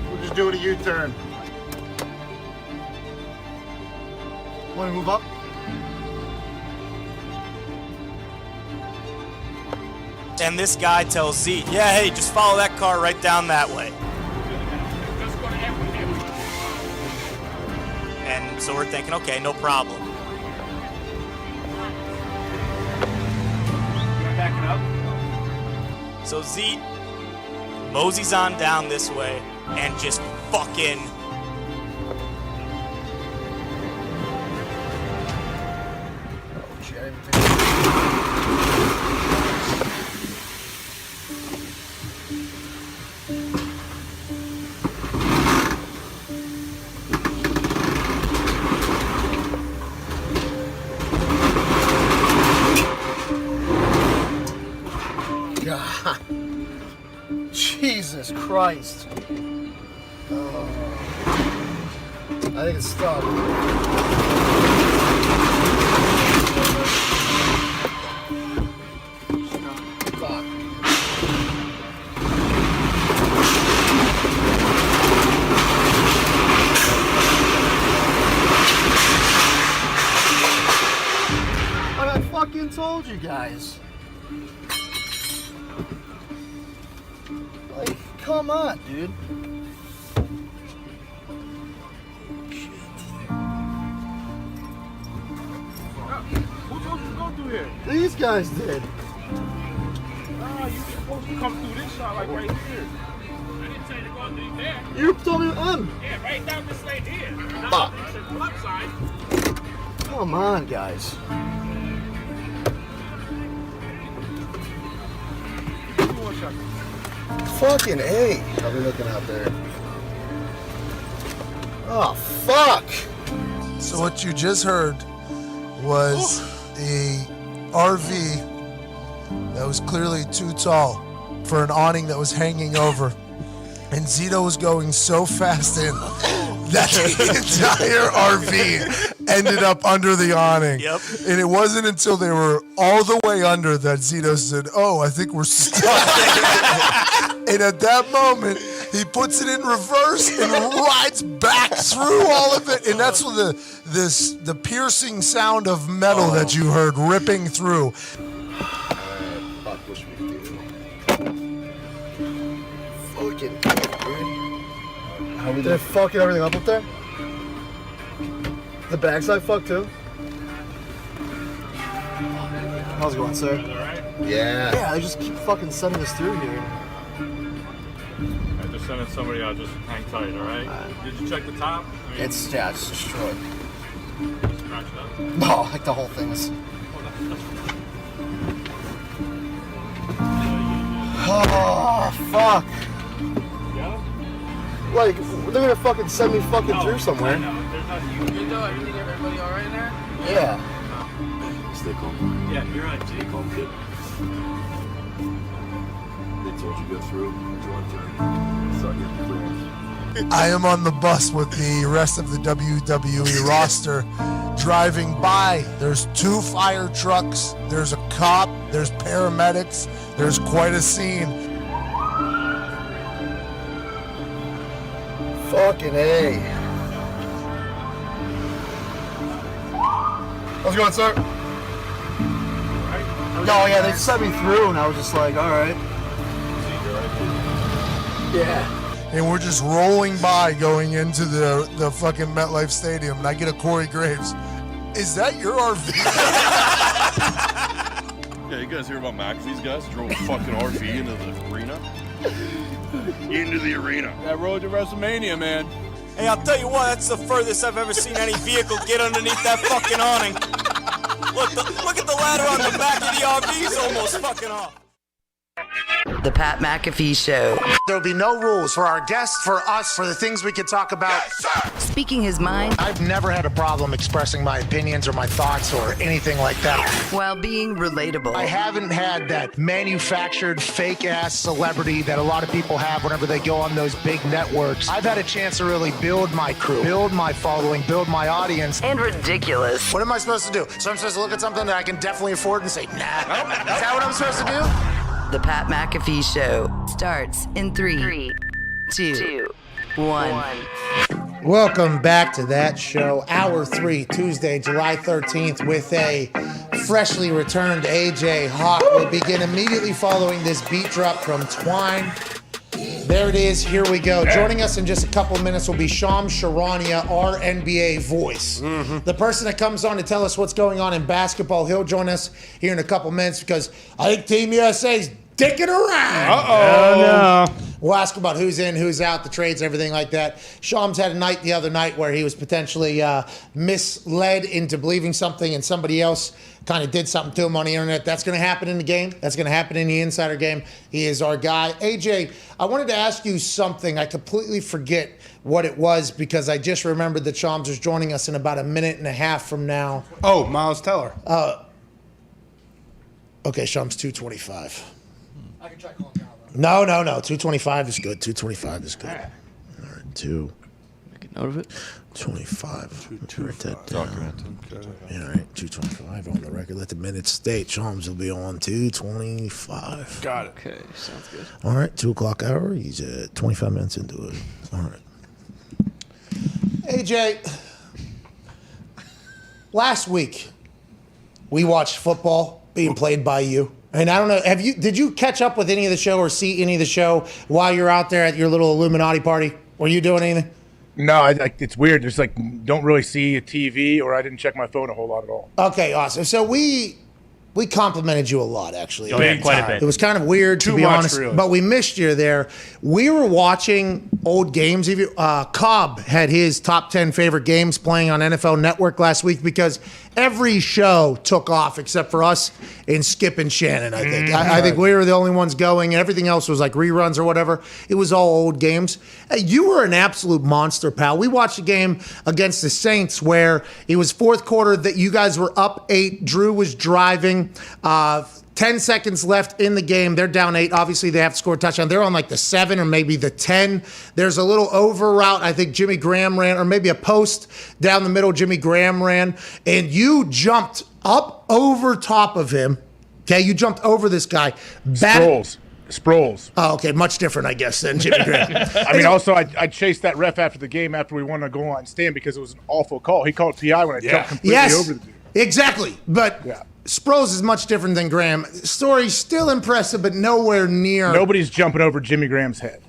We'll just do a U-turn. Want to move up? And this guy tells Zeke, yeah, hey, just follow that car right down that way. And so we're thinking, okay, no problem. Backing up. So Zeke moseys on down this way and just fucking God. Jesus Christ. Oh. I think it's stuck. Fuck. I fucking told you guys. Like, come on, dude. Who told you to go through here? These guys did. Nah, you were supposed to come through this shot, like right here. I didn't tell you to go through there. You told me Yeah, right down this lane here. Fuck. Left side. Come on, guys. Fucking A. I'll be looking out there. Oh, fuck. So what you just heard was a RV that was clearly too tall for an awning that was hanging over. And Zito was going so fast in that the entire RV ended up under the awning. Yep. And it wasn't until they were all the way under that Zito said, "Oh, I think we're stuck." And at that moment, he puts it in reverse and rides back through all of it. And that's what the piercing sound of metal that you heard ripping through. Fucking dude. They're fucking everything up there? The backside fuck too? How's it going, sir? Yeah. Yeah, they just keep fucking sending us through here. I just sending somebody out. Just hang tight, all right? Did you check the top? It's destroyed. Scratched up? No, like the whole thing is. Oh, fuck. Like, they're gonna fucking send me fucking through somewhere. You good though? Everybody all right in there? Yeah. Stay calm. Yeah, you're right. Stay calm, kid. They told you to go through. What you want to start getting clearance. I am on the bus with the rest of the WWE roster driving by. There's 2 fire trucks, there's a cop, there's paramedics, there's quite a scene. Fucking A. How's it going, sir? No, yeah, they sent me through, and I was just like, all right. Yeah. And we're just rolling by going into the fucking MetLife Stadium, and I get a Corey Graves. Is that your RV? Yeah, you guys hear about McAfee's guys? Drove a fucking RV into the arena? Into the arena. That road to WrestleMania, man. Hey, I'll tell you what, that's the furthest I've ever seen any vehicle get underneath that fucking awning. Look at the ladder on the back of the RV, it's almost fucking off. The Pat McAfee Show. There'll be no rules for our guests, for us, for the things we can talk about. Speaking his mind I've never had a problem expressing my opinions or my thoughts or anything like that. while being relatable. I haven't had that manufactured fake-ass celebrity that a lot of people have whenever they go on those big networks. I've had a chance to really build my crew, build my following, build my audience. And ridiculous. What am I supposed to do? So I'm supposed to look at something that I can definitely afford and say, nah. Is that what I'm supposed to do? The Pat McAfee Show starts in 3, 2, 1. Welcome back to that show, Hour 3, Tuesday, July 13th, with a freshly returned AJ Hawk. We'll begin immediately following this beat drop from Twine. There it is. Here we go. Joining us in just a couple minutes will be Charania, our NBA voice. The person that comes on to tell us what's going on in basketball. He'll join us here in a couple minutes because I think Team USA's dicking around. Uh-oh. No. We'll ask about who's in, who's out, the trades, everything like that. Shams had a night the other night where he was potentially misled into believing something and somebody else kind of did something to him on the internet. That's going to happen in the game. That's going to happen in the insider game. He is our guy. AJ, I wanted to ask you something. I completely forget what it was because I just remembered that Shams is joining us in about a minute and a half from now. Oh, Miles Teller. Okay, Shams, 225. I can try calling down. No. 225 is good. 225 is good. All right, 2. Make a note of it. 25. Write that down. Documented. Yeah, all right, 225 on the record. Let the minutes state. Shams will be on 225. Got it. Okay, sounds good. All right, 2 o'clock hour. He's 25 minutes into it. All right. AJ, last week we watched football being played by you. And I don't know, did you catch up with any of the show or see any of the show while you're out there at your little Illuminati party? Were you doing anything? No, it's weird. Just don't really see a TV, or I didn't check my phone a whole lot at all. Okay, awesome. So we complimented you a lot, actually. Oh, yeah, quite a bit. It was kind of weird, to be honest, really. But we missed you there. We were watching old games. Cobb had his top 10 favorite games playing on NFL Network last week because every show took off except for us and Skip and Shannon, I think. I think we were the only ones going, and everything else was like reruns or whatever. It was all old games. Hey, you were an absolute monster, pal. We watched a game against the Saints where it was fourth quarter that you guys were up 8. Drew was driving. 10 seconds left in the game. They're down 8. Obviously, they have to score a touchdown. They're on like the 7 or maybe the 10. There's a little over route. I think Jimmy Graham ran, or maybe a post down the middle. Jimmy Graham ran, and you jumped up over top of him. Okay, you jumped over this guy. Sproles. Oh, okay, much different, I guess, than Jimmy Graham. I mean, also, I chased that ref after the game after we won a goal line stand because it was an awful call. He called PI when I jumped completely over the dude. Exactly, but Sproles is much different than Graham. Story still impressive, but nowhere near. Nobody's jumping over Jimmy Graham's head.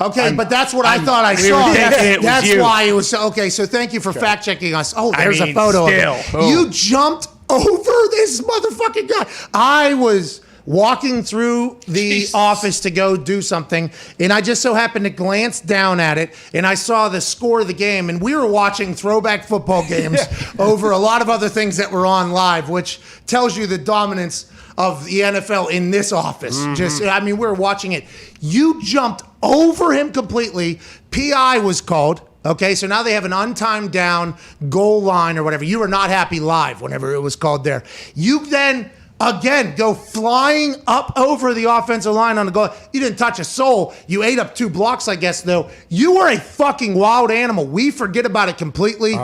Okay, but that's what I thought I saw. That's you. why it was so. Okay, so thank you for fact checking us. Oh, there's a photo still. of it. You jumped over this motherfucking guy. I was walking through the office to go do something, and I just so happened to glance down at it, and I saw the score of the game, and we were watching throwback football games over a lot of other things that were on live, which tells you the dominance of the NFL in this office. We were watching it. You jumped over him completely. PI was called. Okay, so now they have an untimed down goal line or whatever. You were not happy live whenever it was called there. You then, again, go flying up over the offensive line on the goal. You didn't touch a soul. You ate up 2 blocks, I guess, though. You were a fucking wild animal. We forget about it completely.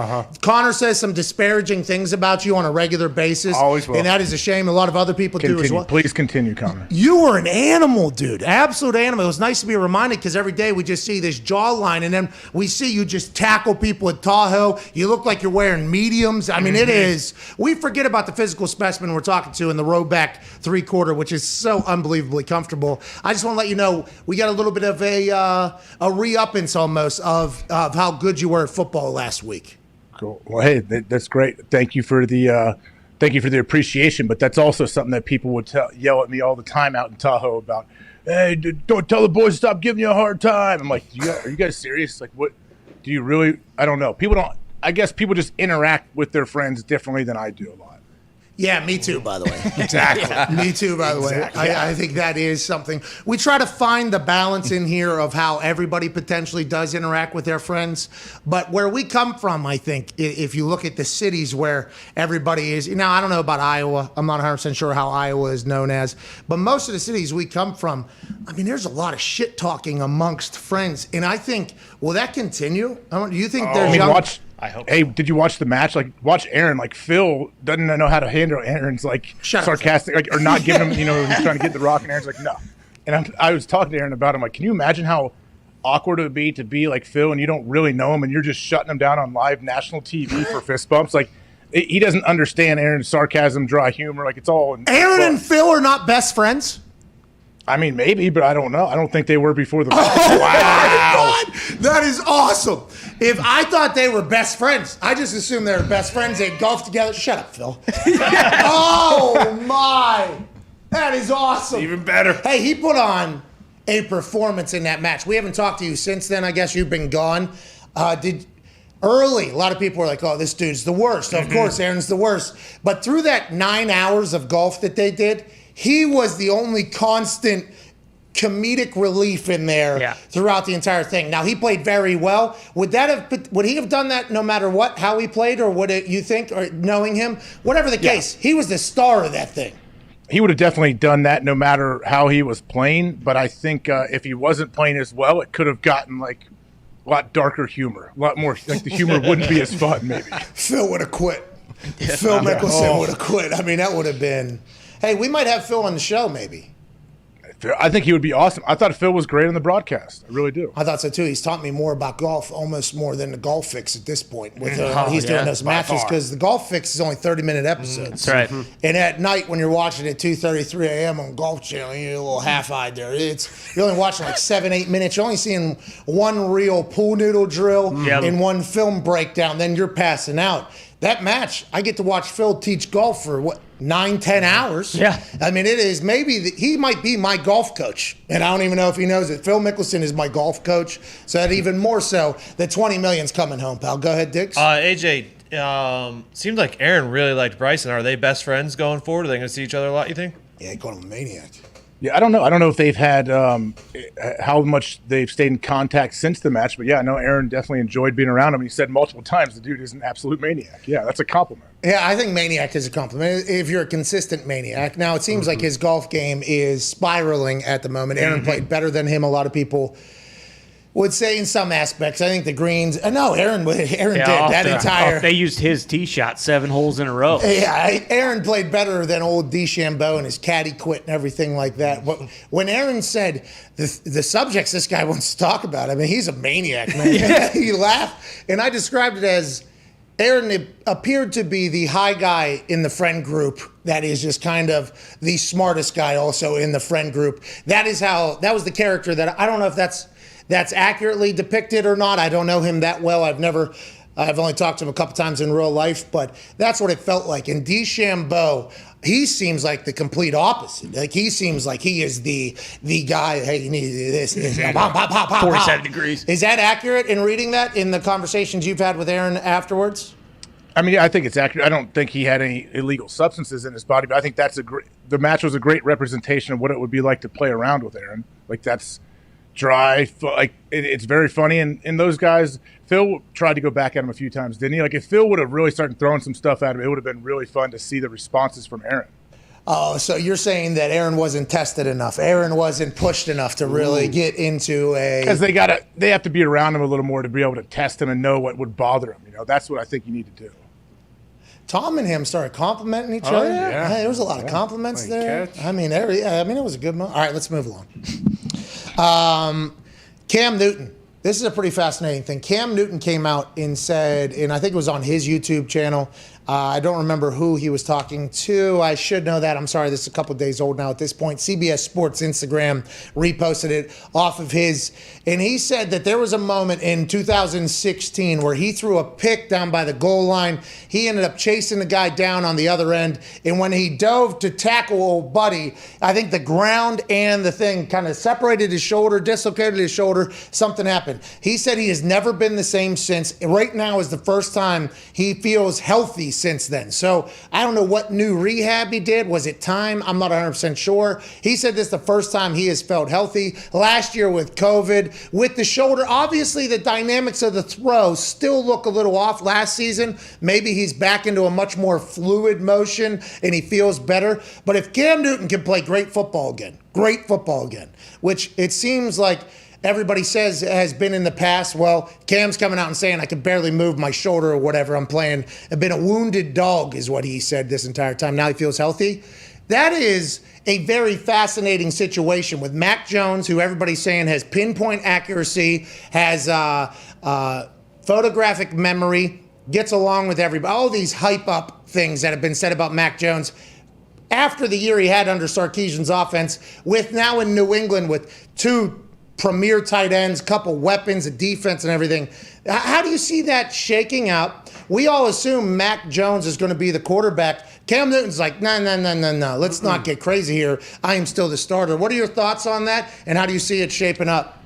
Connor says some disparaging things about you on a regular basis. Always will. And that is a shame. A lot of other people do as well. Please continue, Connor. You were an animal, dude. Absolute animal. It was nice to be reminded because every day we just see this jawline, and then we see you just tackle people at Tahoe. You look like you're wearing mediums. I mean, it is. We forget about the physical specimen we're talking to in the row back 3/4, which is so unbelievably comfortable. I just want to let you know we got a little bit of a re-uppance almost of how good you were at football last week. Cool. Well, hey, that's great. Thank you for the appreciation. But that's also something that people would yell at me all the time out in Tahoe about. Hey, don't tell the boys to stop giving you a hard time. I'm like, are you guys serious? Like, what? Do you really? I don't know. People don't. I guess people just interact with their friends differently than I do a lot. Yeah, me too, by the way. Exactly. Me too, by the way. I think that is something. We try to find the balance in here of how everybody potentially does interact with their friends. But where we come from, I think, if you look at the cities where everybody is, now I don't know about Iowa. I'm not 100% sure how Iowa is known as. But most of the cities we come from, I mean, there's a lot of shit talking amongst friends. And I think, will that continue? Do you think there's young... I hope. Hey, did you watch the match? Like, watch Aaron. Like, Phil doesn't know how to handle Aaron's like sarcastic, like, or not giving him. He's trying to get the rock, and Aaron's like, no. And I was talking to Aaron about him. Like, can you imagine how awkward it would be to be like Phil, and you don't really know him, and you're just shutting him down on live national TV for fist bumps? Like, he doesn't understand Aaron's sarcasm, dry humor. Like, it's all. Aaron and Phil are not best friends. I mean, maybe, but I don't know. I don't think they were before the. Oh, wow! That is awesome. If I thought they were best friends, I just assumed they were best friends. They golfed together. Shut up, Phil. Oh my, that is awesome. Even better. Hey, he put on a performance in that match. We haven't talked to you since then. I guess you've been gone. Early, a lot of people were like, oh, this dude's the worst. Of course, Aaron's the worst. But through that 9 hours of golf that they did, he was the only constant comedic relief in there throughout the entire thing. Now, he played very well. Would he have done that no matter what, how he played, or would it, you think, or knowing him? Whatever the case, he was the star of that thing. He would have definitely done that no matter how he was playing. But I think if he wasn't playing as well, it could have gotten like a lot darker humor, a lot more, like the humor wouldn't be as fun, maybe. Phil would have quit. Phil Mickelson would have quit. I mean, that would have been... Hey, we might have Phil on the show, maybe. I think he would be awesome. I thought Phil was great on the broadcast. I really do. I thought so, too. He's taught me more about golf, almost more than the Golf Fix at this point. With he's doing those matches, because the Golf Fix is only 30-minute episodes. That's right. And at night, when you're watching at 2:33 a.m. on Golf Channel, you're a little half-eyed there. You're only watching like 7-8 minutes. You're only seeing one real pool noodle drill and one film breakdown. Then you're passing out. That match, I get to watch Phil teach golf for 9-10 hours. Yeah. I mean, it is he might be my golf coach, and I don't even know if he knows it. Phil Mickelson is my golf coach, so that even more so, the $20 million's coming home, pal. Go ahead, Diggs. AJ, seems like Aaron really liked Bryson. Are they best friends going forward? Are they going to see each other a lot, you think? Yeah, he called him a maniac. Yeah, I don't know. I don't know if they've had how much they've stayed in contact since the match, but yeah, I know Aaron definitely enjoyed being around him. He said multiple times the dude is an absolute maniac. Yeah, that's a compliment. Yeah, I think maniac is a compliment if you're a consistent maniac. Now, it seems like his golf game is spiraling at the moment. Aaron played better than him. A lot of people would say in some aspects. I think the greens. No, Aaron did that entire. They used his tee shot 7 holes in a row. Yeah, Aaron played better than old DeChambeau, and his caddy quit and everything like that. But when Aaron said the subjects this guy wants to talk about, I mean, he's a maniac, man. He laughed, and I described it as Aaron appeared to be the high guy in the friend group that is just kind of the smartest guy also in the friend group. That was the character that I don't know if that's that's accurately depicted or not. I don't know him that well. I've only talked to him a couple times in real life, but that's what it felt like. And DeChambeau, he seems like the complete opposite. Like he seems like he is the guy. Hey, you need to do this. 47 degrees. Is that accurate in reading that in the conversations you've had with Aaron afterwards? I mean, I think it's accurate. I don't think he had any illegal substances in his body, but I think the match was a great representation of what it would be like to play around with Aaron. Like that's dry, it's very funny. And those guys, Phil tried to go back at him a few times, didn't he? Like if Phil would have really started throwing some stuff at him, it would have been really fun to see the responses from Aaron. Oh, so you're saying that Aaron wasn't tested enough. Aaron wasn't pushed enough to really get into because they have to be around him a little more to be able to test him and know what would bother him. That's what I think you need to do. Tom and him started complimenting each other. Yeah. Hey, there was a lot of compliments there. Catch. I mean, it was a good moment. All right, let's move along. Cam Newton. This is a pretty fascinating thing. Cam Newton came out and said, and I think it was on his YouTube channel, I don't remember who he was talking to. I should know that. I'm sorry, this is a couple of days old now at this point. CBS Sports Instagram reposted it off of his. And he said that there was a moment in 2016 where he threw a pick down by the goal line. He ended up chasing the guy down on the other end. And when he dove to tackle old buddy, I think the ground and the thing kind of separated his shoulder, dislocated his shoulder. Something happened. He said he has never been the same since. Right now is the first time he feels healthy since then. So I don't know what new rehab he did. Was it time? I'm not 100% sure. He said this is the first time he has felt healthy. Last year with COVID, with the shoulder, obviously the dynamics of the throw still look a little off last season. Maybe he's back into a much more fluid motion and he feels better. But if Cam Newton can play great football again, which it seems like everybody says has been in the past. Well, Cam's coming out and saying, I can barely move my shoulder or whatever. I'm playing. I've been a wounded dog is what he said this entire time. Now he feels healthy. That is a very fascinating situation with Mac Jones, who everybody's saying has pinpoint accuracy, has photographic memory, gets along with everybody. All these hype up things that have been said about Mac Jones after the year he had under Sarkisian's offense, with now in New England with two premier tight ends, couple weapons, a defense and everything. How do you see that shaking out? We all assume Mac Jones is going to be the quarterback. Cam Newton's like, no. Let's not get crazy here. I am still the starter. What are your thoughts on that? And how do you see it shaping up?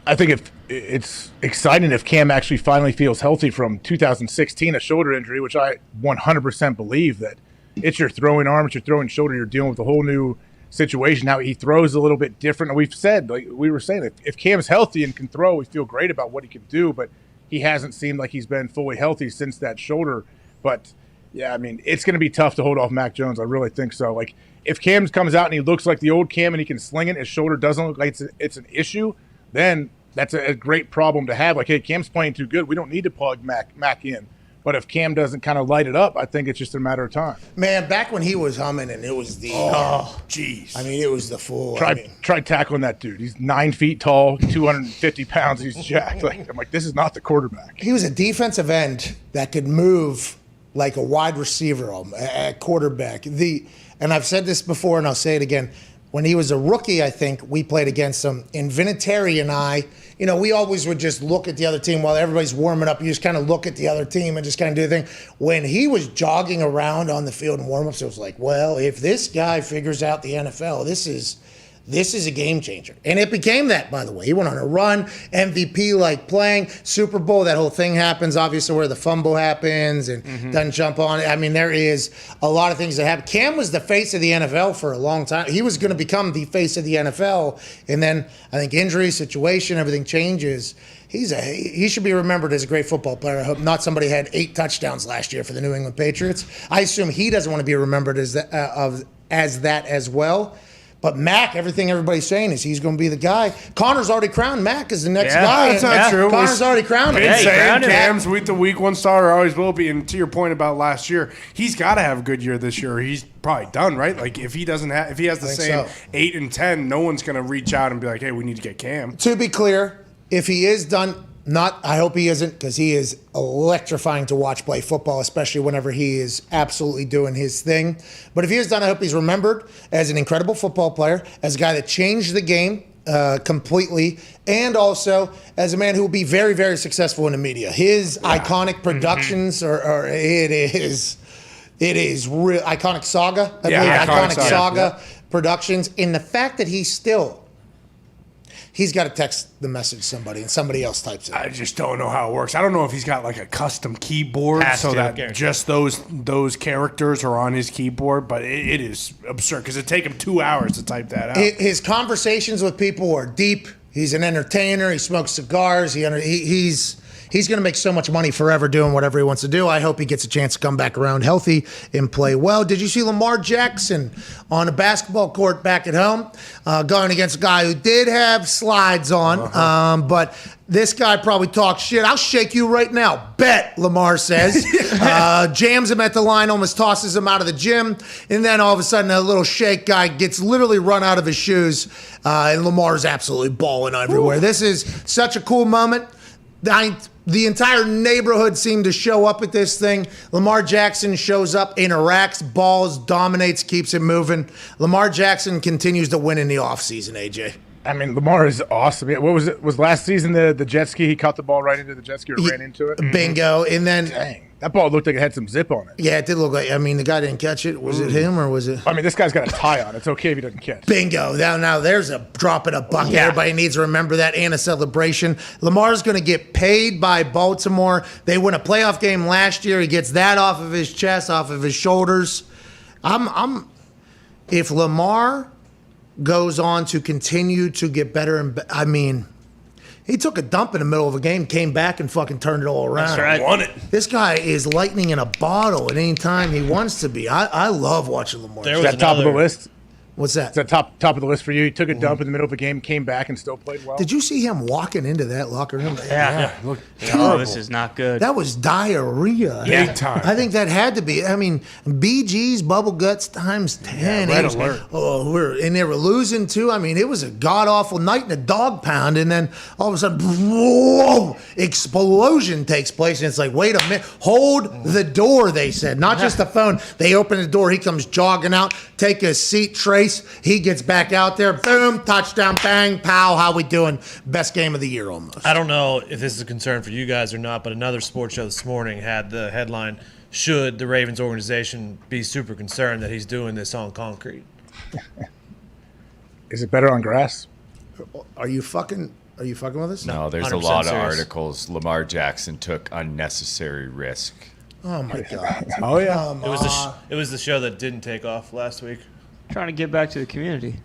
I think if it's exciting if Cam actually finally feels healthy from 2016, a shoulder injury, which I 100% believe that it's your throwing arm, it's your throwing shoulder. You're dealing with a whole new situation. Now he throws a little bit different. And we've said, like we were saying, if Cam's healthy and can throw, we feel great about what he can do, but he hasn't seemed like he's been fully healthy since that shoulder. But yeah, I mean, it's going to be tough to hold off Mac Jones. I really think so. Like if Cam comes out and he looks like the old Cam and he can sling it, his shoulder doesn't look like it's an issue, then that's a great problem to have. Like, hey, Cam's playing too good. We don't need to plug Mac in. But if Cam doesn't kind of light it up, I think it's just a matter of time. Man, back when he was humming and it was the jeez. I mean, it was the full. Try tackling that dude. He's 9 feet tall, 250 pounds. He's jacked. I'm like, this is not the quarterback. He was a defensive end that could move like a wide receiver at quarterback. And I've said this before, and I'll say it again. When he was a rookie, I think we played against him. And Vinatieri and I, we always would just look at the other team while everybody's warming up. You just kind of look at the other team and just kind of do the thing. When he was jogging around on the field in warm-ups, it was like, well, if this guy figures out the NFL, this is a game changer. And it became that, by the way. He went on a run, MVP-like playing, Super Bowl, that whole thing happens, obviously, where the fumble happens and doesn't jump on it. I mean, there is a lot of things that happen. Cam was the face of the NFL for a long time. He was going to become the face of the NFL, and then I think injury, situation, everything changes. He should be remembered as a great football player. I hope not somebody had 8 touchdowns last year for the New England Patriots. I assume he doesn't want to be remembered as that as well. But Mac, everything everybody's saying is he's going to be the guy. Connor's already crowned Mac as the next guy. That's not true. Connor's already crowned him. Cam's the week 1 starter, always will be. And to your point about last year, he's got to have a good year this year. He's probably done, right? Like if he has the same 8 and 10, no one's going to reach out and be like, hey, we need to get Cam. To be clear, if he is done. I hope he isn't, because he is electrifying to watch play football, especially whenever he is absolutely doing his thing. But if he is done, I hope he's remembered as an incredible football player, as a guy that changed the game completely, and also as a man who will be very, very successful in the media. His iconic productions it is real. Iconic Saga, I believe. Iconic Saga Productions. And the fact that he's got to text the message to somebody and somebody else types it. I just don't know how it works. I don't know if he's got like a custom keyboard that just those characters are on his keyboard, but it is absurd because it'd take him 2 hours to type that out. His conversations with people are deep. He's an entertainer. He smokes cigars. He's going to make so much money forever doing whatever he wants to do. I hope he gets a chance to come back around healthy and play well. Did you see Lamar Jackson on a basketball court back at home going against a guy who did have slides on, but this guy probably talks shit. I'll shake you right now. Bet, Lamar says. Jams him at the line, almost tosses him out of the gym, and then all of a sudden a little shake guy gets literally run out of his shoes, and Lamar's absolutely balling everywhere. This is such a cool moment. The entire neighborhood seemed to show up at this thing. Lamar Jackson shows up, interacts, balls, dominates, keeps it moving. Lamar Jackson continues to win in the offseason, AJ. I mean, Lamar is awesome. What was it? Was last season the jet ski? He caught the ball right into the jet ski or ran into it? Bingo. And then... Dang. That ball looked like it had some zip on it. Yeah, it did look like... I mean, the guy didn't catch it. Was it him or was it... I mean, this guy's got a tie on. It's okay if he doesn't catch. Bingo. Now there's a drop in a bucket. Yeah. Everybody needs to remember that and a celebration. Lamar's going to get paid by Baltimore. They won a playoff game last year. He gets that off of his chest, off of his shoulders. If Lamar goes on to continue to get better, and I mean... He took a dump in the middle of a game, came back, and fucking turned it all around. That's right. Won it. This guy is lightning in a bottle at any time he wants to be. I love watching Lamar. Is that top of the list? What's that? Is that top of the list for you? He took a dump in the middle of a game, came back, and still played well. Did you see him walking into that locker room? Yeah. Look, Oh, this is not good. That was diarrhea. Big time. I think that had to be. I mean, BG's bubble guts times 10. Red alert. And they were losing too. I mean, it was a god awful night in a dog pound, and then all of a sudden, whoa, explosion takes place, and it's like, wait a minute, hold the door. They said, not just the phone. They open the door. He comes jogging out. Take a seat, Trace. He gets back out there. Boom, touchdown, bang, pow. How we doing? Best game of the year almost. I don't know if this is a concern for you guys or not, but another sports show this morning had the headline, should the Ravens organization be super concerned that he's doing this on concrete? Is it better on grass? Are you fucking with us? No, there's a lot of articles. Lamar Jackson took unnecessary risk. Oh, my God. Oh, yeah. It was the show that didn't take off last week. Trying to get back to the community.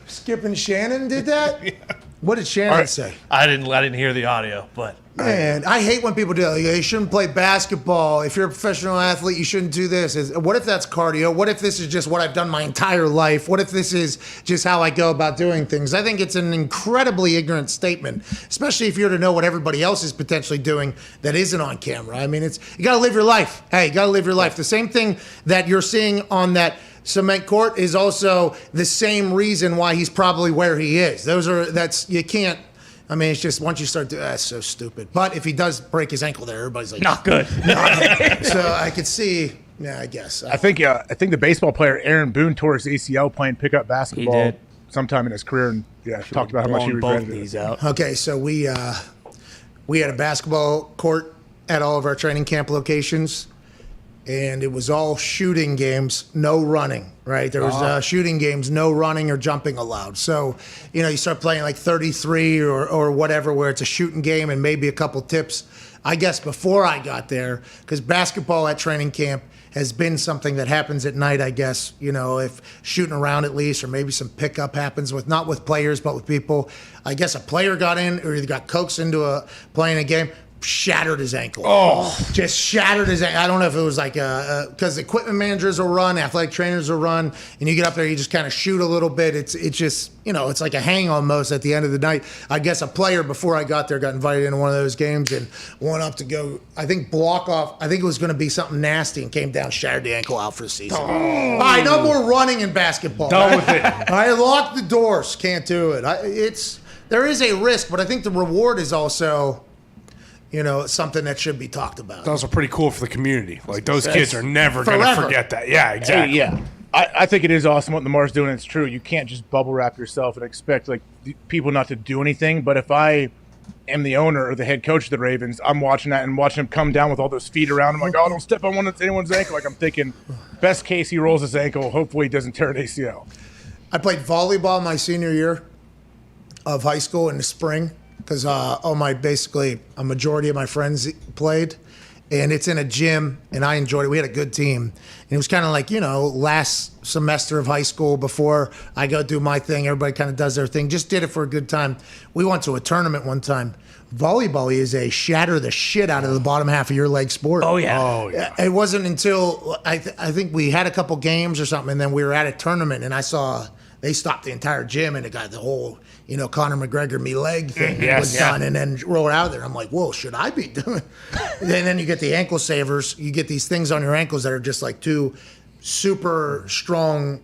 Skip and Shannon did that? Yeah. What did Shannon say? I didn't hear the audio, but man, I hate when people do that. Like, you shouldn't play basketball. If you're a professional athlete, you shouldn't do this. What if that's cardio? What if this is just what I've done my entire life? What if this is just how I go about doing things? I think it's an incredibly ignorant statement, especially if you're to know what everybody else is potentially doing that isn't on camera. I mean, you got to live your life. Hey, you got to live your life. The same thing that you're seeing on that cement court is also the same reason why he's probably where he is. You can't. I mean, it's just once you start doing that's so stupid. But if he does break his ankle there, everybody's like, not good. So I could see. Yeah, I guess. I think the baseball player Aaron Boone tore his ACL playing pickup basketball He did. sometime in his career, and talked about how much he regretted both knees it. out. Okay, so we had a basketball court at all of our training camp locations. And it was all shooting games, no running, right? There was shooting games, no running or jumping allowed. So, you start playing like 33 or whatever, where it's a shooting game and maybe a couple tips. I guess before I got there, because basketball at training camp has been something that happens at night, I guess, if shooting around at least, or maybe some pickup happens not with players, but with people. I guess a player got in or either got coaxed into playing a game. Shattered his ankle. Just shattered his ankle. I don't know if it was like because equipment managers will run, athletic trainers will run, and you get up there, you just kind of shoot a little bit. It's just, it's like a hang almost at the end of the night. I guess a player before I got there got invited into one of those games and went up to go, I think block off. I think it was going to be something nasty and came down, shattered the ankle, out for the season. All right, no more running in basketball. Done with it. All right, lock the doors. Can't do it. There is a risk, but I think the reward is also, something that should be talked about. Those are pretty cool for the community. Like, those kids are never going to forget that. Yeah, exactly. Hey, yeah. I think it is awesome what Lamar's doing. It's true. You can't just bubble wrap yourself and expect people not to do anything. But if I am the owner or the head coach of the Ravens, I'm watching that and watching him come down with all those feet around him. Like, oh, don't step on anyone's ankle. Like, I'm thinking, best case, he rolls his ankle. Hopefully he doesn't tear an ACL. I played volleyball my senior year of high school in the spring because basically a majority of my friends played. And it's in a gym, and I enjoyed it. We had a good team. And it was kind of like, last semester of high school before I go do my thing. Everybody kind of does their thing. Just did it for a good time. We went to a tournament one time. Volleyball is a shatter the shit out of the bottom half of your leg sport. Oh, yeah. It wasn't until I think we had a couple games or something, and then we were at a tournament, and I saw they stopped the entire gym, and it got the whole Conor McGregor me leg thing was done, and then rolled out of there. I'm like, whoa, should I be doing? And then you get the ankle savers. You get these things on your ankles that are just like two super strong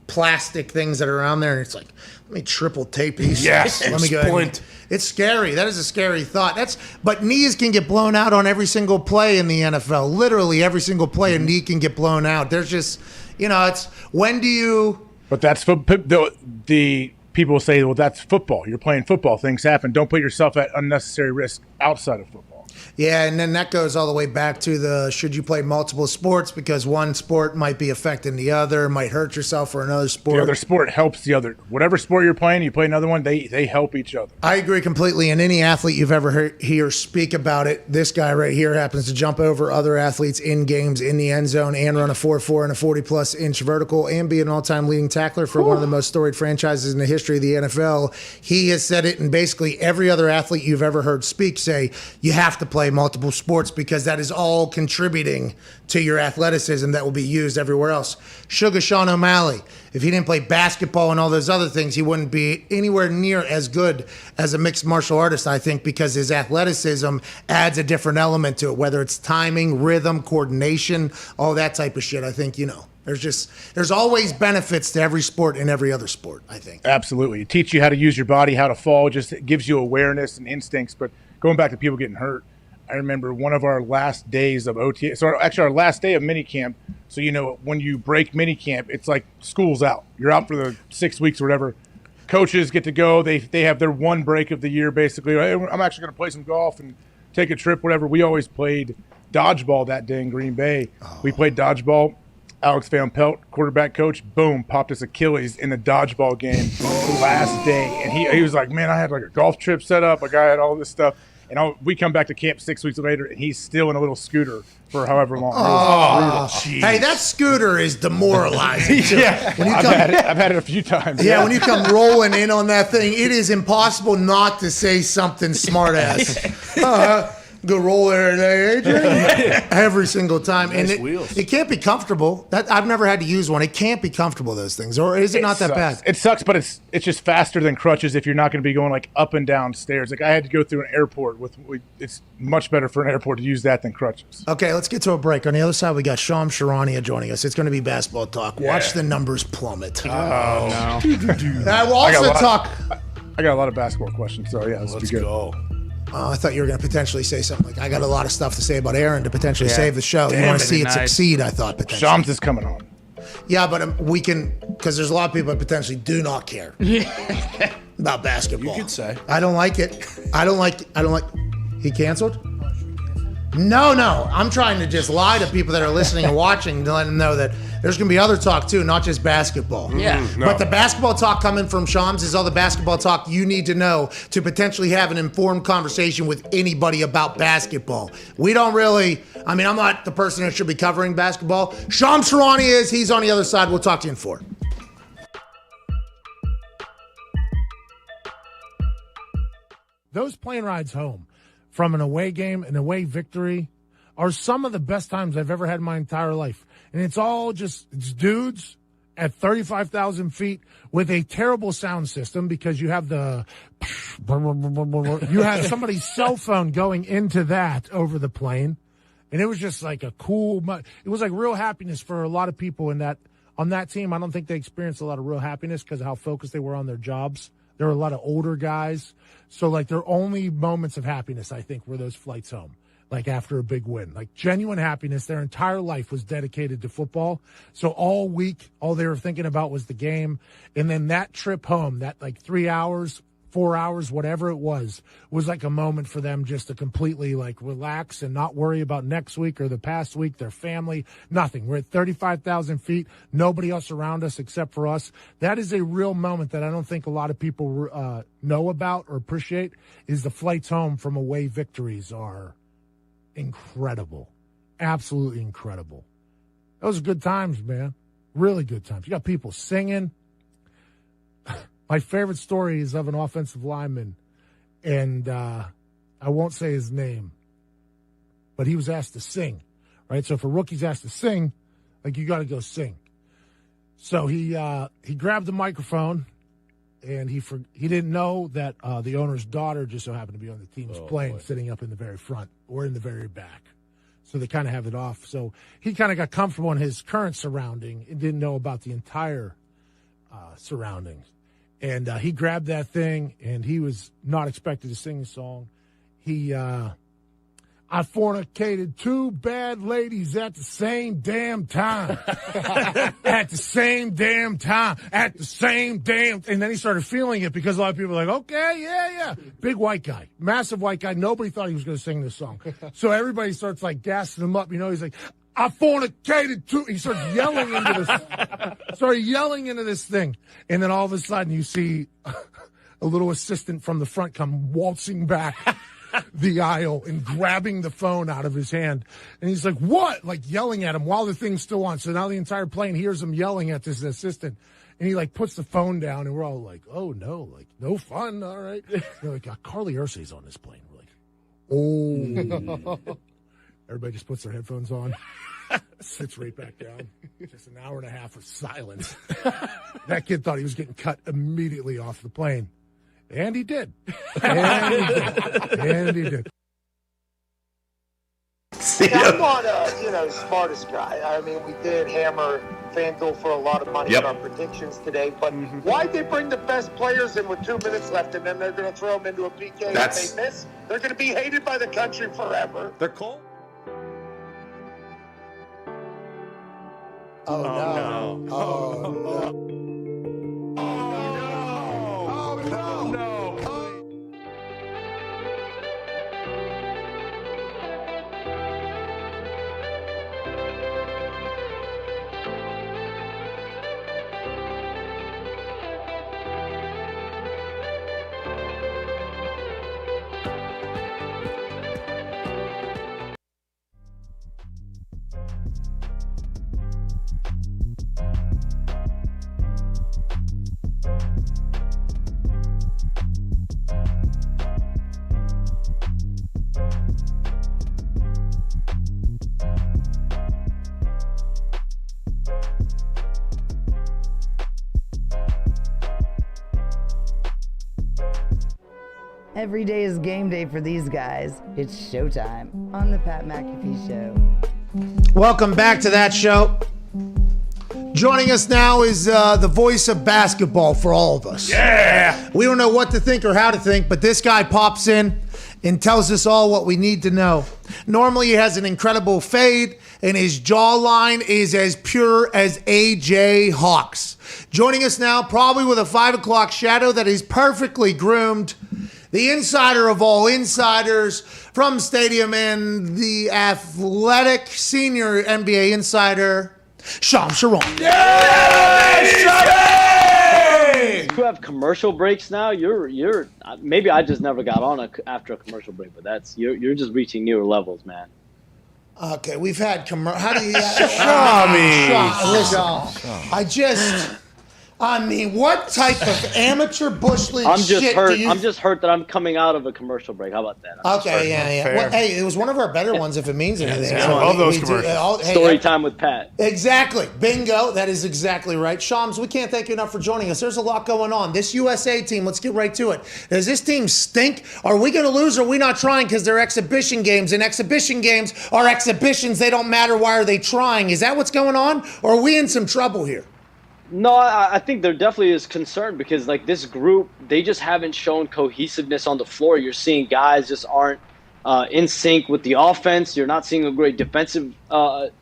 plastic things that are around there, and it's like, let me triple tape these. Yes, let me go ahead. It's scary. That is a scary thought. But knees can get blown out on every single play in the NFL. Literally every single play, a knee can get blown out. There's just, it's when do you? But that's the people say, well, that's football. You're playing football. Things happen. Don't put yourself at unnecessary risk outside of football. Yeah, and then that goes all the way back to should you play multiple sports because one sport might be affecting the other, might hurt yourself for another sport. The other sport helps the other. Whatever sport you're playing, you play another one, they help each other. I agree completely. And any athlete you've ever hear speak about it, this guy right here happens to jump over other athletes in games in the end zone and run a 4.4 and a 40-plus inch vertical and be an all-time leading tackler for one of the most storied franchises in the history of the NFL. He has said it, and basically every other athlete you've ever heard speak say, you have to play multiple sports because that is all contributing to your athleticism that will be used everywhere else. Sugar Sean O'Malley, if he didn't play basketball and all those other things, he wouldn't be anywhere near as good as a mixed martial artist, I think, because his athleticism adds a different element to it, whether it's timing, rhythm, coordination, all that type of shit. I think, there's always benefits to every sport and every other sport, I think. Absolutely. It teaches you how to use your body, how to fall, just gives you awareness and instincts. But going back to people getting hurt, I remember one of our last days of OTA, so actually our last day of minicamp. So, when you break minicamp, it's like school's out. You're out for the 6 weeks or whatever. Coaches get to go. They have their one break of the year, basically. Hey, I'm actually going to play some golf and take a trip, whatever. We always played dodgeball that day in Green Bay. We played dodgeball. Alex Van Pelt, quarterback coach, boom, popped his Achilles in the dodgeball game the last day. And he was like, man, I had like a golf trip set up. Like I had all this stuff. And we come back to camp 6 weeks later, and he's still in a little scooter for however long. Hey, that scooter is demoralizing. Yeah, I've had it a few times. Yeah, when you come rolling in on that thing, it is impossible not to say something smart ass. Go roll there today, Adrian. Every single time. Nice and wheels. It can't be comfortable. I've never had to use one. It can't be comfortable, those things. Or is it not that bad? It sucks, but it's just faster than crutches if you're not going to be going like up and down stairs. Like I had to go through an airport it's much better for an airport to use that than crutches. Okay, let's get to a break. On the other side, we got Sean Charania joining us. It's going to be basketball talk. Watch the numbers plummet. Oh, no. We'll also talk. I got a lot of basketball questions, so yeah, let's go. I thought you were going to potentially say something like, I got a lot of stuff to say about Aaron to potentially save the show. You want to see it succeed, I thought, potentially. Shams is coming on. Yeah, but we can, because there's a lot of people that potentially do not care about basketball. You could say. I don't like it. I don't like, he canceled? No. I'm trying to just lie to people that are listening and watching to let them know that there's going to be other talk too, not just basketball. Yeah. But the basketball talk coming from Shams is all the basketball talk you need to know to potentially have an informed conversation with anybody about basketball. We don't really, I'm not the person that should be covering basketball. Shams Charania is, he's on the other side. We'll talk to you in 4. Those plane rides home from an away game, an away victory, are some of the best times I've ever had in my entire life. And it's all it's dudes at 35,000 feet with a terrible sound system because you have you have somebody's cell phone going into that over the plane. And it was just like it was like real happiness for a lot of people on that team. I don't think they experienced a lot of real happiness because of how focused they were on their jobs There were a lot of older guys. So, like, their only moments of happiness, I think, were those flights home, like after a big win. Like, genuine happiness. Their entire life was dedicated to football. So all week, all they were thinking about was the game. And then that trip home, that, like, 3 hours, 4 hours, whatever it was like a moment for them just to completely, like, relax and not worry about next week or the past week, their family, nothing. We're at 35,000 feet, nobody else around us except for us. That is a real moment that I don't think a lot of people know about or appreciate, is the flights home from away victories are incredible. Absolutely incredible. Those are good times, man. Really good times. You got people singing. My favorite story is of an offensive lineman, and I won't say his name, but he was asked to sing, right? So if a rookie's asked to sing, like, you got to go sing. So he grabbed the microphone, and he didn't know that the owner's daughter just so happened to be on the team's plane, sitting up in the very front or in the very back. So they kind of have it off. So he kind of got comfortable in his current surrounding and didn't know about the entire surroundings. And he grabbed that thing, and he was not expected to sing the song. I fornicated 2 bad ladies at the same damn time. At the same damn time. At the same damn... And then he started feeling it because a lot of people were like, okay, yeah. Big white guy. Massive white guy. Nobody thought he was going to sing this song. So everybody starts, like, gassing him up. You know, he's like... I fornicated too. He starts yelling into this thing. And then all of a sudden you see a little assistant from the front come waltzing back the aisle and grabbing the phone out of his hand. And he's like, what? Like, yelling at him while the thing's still on. So now the entire plane hears him yelling at this assistant. And he, like, puts the phone down, and we're all like, oh, no, like, no fun. All right. They're like, Carly Ursay's on this plane. We're like, oh. Everybody just puts their headphones on, sits right back down. Just an hour and a half of silence. That kid thought he was getting cut immediately off the plane. And he did. And he did. I'm not smartest guy. I mean, we did hammer FanDuel for a lot of money in our predictions today, but why'd they bring the best players in with 2 minutes left, and then they're going to throw them into a PK if they miss? They're going to be hated by the country forever. They're cold. Oh, no. Oh, no. Every day is game day for these guys. It's showtime on the Pat McAfee Show. Welcome back to that show. Joining us now is the voice of basketball for all of us. Yeah! We don't know what to think or how to think, but this guy pops in and tells us all what we need to know. Normally, he has an incredible fade, and his jawline is as pure as A.J. Hawk's. Joining us now, probably with a 5 o'clock shadow that is perfectly groomed, the insider of all insiders from Stadium and the athletic senior NBA insider, Sham Sharon. You have commercial breaks now. You're maybe I just never got on after a commercial break, but you're just reaching newer levels, man. Okay, we've had commercial. How do you? Listen, I mean, what type of amateur bush league shit do you? I'm just hurt that I'm coming out of a commercial break. How about that? Okay, yeah. Well, hey, it was one of our better ones if it means anything. I love those commercials. Story time with Pat. Exactly. Bingo. That is exactly right. Shams, we can't thank you enough for joining us. There's a lot going on. This USA team, let's get right to it. Does this team stink? Are we going to lose or are we not trying because they're exhibition games? And exhibition games are exhibitions. They don't matter. Why are they trying? Is that what's going on? Or are we in some trouble here? No, I think there definitely is concern because like this group, they just haven't shown cohesiveness on the floor. You're seeing guys just aren't in sync with the offense. You're not seeing a great defensive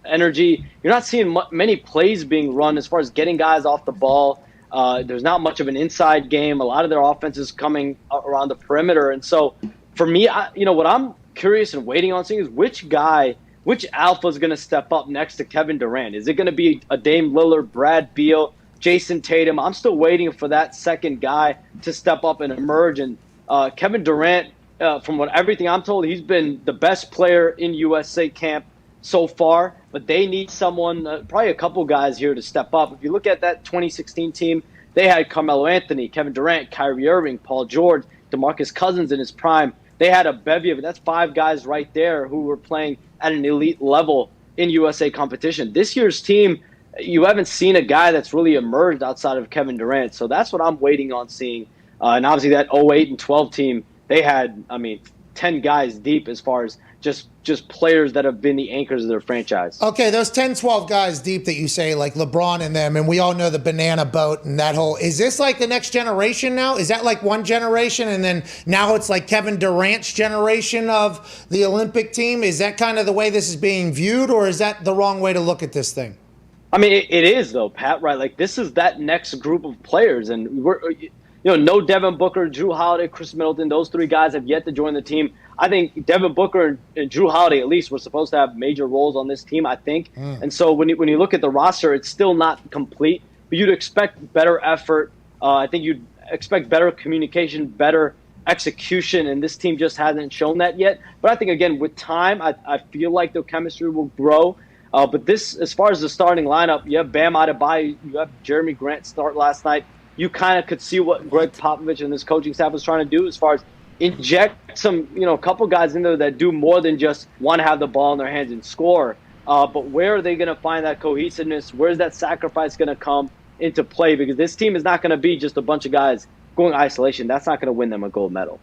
energy. You're not seeing many plays being run as far as getting guys off the ball. There's not much of an inside game. A lot of their offense is coming around the perimeter. And so for me, what I'm curious and waiting on seeing is which alpha is going to step up next to Kevin Durant? Is it going to be a Dame Lillard, Brad Beal, Jason Tatum? I'm still waiting for that second guy to step up and emerge. And Kevin Durant, from everything I'm told, he's been the best player in USA camp so far. But they need someone, probably a couple guys here to step up. If you look at that 2016 team, they had Carmelo Anthony, Kevin Durant, Kyrie Irving, Paul George, DeMarcus Cousins in his prime. They had a bevy of it. That's 5 guys right there who were playing at an elite level in USA competition. This year's team, you haven't seen a guy that's really emerged outside of Kevin Durant. So that's what I'm waiting on seeing. And obviously that 08 and 12 team, they had, 10 guys deep as far as just players that have been the anchors of their franchise. Okay, those 10, 12 guys deep that you say, like LeBron and them, and we all know the banana boat and that whole, is this like the next generation now? Is that like one generation and then now it's like Kevin Durant's generation of the Olympic team? Is that kind of the way this is being viewed, or is that the wrong way to look at this thing? It is though, Pat, right? Like this is that next group of players, and we're, no Devin Booker, Drew Holiday, Chris Middleton, those 3 guys have yet to join the team. I think Devin Booker and Drew Holiday at least were supposed to have major roles on this team, I think. And so when you look at the roster, it's still not complete, but you'd expect better effort. I think you'd expect better communication, better execution, and this team just hasn't shown that yet. But I think, again, with time, I feel like their chemistry will grow. But this, as far as the starting lineup, you have Bam Adebayo, you have Jeremy Grant start last night. You kind of could see what Greg Popovich and this coaching staff was trying to do as far as inject some, a couple guys in there that do more than just want to have the ball in their hands and score. But where are they going to find that cohesiveness? Where's that sacrifice going to come into play? Because this team is not going to be just a bunch of guys going isolation. That's not going to win them a gold medal.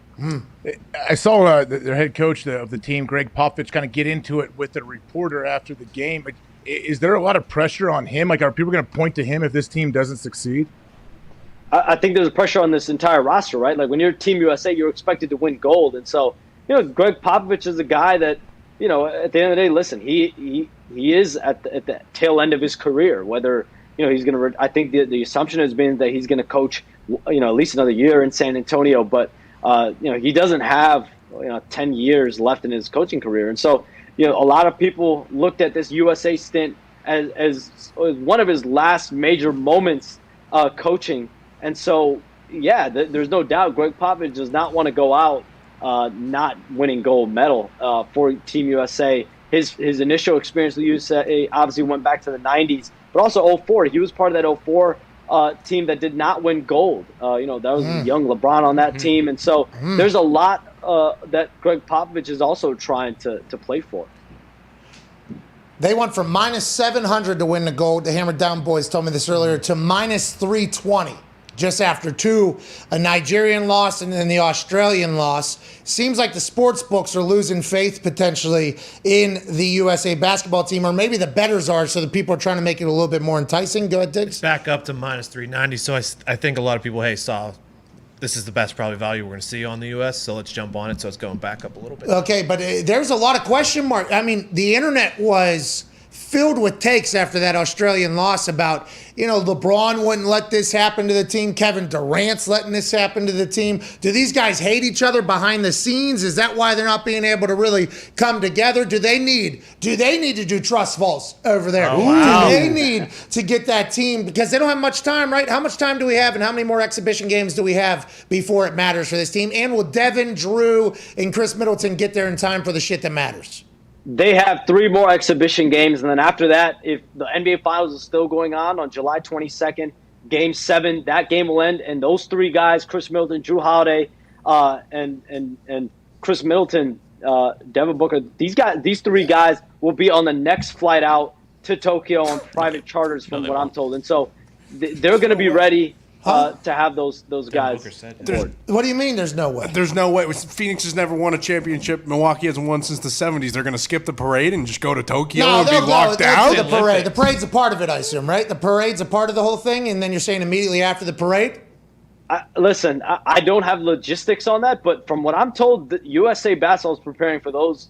I saw their head coach of the team, Greg Popovich, kind of get into it with a reporter after the game. Is there a lot of pressure on him? Like, are people going to point to him if this team doesn't succeed? I think there's pressure on this entire roster, right? Like when you're Team USA, you're expected to win gold. And so, Greg Popovich is a guy that, at the end of the day, listen, he is at the tail end of his career. Whether, he's going to, I think the assumption has been that he's going to coach, at least another year in San Antonio. But, he doesn't have, 10 years left in his coaching career. And so, a lot of people looked at this USA stint as one of his last major moments coaching. And so, there's no doubt Greg Popovich does not want to go out not winning gold medal for Team USA. His initial experience with USA obviously went back to the 90s, but also 04. He was part of that 04 team that did not win gold. That was young LeBron on that team. And so there's a lot that Greg Popovich is also trying to play for. They went from minus 700 to win the gold. The Hammer Down boys told me this earlier, to minus 320. Just after a Nigerian loss and then the Australian loss. Seems like the sports books are losing faith potentially in the USA basketball team, or maybe the bettors are, so the people are trying to make it a little bit more enticing. Go ahead, Diggs. Back up to minus 390. So I think a lot of people, saw this is the best probably value we're going to see on the U.S., so let's jump on it. So it's going back up a little bit. Okay, but there's a lot of question marks. The internet was filled with takes after that Australian loss about, LeBron wouldn't let this happen to the team. Kevin Durant's letting this happen to the team. Do these guys hate each other behind the scenes? Is that why they're not being able to really come together? Do they need to do trust falls over there? Oh, wow. Do they need to get that team? Because they don't have much time, right? How much time do we have, and how many more exhibition games do we have before it matters for this team? And will Devin, Drew, and Chris Middleton get there in time for the shit that matters? They have 3 more exhibition games, and then after that, if the NBA Finals is still going on July 22nd, Game 7, that game will end, and those 3 guys, Chris Middleton, Drew Holiday, and Chris Middleton, Devin Booker, these 3 guys will be on the next flight out to Tokyo on private charters, from what I'm told. And so they're going to be ready. to have those guys. What do you mean there's no way? There's no way. Phoenix has never won a championship. Milwaukee hasn't won since the 70s. They're going to skip the parade and just go to Tokyo and be locked down? The parade. The parade's a part of it, I assume, right? The parade's a part of the whole thing, and then you're saying immediately after the parade? Listen, I don't have logistics on that, but from what I'm told, the USA Basketball is preparing for those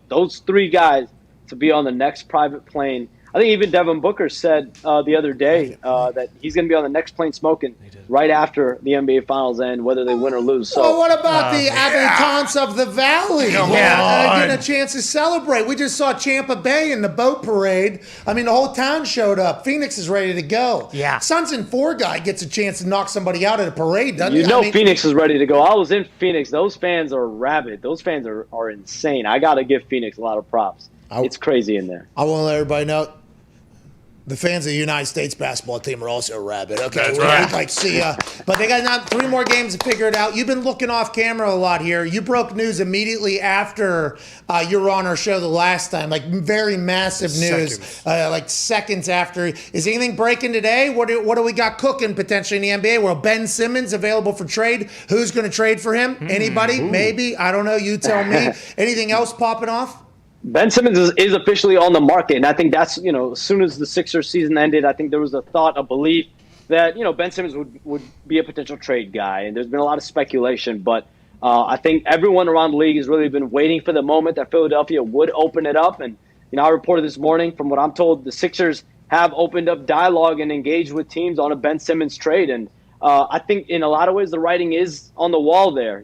those three guys to be on the next private plane. I think even Devin Booker said the other day that he's going to be on the next plane smoking right after the NBA Finals end, whether they win or lose. So, well, what about the habitants of the Valley? Get a chance to celebrate. We just saw Tampa Bay in the boat parade. I mean, the whole town showed up. Phoenix is ready to go. Yeah. Suns and 4 guy gets a chance to knock somebody out at a parade, doesn't he? You know, Phoenix is ready to go. I was in Phoenix. Those fans are rabid. Those fans are insane. I got to give Phoenix a lot of props. It's crazy in there. I want to let everybody know. The fans of the United States basketball team are also rabid. Okay, that's right. Like, see, but they got now 3 more games to figure it out. You've been looking off camera a lot here. You broke news immediately after you were on our show the last time, like very massive news, like seconds after. Is anything breaking today? What do we got cooking potentially in the NBA? Well, Ben Simmons available for trade. Who's going to trade for him? Anybody? Maybe. I don't know. You tell me. Anything else popping off? Ben Simmons is officially on the market, and I think that's, as soon as the Sixers season ended, I think there was a belief that, Ben Simmons would be a potential trade guy, and there's been a lot of speculation, but I think everyone around the league has really been waiting for the moment that Philadelphia would open it up, and, I reported this morning, from what I'm told, the Sixers have opened up dialogue and engaged with teams on a Ben Simmons trade, and I think in a lot of ways the writing is on the wall there.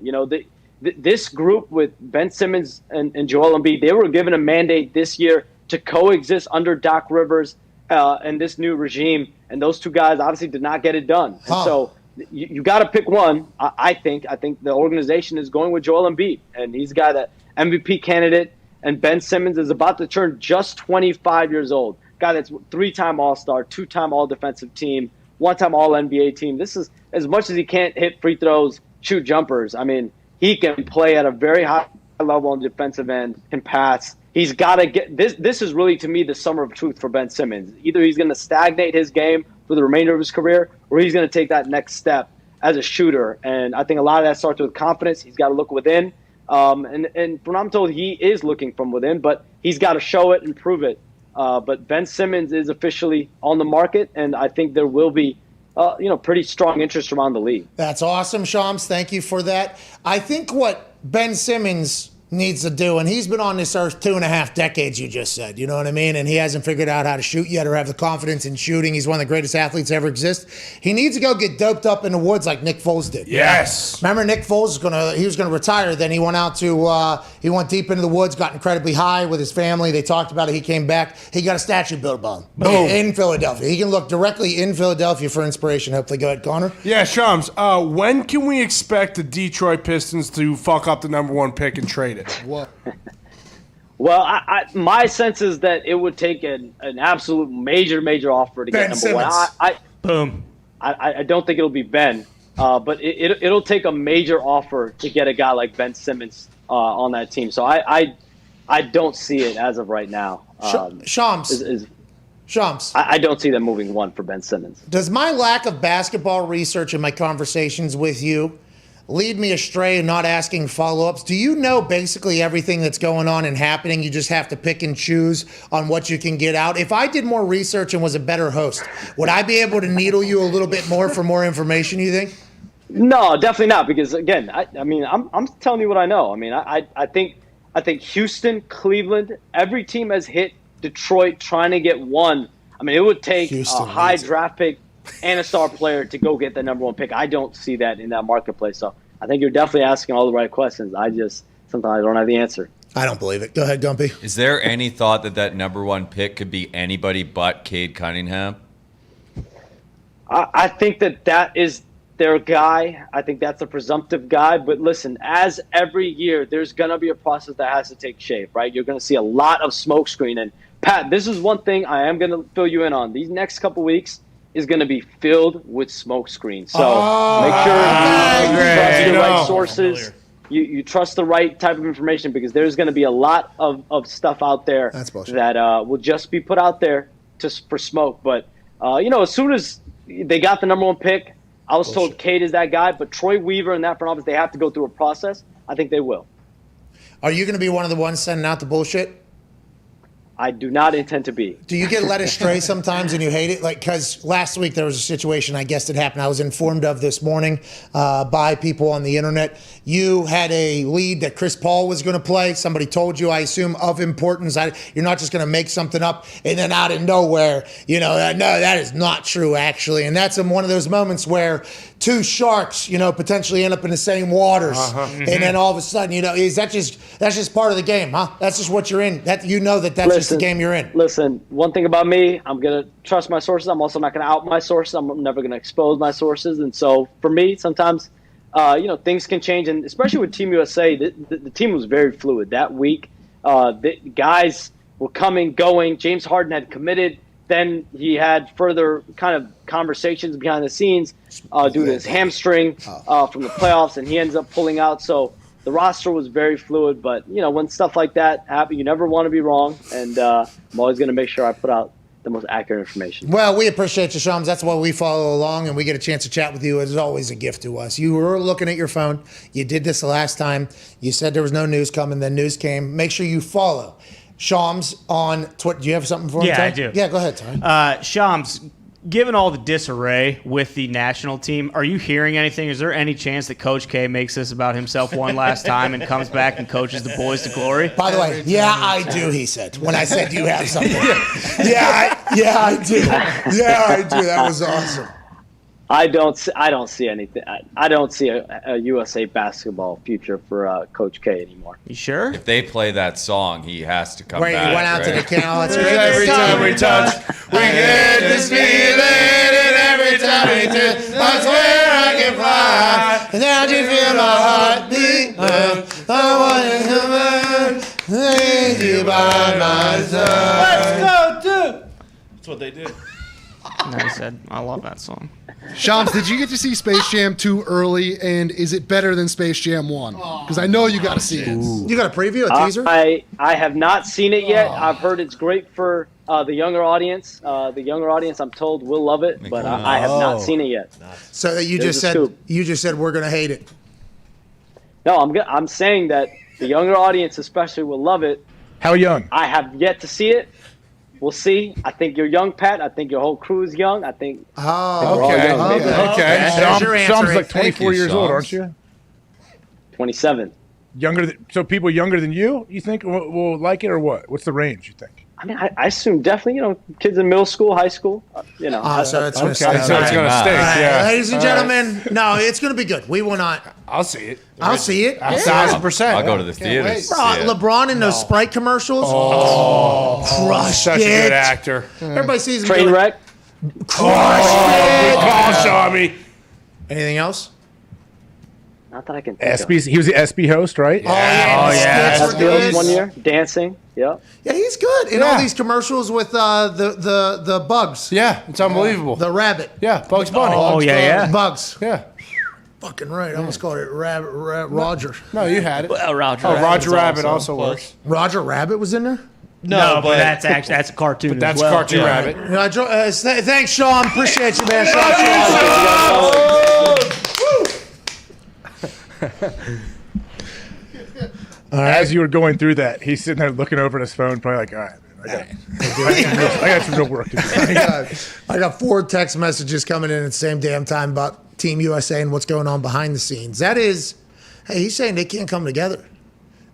This group with Ben Simmons and Joel Embiid, they were given a mandate this year to coexist under Doc Rivers and this new regime, and those 2 guys obviously did not get it done. And so you got to pick one. I think the organization is going with Joel Embiid, and he's a guy that MVP candidate, and Ben Simmons is about to turn just 25 years old. Guy that's 3-time All-Star, 2-time All-Defensive Team, 1-time All-NBA team. This is, as much as he can't hit free throws, shoot jumpers, I mean, he can play at a very high level on the defensive end, can pass. He's got to get this. This is really, to me, the summer of truth for Ben Simmons. Either he's going to stagnate his game for the remainder of his career, or he's going to take that next step as a shooter. And I think a lot of that starts with confidence. He's got to look within. And from what I'm told, he is looking from within, but he's got to show it and prove it. But Ben Simmons is officially on the market, and I think there will be pretty strong interest around the league. That's awesome, Shams. Thank you for that. I think what Ben Simmons needs to do, and he's been on this earth 2.5 decades, you just said, you know what I mean? And he hasn't figured out how to shoot yet or have the confidence in shooting. He's one of the greatest athletes to ever exist. He needs to go get doped up in the woods like Nick Foles did. Yes. Remember Nick Foles was gonna retire. Then he went out to he went deep into the woods, got incredibly high with his family. They talked about it. He came back. He got a statue built of him in Philadelphia. He can look directly in Philadelphia for inspiration. Hopefully. Go ahead, Connor. Yeah, Shams. When can we expect the Detroit Pistons to fuck up the #1 pick and trade it? What? Well, my sense is that it would take an absolute major offer to get #1. Boom. I don't think it'll be Ben, but it'll take a major offer to get a guy like Ben Simmons on that team. So I don't see it as of right now. Shams. Shams. I don't see them moving 1 for Ben Simmons. Does my lack of basketball research in my conversations with you lead me astray and not asking follow-ups? Do you know basically everything that's going on and happening? You just have to pick and choose on what you can get out. If I did more research and was a better host, would I be able to needle you a little bit more for more information, you think? No, definitely not. Because again, I'm telling you what I know. I mean, I think Houston, Cleveland, every team has hit Detroit trying to get 1. I mean, it would take a high draft pick and a star player to go get the #1 pick. I don't see that in that marketplace. So I think you're definitely asking all the right questions. Sometimes I don't have the answer. I don't believe it. Go ahead, Gumpy. Is there any thought that #1 pick could be anybody but Cade Cunningham? I think that is their guy. I think that's a presumptive guy. But listen, as every year, there's going to be a process that has to take shape, right? You're going to see a lot of smokescreen. And Pat, this is one thing I am going to fill you in on. These next couple weeks is going to be filled with smoke screens. So make sure you trust the right sources. You trust the right type of information, because there's going to be a lot of stuff out there that will just be put out there for smoke. But, as soon as they got the number 1 pick. I was told Cade is that guy, but Troy Weaver and that front office, they have to go through a process. I think they will. Are you going to be one of the ones sending out the bullshit? I do not intend to be. Do you get led astray sometimes and you hate it? Like, because last week there was a situation, I guess, that happened. I was informed of this morning by people on the internet. You had a lead that Chris Paul was going to play. Somebody told you, I assume, of importance. You're not just going to make something up and then out of nowhere, no, that is not true, actually. And that's in one of those moments where two sharks, potentially end up in the same waters. And then all of a sudden, that's just part of the game, huh? That's just what you're in. That's just the game you're in. Listen, one thing about me, I'm going to trust my sources. I'm also not going to out my sources. I'm never going to expose my sources. And so for me, sometimes, things can change. And especially with Team USA, the team was very fluid. That week, the guys were coming, going. James Harden had committed. Then he had further kind of conversations behind the scenes due to his hamstring from the playoffs, and he ends up pulling out. So the roster was very fluid. But, when stuff like that happens, you never want to be wrong. And I'm always going to make sure I put out the most accurate information. Well, we appreciate you, Shams. That's why we follow along, and we get a chance to chat with you. It's always a gift to us. You were looking at your phone. You did this the last time. You said there was no news coming. Then news came. Make sure you follow Shams on Twitter. Do you have something for him? Yeah, I do. Yeah, go ahead, Ty. Shams, given all the disarray with the national team, are you hearing anything? Is there any chance that Coach K makes this about himself one last time and comes back and coaches the boys to glory? By the way, I do, he said, when I said you have something. I do. Yeah, I do. That was awesome. I don't see anything. I don't see a USA basketball future for Coach K anymore. You sure? If they play that song, he has to come Wait, back. he went out to the canal. That's great. Every time we touch, we get this feeling, and every time we touch, I swear I can fly. And now you feel my heartbeat. I want to come and you by my side. Let's go, dude. That's what they did. And I said, I love that song. Shams, did you get to see Space Jam 2 early, and is it better than Space Jam 1? Because I know you got to see it. You got a preview, a teaser? I have not seen it yet. I've heard it's great for the younger audience. The younger audience, I'm told, will love it, but I have not seen it yet. So you just said we're going to hate it. No, I'm saying that the younger audience especially will love it. How young? I have yet to see it. We'll see. I think you're young, Pat. I think your whole crew is young. I think. Oh, okay. Shams like 24 years old, aren't you? 27. So people younger than you think will like it, or what? What's the range, you think? I mean, I assume definitely, kids in middle school, high school, So it's going to stink. Yeah. Ladies and gentlemen, no, it's going to be good. We will not. I'll see it. I'll see it. 1,000%. I'll go to the theater. LeBron in those Sprite commercials. Crushed such it. a good actor. Everybody sees him. Train wreck. Crushed it. Good call, Shami. Anything else? Not that I can think of. He was the SB host, right? SB 1 year, dancing. Yeah. Yeah, he's good in all these commercials with the bugs. Yeah, it's unbelievable. The rabbit. Yeah, Bugs Bunny. Bugs. Yeah. Fucking right. I almost called it Roger. No, you had it. Well, Roger. Roger Rabbit also works. Roger Rabbit was in there? No, but that's a cartoon. But that's as well. Cartoon Rabbit. Thanks, Sean. Appreciate you, man. As you were going through that, he's sitting there looking over at his phone, probably like, all right, I got some real work to do. I got 4 text messages coming in at the same damn time about Team USA and what's going on behind the scenes. That is, hey, he's saying they can't come together.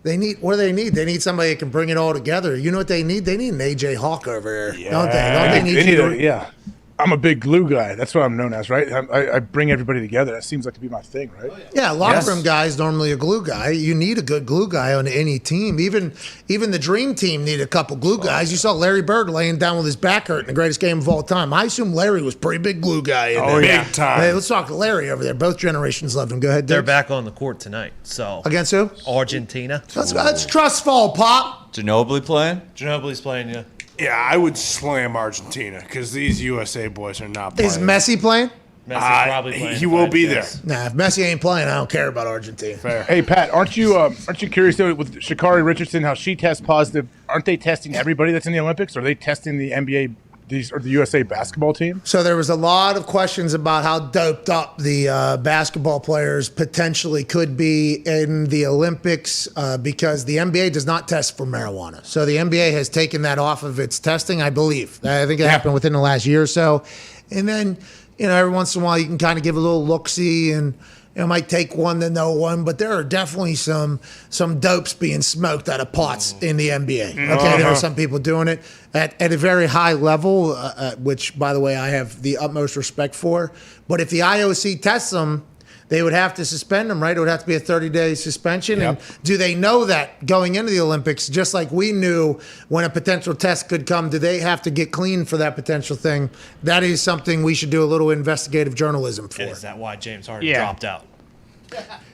What do they need? They need somebody that can bring it all together. You know what they need? They need an AJ Hawk over there, don't they? Don't they need you to? Yeah. I'm a big glue guy. That's what I'm known as, right? I bring everybody together. That seems like to be my thing, right? Yeah, locker room guy is normally a glue guy. You need a good glue guy on any team. Even the dream team need a couple glue guys. You saw Larry Bird laying down with his back hurt in the greatest game of all time. I assume Larry was pretty big glue guy. Big time. Hey, let's talk to Larry over there. Both generations loved him. Go ahead, They're Diggs. back on the court tonight. So Against who? Argentina. That's trust fall, Pop. Ginobili playing? Ginobili's playing, yeah. Yeah, I would slam Argentina because these USA boys are not playing. Is Messi playing? Messi's probably playing. He will be there. Nah, if Messi ain't playing, I don't care about Argentina. Fair. Hey, Pat, aren't you curious though with Sha'Carri Richardson how she tests positive? Aren't they testing everybody that's in the Olympics? Or are they testing the NBA the USA basketball team? So there was a lot of questions about how doped up the basketball players potentially could be in the Olympics because the NBA does not test for marijuana. So the NBA has taken that off of its testing, I believe. I think it happened within the last year or so. And then, every once in a while you can kind of give a little look-see and it might take one to know one, but there are definitely some dopes being smoked out of pots in the NBA. Okay, there are some people doing it at a very high level, which, by the way, I have the utmost respect for. But if the IOC tests them, they would have to suspend them, right? It would have to be a 30-day suspension. Yep. And do they know that going into the Olympics, just like we knew when a potential test could come, do they have to get clean for that potential thing? That is something we should do a little investigative journalism for. And is that why James Harden dropped out?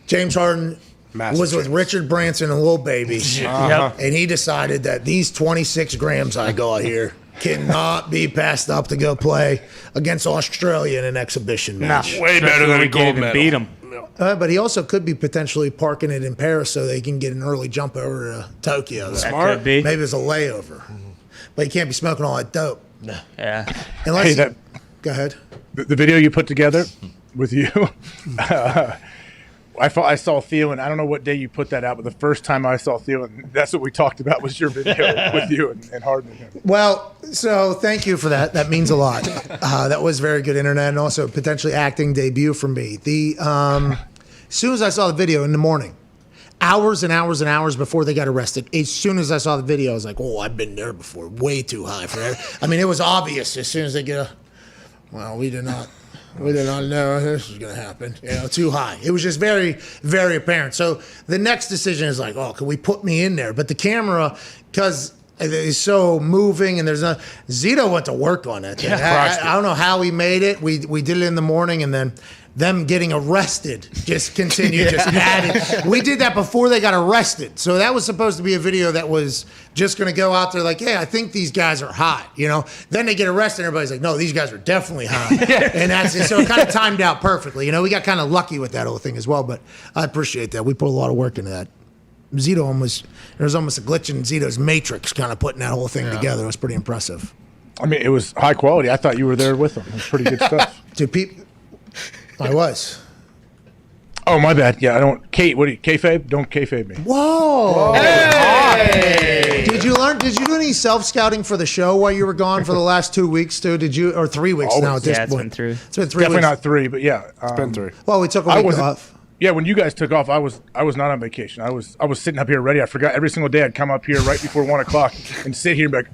James Harden was with Richard Branson and Lil Baby. And he decided that these 26 grams I got here cannot be passed up to go play against Australia in an exhibition match. Way better than a gold medal. Beat him. But he also could be potentially parking it in Paris so they can get an early jump over to Tokyo. That Smart. Could be. Maybe it's a layover. But you can't be smoking all that dope. No. Yeah. Unless go ahead. The video you put together with you, I saw Thielen. I don't know what day you put that out, but the first time I saw Thielen, that's what we talked about was your video with you and Harden. Well, so thank you for that. That means a lot. That was very good internet and also potentially acting debut for me. As soon as I saw the video in the morning, hours and hours and hours before they got arrested, as soon as I saw the video, I was like, oh, I've been there before. Way too high for that. I mean, it was obvious as soon as they well, we did not know this was going to happen. Too high. It was just very, very apparent. So the next decision is like, oh, can we put me in there? But the camera, because it's so moving and there's Zito went to work on it. Yeah, I don't know how he made it. We did it in the morning and then them getting arrested just continued, just added. We did that before they got arrested. So that was supposed to be a video that was just going to go out there like, hey, I think these guys are hot, Then they get arrested and everybody's like, no, these guys are definitely hot. And that's it. So it kind of timed out perfectly. We got kind of lucky with that whole thing as well, but I appreciate that. We put a lot of work into that. Zito there was almost a glitch in Zito's matrix kind of putting that whole thing together. It was pretty impressive. I mean, it was high quality. I thought you were there with them. It was pretty good stuff. I was. Oh, my bad. Yeah, I don't. Kayfabe? Don't kayfabe me. Whoa. Hey. Did you do any self-scouting for the show while you were gone for the last 2 weeks, too? Or 3 weeks now at this point? It's been 3. It's been 3 Definitely weeks. not 3, but yeah. It's been 3. Well, we took a week off. Yeah, when you guys took off, I was not on vacation. I was sitting up here ready. I forgot every single day I'd come up here right before 1 o'clock and sit here and be like,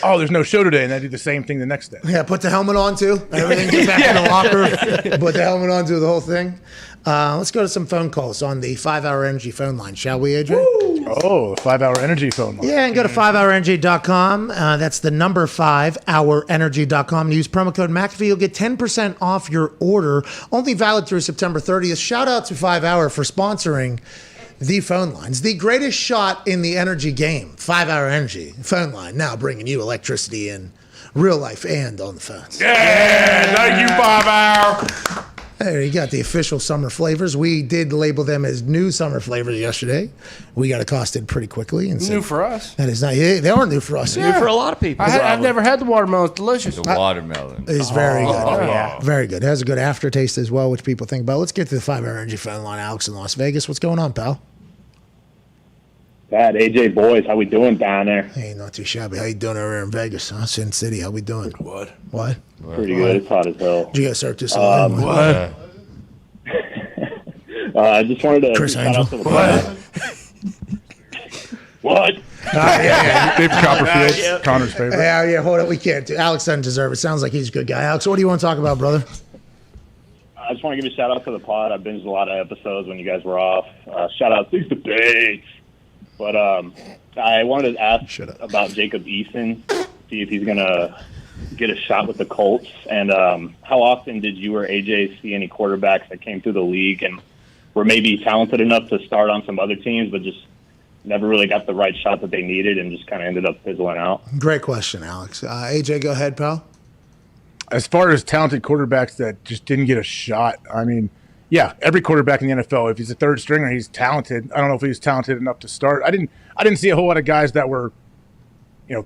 oh, there's no show today, and I do the same thing the next day. Yeah, put the helmet on too. Everything get back in the locker. Put the helmet on, do the whole thing. Let's go to some phone calls on the 5-Hour Energy phone line, shall we, Adrian? Woo! Oh, the 5-Hour Energy phone line. Yeah, and go to 5hourenergy.com. That's the number 5hourenergy.com. Use promo code McAfee. You'll get 10% off your order. Only valid through September 30th. Shout out to 5-Hour for sponsoring the phone lines. The greatest shot in the energy game. 5-Hour Energy phone line. Now bringing you electricity in real life and on the phones. Yeah, thank you, 5-Hour. There you got the official summer flavors. We did label them as new summer flavors yesterday. We got accosted pretty quickly. And new for us. That is not. They are new for us. New for a lot of people. I've never had the watermelon. It's delicious. The watermelon. It's very good. Very good. It has a good aftertaste as well, which people think about. Let's get to the 5-Hour Energy phone line. Alex in Las Vegas. What's going on, pal? Pat, AJ, boys, how we doing down there? Hey, not too shabby. How you doing over there in Vegas, huh? Sin City, how we doing? What? Pretty good. It's hot as hell. Did you guys start this on? What? I just wanted to Chris Angel. What? Dave Copperfield, Connor's favorite. Yeah, hold it. We can't. Alex doesn't deserve it. Sounds like he's a good guy. Alex, what do you want to talk about, brother? I just want to give a shout out to the pod. I binged a lot of episodes when you guys were off. Shout out to these debates. But I wanted to ask about Jacob Eason, see if he's going to get a shot with the Colts. And how often did you or AJ see any quarterbacks that came through the league and were maybe talented enough to start on some other teams, but just never really got the right shot that they needed and just kind of ended up fizzling out? Great question, Alex. AJ, go ahead, pal. As far as talented quarterbacks that just didn't get a shot, I mean, yeah, every quarterback in the NFL, if he's a third stringer, he's talented. I don't know if he was talented enough to start. I didn't see a whole lot of guys that were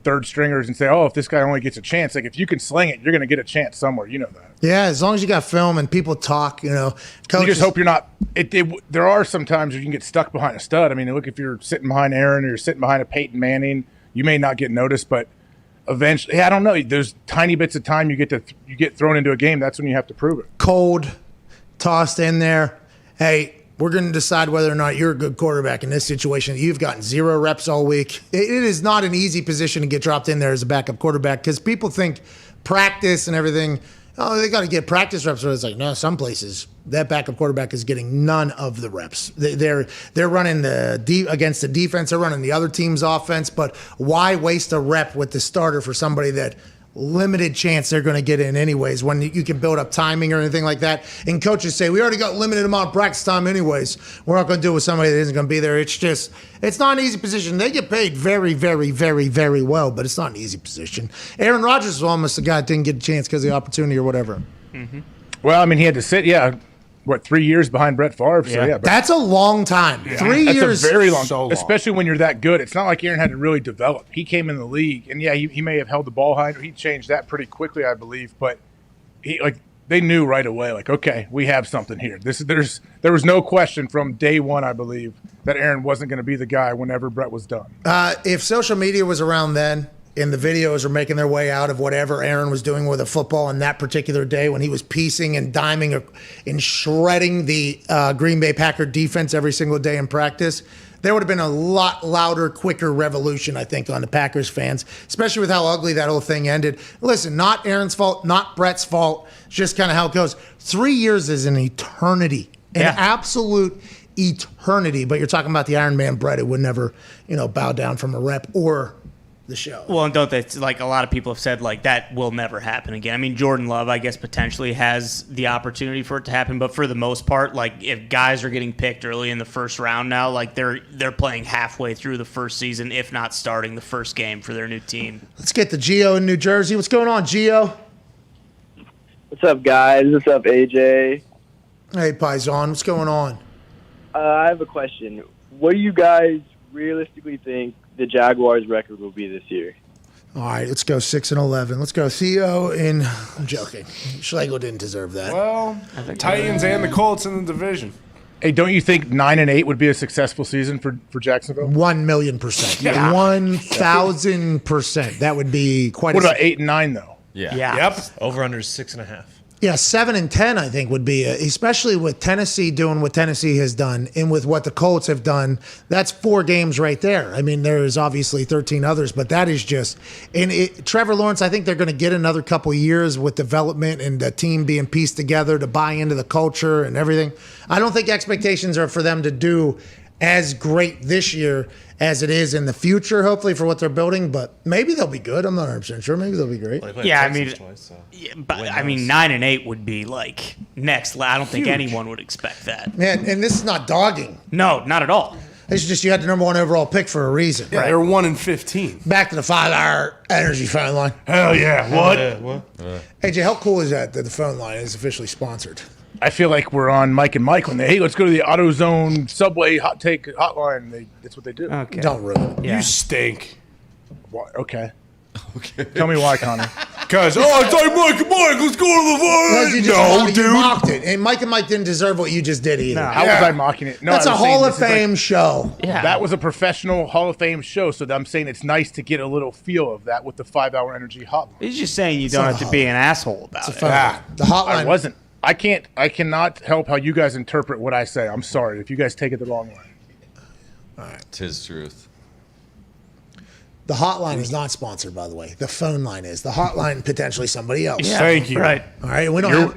third stringers and say, oh, if this guy only gets a chance, like if you can sling it, you're going to get a chance somewhere. You know that. Yeah, as long as you got film and people talk, coaches. You just hope you're not. There are some times where you can get stuck behind a stud. I mean, look, if you're sitting behind Aaron or you're sitting behind a Peyton Manning, you may not get noticed, but eventually, I don't know. There's tiny bits of time you get thrown into a game. That's when you have to prove it. Cold, tossed in there. Hey, we're going to decide whether or not you're a good quarterback in this situation. You've gotten 0 reps all week. It is not an easy position to get dropped in there as a backup quarterback because people think practice and everything, oh, they got to get practice reps. So it's like, no, some places that backup quarterback is getting none of the reps. They're running against the defense. They're running the other team's offense. But why waste a rep with the starter for somebody that limited chance they're going to get in anyways when you can build up timing or anything like that? And coaches say, we already got limited amount of practice time anyways. We're not going to do it with somebody that isn't going to be there. It's not an easy position. They get paid very, very, very, very well, but it's not an easy position. Aaron Rodgers was almost the guy that didn't get a chance because of the opportunity or whatever. Mm-hmm. Well, I mean, he had to sit, 3 years behind Brett Favre? So, but that's a long time. Yeah. 3 years. That's a very long so long. Especially when you're that good. It's not like Aaron had to really develop. He came in the league, and he may have held the ball high. He changed that pretty quickly, I believe. But they knew right away, okay, we have something here. There was no question from day one, I believe, that Aaron wasn't going to be the guy whenever Brett was done. If social media was around then, and the videos are making their way out of whatever Aaron was doing with a football on that particular day when he was piecing and diming and shredding the Green Bay Packer defense every single day in practice, there would have been a lot louder, quicker revolution, I think, on the Packers fans, especially with how ugly that whole thing ended. Listen, not Aaron's fault, not Brett's fault. It's just kind of how it goes. 3 years is an eternity, an absolute eternity. But you're talking about the Iron Man Brett, who would never, bow down from a rep or the show. Well, and don't they, a lot of people have said, that will never happen again. I mean, Jordan Love, I guess, potentially has the opportunity for it to happen, but for the most part, if guys are getting picked early in the first round now, they're playing halfway through the first season, if not starting the first game for their new team. Let's get to Gio in New Jersey. What's going on, Gio? What's up, guys? What's up, AJ? Hey, Paisan. What's going on? I have a question. What do you guys realistically think the Jaguars' record will be this year? All right, let's go 6-11. Let's go Theo in. I'm joking. Schlegel didn't deserve that. Well, Titans and the Colts in the division. Hey, don't you think 9-8 would be a successful season for Jacksonville? 1,000,000%. Yeah. 1,000%. That would be quite. What about 8-9 though? Yeah. Yep. Over under 6.5. Yeah, 7-10, I think, would be, especially with Tennessee doing what Tennessee has done and with what the Colts have done. That's 4 games right there. I mean, there's obviously 13 others, but that is just. And Trevor Lawrence, I think they're going to get another couple years with development and the team being pieced together to buy into the culture and everything. I don't think expectations are for them to do as great this year as it is in the future, hopefully, for what they're building. But maybe they'll be good. I'm not 100% sure. Maybe they'll be great. Yeah, I mean, 9-8 would be next. I don't think anyone would expect that. Man, and this is not dogging. No, not at all. It's just you had the number 1 overall pick for a reason. Yeah, they were 1-15. Back to the 5-hour energy phone line. Hell yeah! What? AJ, how cool is that the phone line is officially sponsored? I feel like we're on Mike and Mike when hey, let's go to the AutoZone Subway Hot Take Hotline. That's what they do. Okay. Don't ruin it. You stink. Why? Okay. Tell me why, Connor. Because, it's like Mike and Mike, let's go to the phone. No, dude. You mocked it. And Mike and Mike didn't deserve what you just did either. No. How was I mocking it? No, that's a Hall of Fame show. Yeah. That was a professional Hall of Fame show, so I'm saying it's nice to get a little feel of that with the 5-hour energy hotline. He's just saying you don't have to be an asshole about it. The hotline. I wasn't. I cannot help how you guys interpret what I say. I'm sorry if you guys take it the wrong way. All right. 'Tis truth. The hotline is not sponsored, by the way. The phone line is. The hotline, potentially somebody else. Yeah, thank you. Right. All right.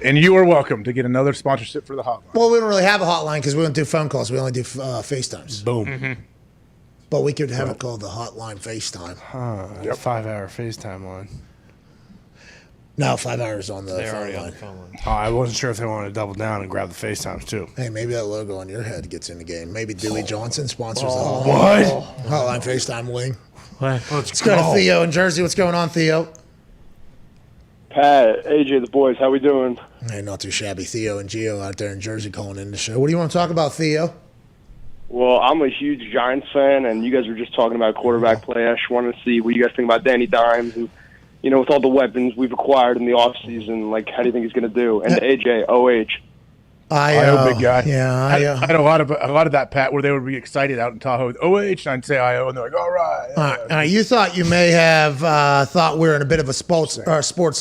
And you are welcome to get another sponsorship for the hotline. Well, we don't really have a hotline because we don't do phone calls. We only do FaceTimes. Boom. Mm-hmm. But we could have it called the hotline FaceTime. 5-hour FaceTime line. No, 5 hours on the They're phone already line. on the phone line. Oh, I wasn't sure if they wanted to double down and grab the FaceTimes too. Hey, maybe that logo on your head gets in the game. Maybe Dewey Johnson sponsors the hotline. What? Hotline FaceTime wing. What? Let's go to Theo in Jersey. What's going on, Theo? Pat, AJ, the boys, how we doing? Hey, not too shabby. Theo and Gio out there in Jersey calling in the show. What do you want to talk about, Theo? Well, I'm a huge Giants fan, and you guys were just talking about quarterback play. I just wanted to see what you guys think about Danny Dimes and, with all the weapons we've acquired in the offseason, how do you think he's going to do? And AJ, OH. IO, big guy. Yeah, I had a lot of that, Pat, where they would be excited out in Tahoe with OH, and I'd say IO, and they're like, all right. All right. You thought you may have thought we're in a bit of a sports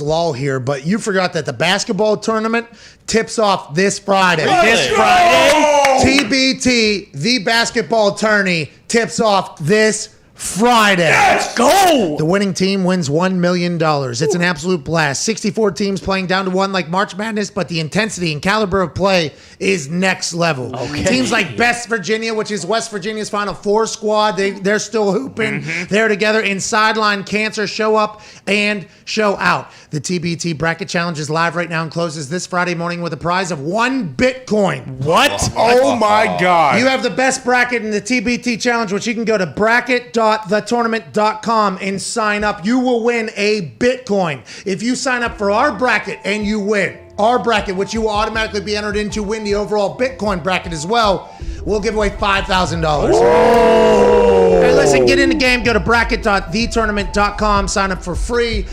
lull here, but you forgot that the basketball tournament tips off this Friday. This Friday? TBT, the basketball tourney, tips off this Friday. Let's go! The winning team wins $1 million. It's an absolute blast. 64 teams playing down to one like March Madness, but the intensity and caliber of play is next level. Okay. Teams like Best Virginia, which is West Virginia's Final Four squad, they're still hooping. They're together in Sideline Cancer. Show up and show out. The TBT Bracket Challenge is live right now and closes this Friday morning with a prize of 1 Bitcoin. What? Oh my God. You have the best bracket in the TBT Challenge, which you can go to bracket.thetournament.com and sign up. You will win a Bitcoin. If you sign up for our bracket and you win, our bracket, which you will automatically be entered in to win the overall Bitcoin bracket as well, we'll give away $5,000. Hey, listen, get in the game. Go to bracket.thetournament.com. Sign up for free.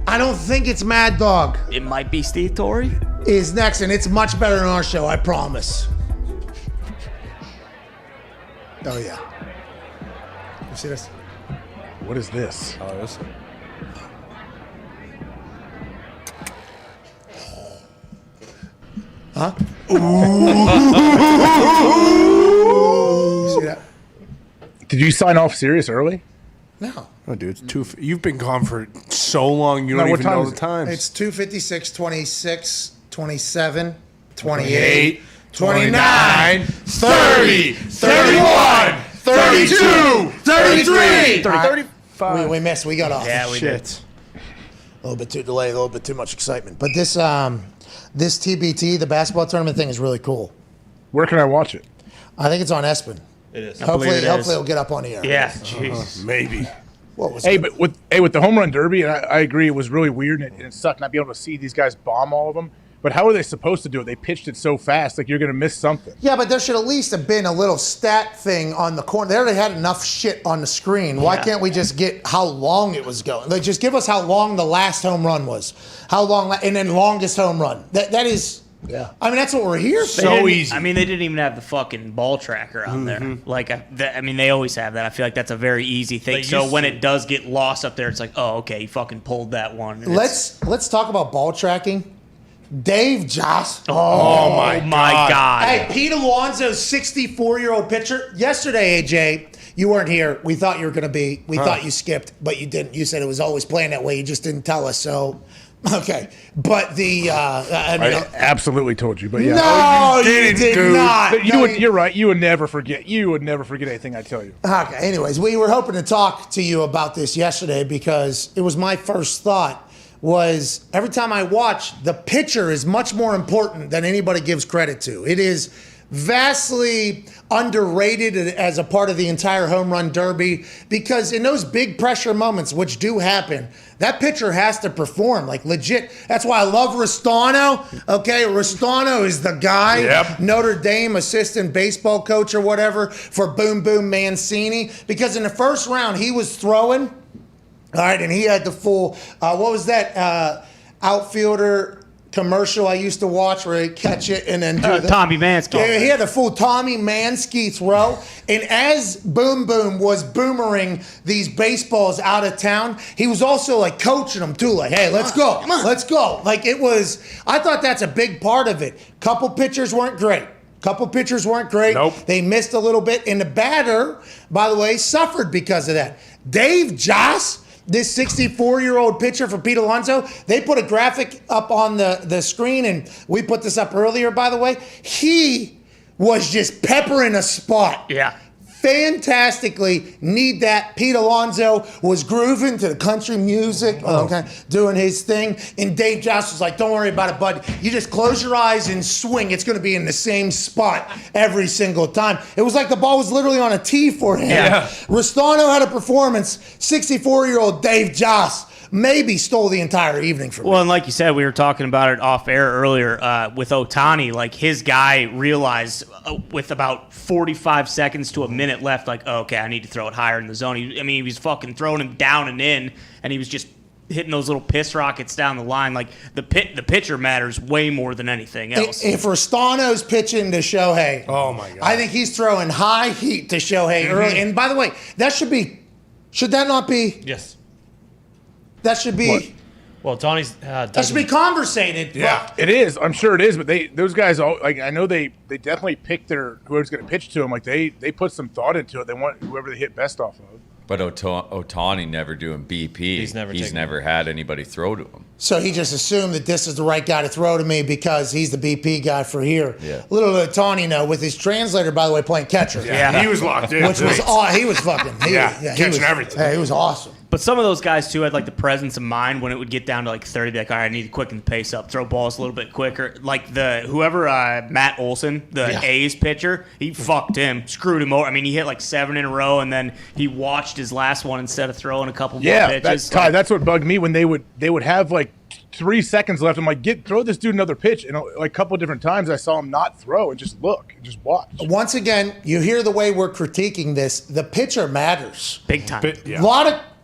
I don't think it's Mad Dog. It might be Steve Torrey. Is next, and it's much better than our show, I promise. Oh, yeah. You see this? What is this? Oh, this. Huh? You see that? Did you sign off serious early? No. Oh, dude, it's you've been gone for so long, you don't what even time know is the it? times. It's 2:56, 26, 27, 28, 29, 30, 31, 32, 33, 35. We missed. We got off. Yeah, we did. A little bit too delayed, a little bit too much excitement. But this TBT, the basketball tournament thing, is really cool. Where can I watch it? I think it's on ESPN. It is. Hopefully it'll get up on the air. Yeah, jeez. Maybe. What was Hey, but with the home run derby, and I agree, it was really weird and it sucked not being able to see these guys bomb all of them. But how are they supposed to do it? They pitched it so fast, like you're going to miss something. Yeah, but there should at least have been a little stat thing on the corner. They already had enough shit on the screen. Why can't we just get how long it was going? Like, just give us how long the last home run was. How long, and then longest home run. That is, yeah. I mean, that's what we're here for. So easy. I mean, they didn't even have the fucking ball tracker on there. Like, I mean, they always have that. I feel like that's a very easy thing. So when it does get lost up there, it's like, oh, okay, you fucking pulled that one. And Let's talk about ball tracking. Dave Joss. Oh my God. Hey, Pete Alonso's 64-year-old pitcher. Yesterday, AJ, you weren't here. We thought you were going to be. We thought you skipped, but you didn't. You said it was always planned that way. You just didn't tell us. So, okay. But the I absolutely told you, but yeah. No, you did not. But you're right. You would never forget. You would never forget anything I tell you. Okay. Anyways, we were hoping to talk to you about this yesterday because it was my first thought. Was every time I watch, the pitcher is much more important than anybody gives credit to. It is vastly underrated as a part of the entire home run derby because in those big pressure moments, which do happen, that pitcher has to perform, like legit. That's why I love Ristano. Okay, Ristano is the guy, Notre Dame assistant baseball coach or whatever for Boom Boom Mancini, because in the first round, he was throwing. All right, and he had the full, what was that outfielder commercial I used to watch where he'd catch it and then do Tommy Mansky. Yeah, he had the full Tommy Mansky throw. And as Boom Boom was boomering these baseballs out of town, he was also like coaching them too, like, hey, let's go, let's go. Like it was, I thought that's a big part of it. Couple pitchers weren't great. Nope. They missed a little bit. And the batter, by the way, suffered because of that. Dave Joss, this 64-year-old pitcher for Pete Alonso, they put a graphic up on the screen, and we put this up earlier, by the way. He was just peppering a spot. Yeah. Fantastically, need that. Pete Alonso was grooving to the country music, doing his thing. And Dave Joss was like, don't worry about it, bud. You just close your eyes and swing. It's going to be in the same spot every single time. It was like the ball was literally on a tee for him. Yeah. Ristano had a performance. 64-year-old Dave Joss maybe stole the entire evening from me. Well, and like you said, we were talking about it off air earlier with Ohtani. Like, his guy realized with about 45 seconds to a minute left, like, oh, okay, I need to throw it higher in the zone. He was fucking throwing him down and in, and he was just hitting those little piss rockets down the line. Like, the pitcher matters way more than anything else. If Ristano's pitching to Shohei, oh my God, I think he's throwing high heat to Shohei early. And by the way, should that not be? Yes. That should be. What? Well, Tony's. That should be conversated. Yeah, it is. I'm sure it is. But those guys, I know they definitely pick whoever's going to pitch to them. Like they put some thought into it. They want whoever they hit best off of. But Ohtani never doing BP. He's never had anybody throw to him. So he just assumed that this is the right guy to throw to me because he's the BP guy for here. Yeah. Little Ohtani, with his translator, by the way, playing catcher. Yeah, he was locked in. Which was he was fucking. Catching everything. Yeah, he was awesome. But some of those guys, too, had, like, the presence of mind when it would get down to, like, 30, be like, all right, I need to quicken the pace up, throw balls a little bit quicker. Like, Matt Olson, the A's pitcher, he fucked him, screwed him over. I mean, he hit, like, 7 in a row, and then he watched his last one instead of throwing a couple more pitches. That's what bugged me when they would have, like, 3 seconds left. I'm like, throw this dude another pitch. And, like, a couple of different times I saw him not throw and just look and just watch. Once again, you hear the way we're critiquing this. The pitcher matters. Big time.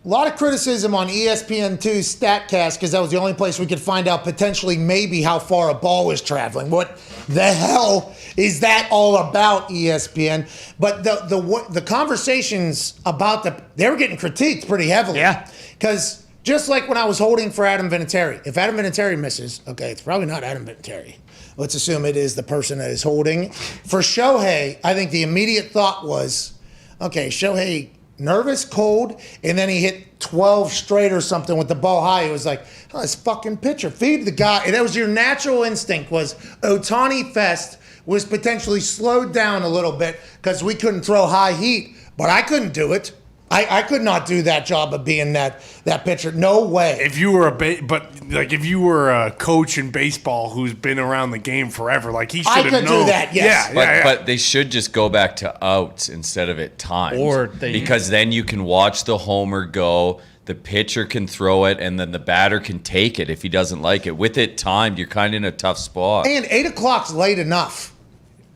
A lot of criticism on ESPN2's StatCast because that was the only place we could find out potentially maybe how far a ball was traveling. What the hell is that all about, ESPN? But the conversations about they were getting critiqued pretty heavily. Yeah. Because just like when I was holding for Adam Vinatieri, if Adam Vinatieri misses, okay, it's probably not Adam Vinatieri. Let's assume it is the person that is holding. For Shohei, I think the immediate thought was, okay, Shohei nervous, cold, and then he hit 12 straight or something with the ball high. It was like, oh, this fucking pitcher, feed the guy. And that was your natural instinct was Ohtani Fest was potentially slowed down a little bit because we couldn't throw high heat, but I couldn't do it. I could not do that job of being that pitcher. No way. If you were if you were a coach in baseball who's been around the game forever, like he should have known. I could do that. Yes. But they should just go back to outs instead of at times, because then you can watch the homer go. The pitcher can throw it, and then the batter can take it if he doesn't like it. With it timed, you're kind of in a tough spot. And 8 o'clock's late enough.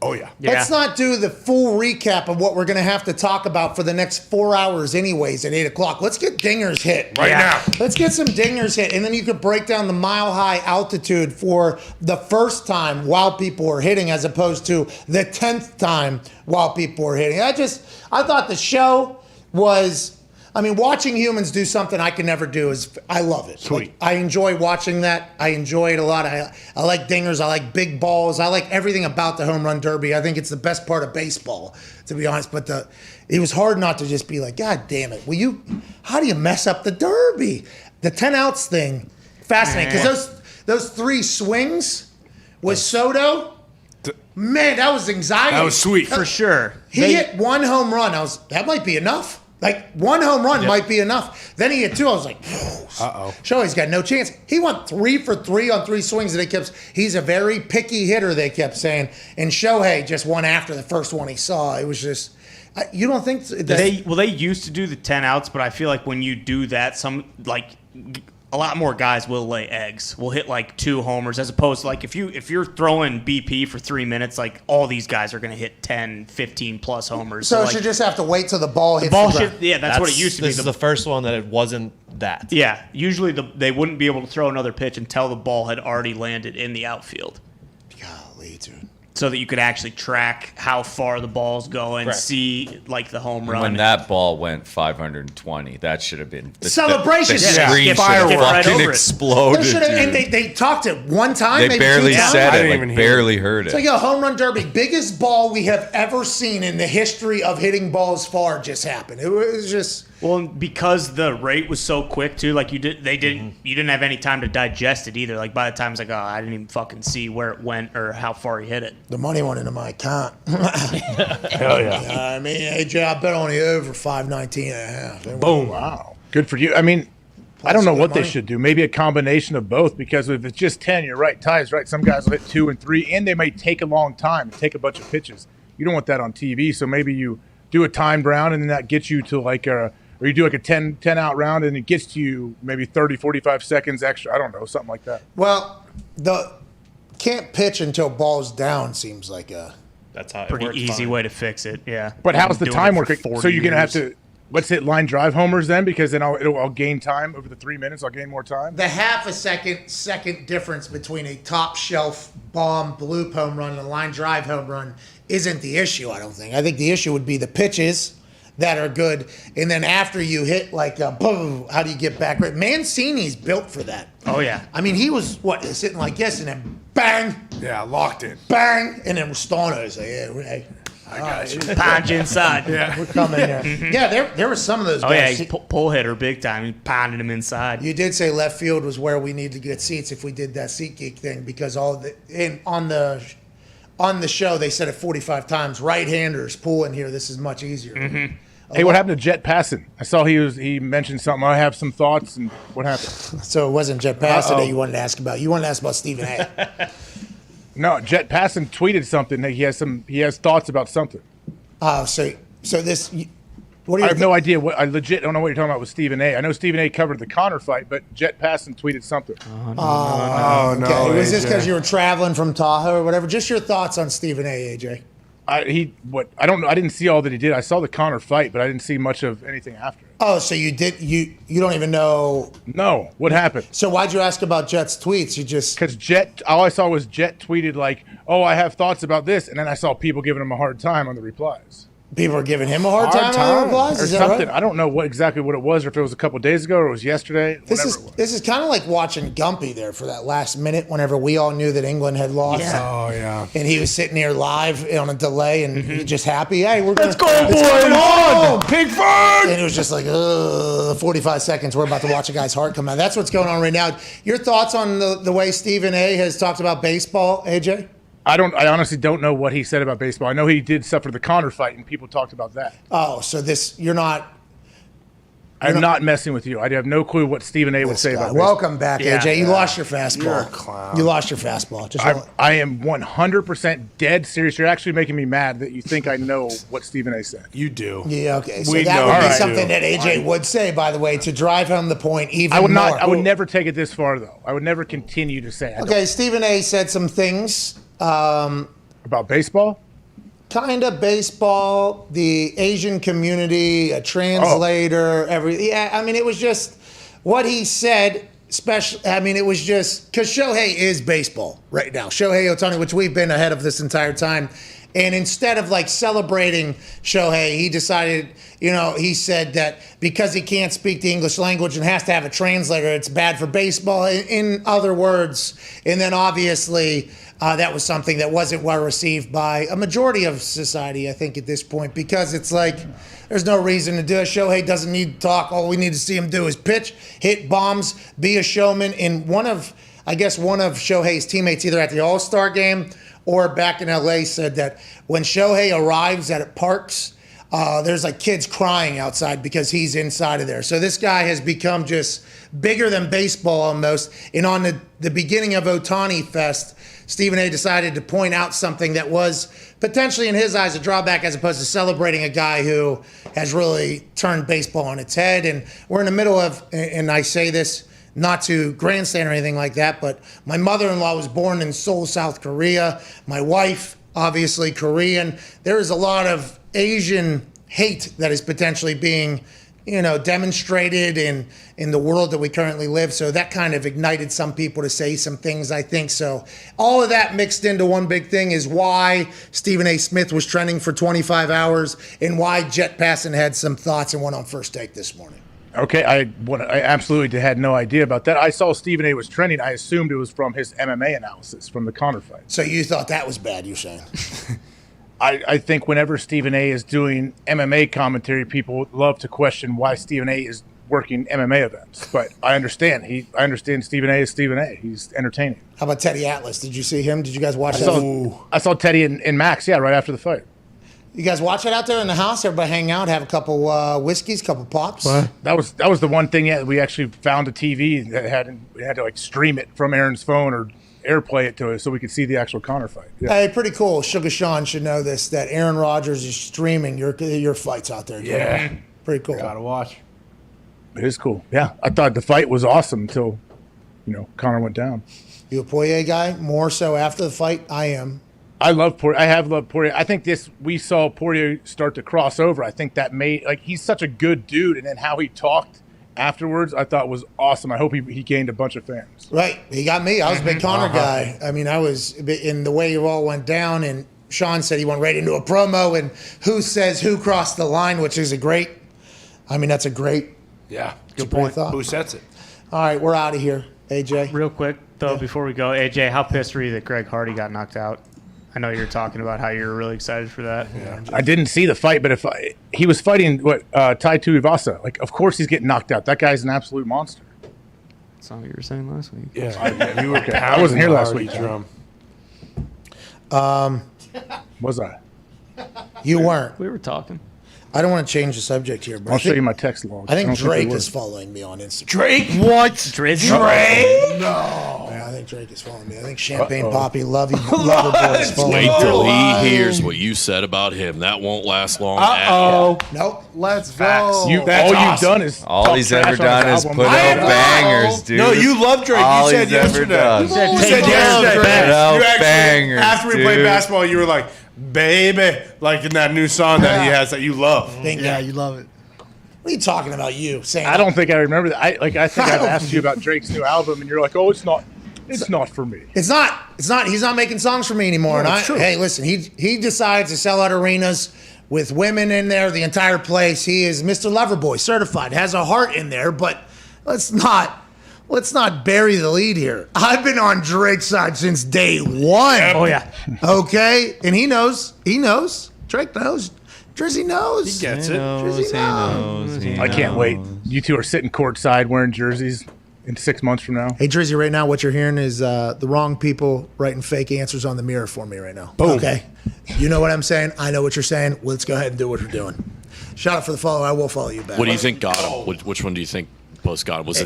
Oh, yeah. Let's not do the full recap of what we're going to have to talk about for the next 4 hours anyways at 8 o'clock. Let's get dingers hit. Right now. Let's get some dingers hit, and then you could break down the mile-high altitude for the first time while people are hitting as opposed to the 10th time while people are hitting. I thought the show was... watching humans do something I can never do I love it. Sweet. I enjoy watching that. I enjoy it a lot. I like dingers. I like big balls. I like everything about the home run derby. I think it's the best part of baseball, to be honest. But it was hard not to just be like, God damn it. How do you mess up the derby? The 10 outs thing, fascinating. Because those 3 swings with Soto, man, that was anxiety. That was sweet. For sure. He hit 1 home run. That might be enough. Like, 1 home run might be enough. Then he hit 2. I was like, uh-oh. Shohei's got no chance. He went 3 for 3 on 3 swings. And he's a very picky hitter, they kept saying. And Shohei just won after the first one he saw. It was just, you don't think they used to do the 10 outs, but I feel like when you do that, a lot more guys will lay eggs. Will hit like 2 homers as opposed to like if you're throwing BP for 3 minutes, like all these guys are going to hit 10, 15 plus homers. So it should just have to wait till the ball hits the ground. Yeah, that's what it used to be. This is the first one that it wasn't that. Yeah, usually they wouldn't be able to throw another pitch until the ball had already landed in the outfield. Golly, dude. So that you could actually track how far the ball's going, Correct. See like the home run. When that ball went 520, that should have been celebration. The screen should have fucking exploded. And they talked it one time. They barely said it. Barely heard it. It's like a home run derby. Biggest ball we have ever seen in the history of hitting balls far just happened. It was just. Well, because the rate was so quick too, like you didn't have any time to digest it either. Like by the time it's like, oh, I didn't even fucking see where it went or how far he hit it. The money went into my account. Hell yeah. AJ, I bet on the over 519.5. Boom. Wow. Good for you. I don't know what they should do. Maybe a combination of both, because if it's just 10, you're right. Ty's right. Some guys will hit 2 and 3, and they may take a long time and take a bunch of pitches. You don't want that on TV, so maybe you do a timed round, and then that gets you to like a or you do like a 10 out round and it gets to you maybe 30, 45 seconds extra. I don't know, something like that. Well, the can't pitch until ball's down seems like a that's how it Pretty works easy fine. way to fix it. Yeah. But how's the Doing time it for working? 40 So you're going to have years. to, let's hit line drive homers then, because then I'll gain time over the 3 minutes. I'll gain more time. the half a second difference between a top shelf bomb bloop home run and a line drive home run isn't the issue, I don't think. I think the issue would be the pitches that are good, and then after you hit like a boom, how do you get back? Right, Mancini's built for that. Oh yeah. I mean, he was sitting like this, and then bang, Yeah, locked in. bang, and then Restano's like, yeah, hey, I got you. Pound you inside. Yeah. we're coming there. Yeah, there were some of those Oh yeah, guys. he's pull hitter big time. He pounded him inside. You did say left field was where we need to get seats if we did that SeatGeek thing, because on the show they said it 45 times. Right-handers pull in here. This is much easier. Mm-hmm. Hey, what happened to Jet Passon? I saw he mentioned something. I have some thoughts, and what happened? So it wasn't Jet Passon that you wanted to ask about. You wanted to ask about Stephen A. No, Jet Passon tweeted something that he has thoughts about something. Oh, so this. What do I you? have no idea. I legit don't know what you're talking about with Stephen A. I know Stephen A. covered the Connor fight, but Jet Passon tweeted something. Oh, no, okay. Was this AJ. because you were traveling from Tahoe or whatever? Just your thoughts on Stephen A. AJ. I don't know. I didn't see all that he did. I saw the Connor fight, but I didn't see much of anything after it. Oh, so you did. You don't even know. No, what happened? So why'd you ask about Jet's tweets? You just Because Jet, all I saw was Jet tweeted like, "Oh, I have thoughts about this," and then I saw people giving him a hard time on the replies. people are giving him a hard time on the replies. or Is that something. right? I don't know exactly what it was, or if it was a couple days ago or it was yesterday. This is kind of like watching Gumpy there for that last minute whenever we all knew that England had lost. Yeah. Oh, yeah. And he was sitting here live on a delay and he's just happy. Hey, we're Let's gonna, go, it's boys! coming home! Pickford! And it was just like, 45 seconds. We're about to watch a guy's heart come out. That's what's going on right now. Your thoughts on the way Stephen A. has talked about baseball, AJ? I honestly don't know what he said about baseball. I know he did suffer the Connor fight, and people talked about that. Oh, so you're not. I'm not messing with you. I have no clue what Stephen A. would say about baseball. Welcome back, AJ. You lost your fastball. You're a clown. You lost your fastball. I am 100% dead serious. You're actually making me mad that you think I know what Stephen A. said. You do. Yeah, okay. So that would be something that AJ would say, by the way, to drive home the point even I would more. not. I would never take it this far, though. I would never continue to say. Okay, Stephen A. said some things. About baseball? Kind of baseball, the Asian community, a translator, everything. Yeah, I mean, it was just what he said. It was just because Shohei is baseball right now. Shohei Ohtani, which we've been ahead of this entire time. And instead of like celebrating Shohei, he decided, he said that because he can't speak the English language and has to have a translator, it's bad for baseball, in other words. And then obviously that was something that wasn't well received by a majority of society, I think, at this point, because it's like there's no reason to do it. Shohei doesn't need to talk. All we need to see him do is pitch, hit bombs, be a showman. And one of Shohei's teammates, either at the All-Star game or back in LA, said that when Shohei arrives at parks, there's like kids crying outside because he's inside of there. So this guy has become just bigger than baseball almost. And on the beginning of Ohtani Fest, Stephen A. decided to point out something that was potentially in his eyes a drawback, as opposed to celebrating a guy who has really turned baseball on its head. And we're in the middle of, and I say this not to grandstand or anything like that, but my mother-in-law was born in Seoul, South Korea. My wife, obviously Korean. There is a lot of Asian hate that is potentially being, demonstrated in the world that we currently live. So that kind of ignited some people to say some things, I think. So all of that mixed into one big thing is why Stephen A. Smith was trending for 25 hours and why Jet Passon had some thoughts and went on First Take this morning. Okay, I absolutely had no idea about that. I saw Stephen A. was trending. I assumed it was from his MMA analysis from the Connor fight. So you thought that was bad, you're saying? I think whenever Stephen A. is doing MMA commentary, people love to question why Stephen A. is working MMA events. But I understand. I understand Stephen A. is Stephen A. He's entertaining. How about Teddy Atlas? Did you see him? Did you guys watch that? I saw Teddy and Max, right after the fight. You guys watch it out there in the house? Everybody hang out, have a couple whiskeys, couple pops? What? That was the one thing we actually found a TV that we had to like stream it from Aaron's phone or airplay it to us so we could see the actual Connor fight. Yeah. Hey, pretty cool. Sugar Sean should know this, that Aaron Rodgers is streaming your fights out there. Yeah. Pretty cool. Gotta watch. It is cool. Yeah, I thought the fight was awesome until, Connor went down. You a Poirier guy? More so after the fight? I am. I love Poirier. I have loved Poirier. I think we saw Poirier start to cross over. I think that he's such a good dude, and then how he talked afterwards, I thought was awesome. I hope he gained a bunch of fans. Right. He got me. I was a big Connor guy. I mean, I was in the way it all went down, and Sean said he went right into a promo, and who says who crossed the line, which is that's a great good point. Who sets it? All right, we're out of here. AJ. Real quick, though, before we go, AJ, how pissed were you that Greg Hardy got knocked out? I know you were talking about how you were really excited for that. Yeah. I didn't see the fight, but he was fighting Tai Tuivasa. Of course he's getting knocked out. That guy's an absolute monster. That's not what you were saying last week. Yeah, you were. Okay. I wasn't here last week. Drum. Was I? You weren't. We were talking. I don't want to change the subject here, but I'll show you my text log. I think Drake is following me on Instagram. Drake? What? Drake? No. Yeah, I think Drake is following me. I think Champagne Poppy Lover Boy is following me. Wait till he hears what you said about him. That won't last long. Nope. Let's go. All you've done is all he's ever done is put out bangers, dude. No, you love Drake. All You said he's ever yesterday. done. You said yesterday. Put out You actually, bangers, after we dude. played basketball, you were like, "Baby," like in that new song that he has that you love. Yeah, you love it. What are you talking about? You saying? I don't think I remember that. I think I've asked you about Drake's new album, and you're like, "Oh, it's not for me." It's not. He's not making songs for me anymore. No, And it's true. hey, listen, he decides to sell out arenas with women in there, the entire place. He is Mr. Loverboy certified. Has a heart in there, but let's not bury the lead here. I've been on Drake's side since day one. Oh yeah. Okay, and he knows. Drake knows. Drizzy knows. He gets it. Drizzy knows. I can't wait. You two are sitting courtside wearing jerseys in 6 months from now. Hey, Drizzy, right now what you're hearing is the wrong people writing fake answers on the mirror for me right now. Boom. Okay? You know what I'm saying. I know what you're saying. Let's go ahead and do what we're doing. Shout out for the follow. I will follow you back. What do you think got him? Which one do you think post got him? Was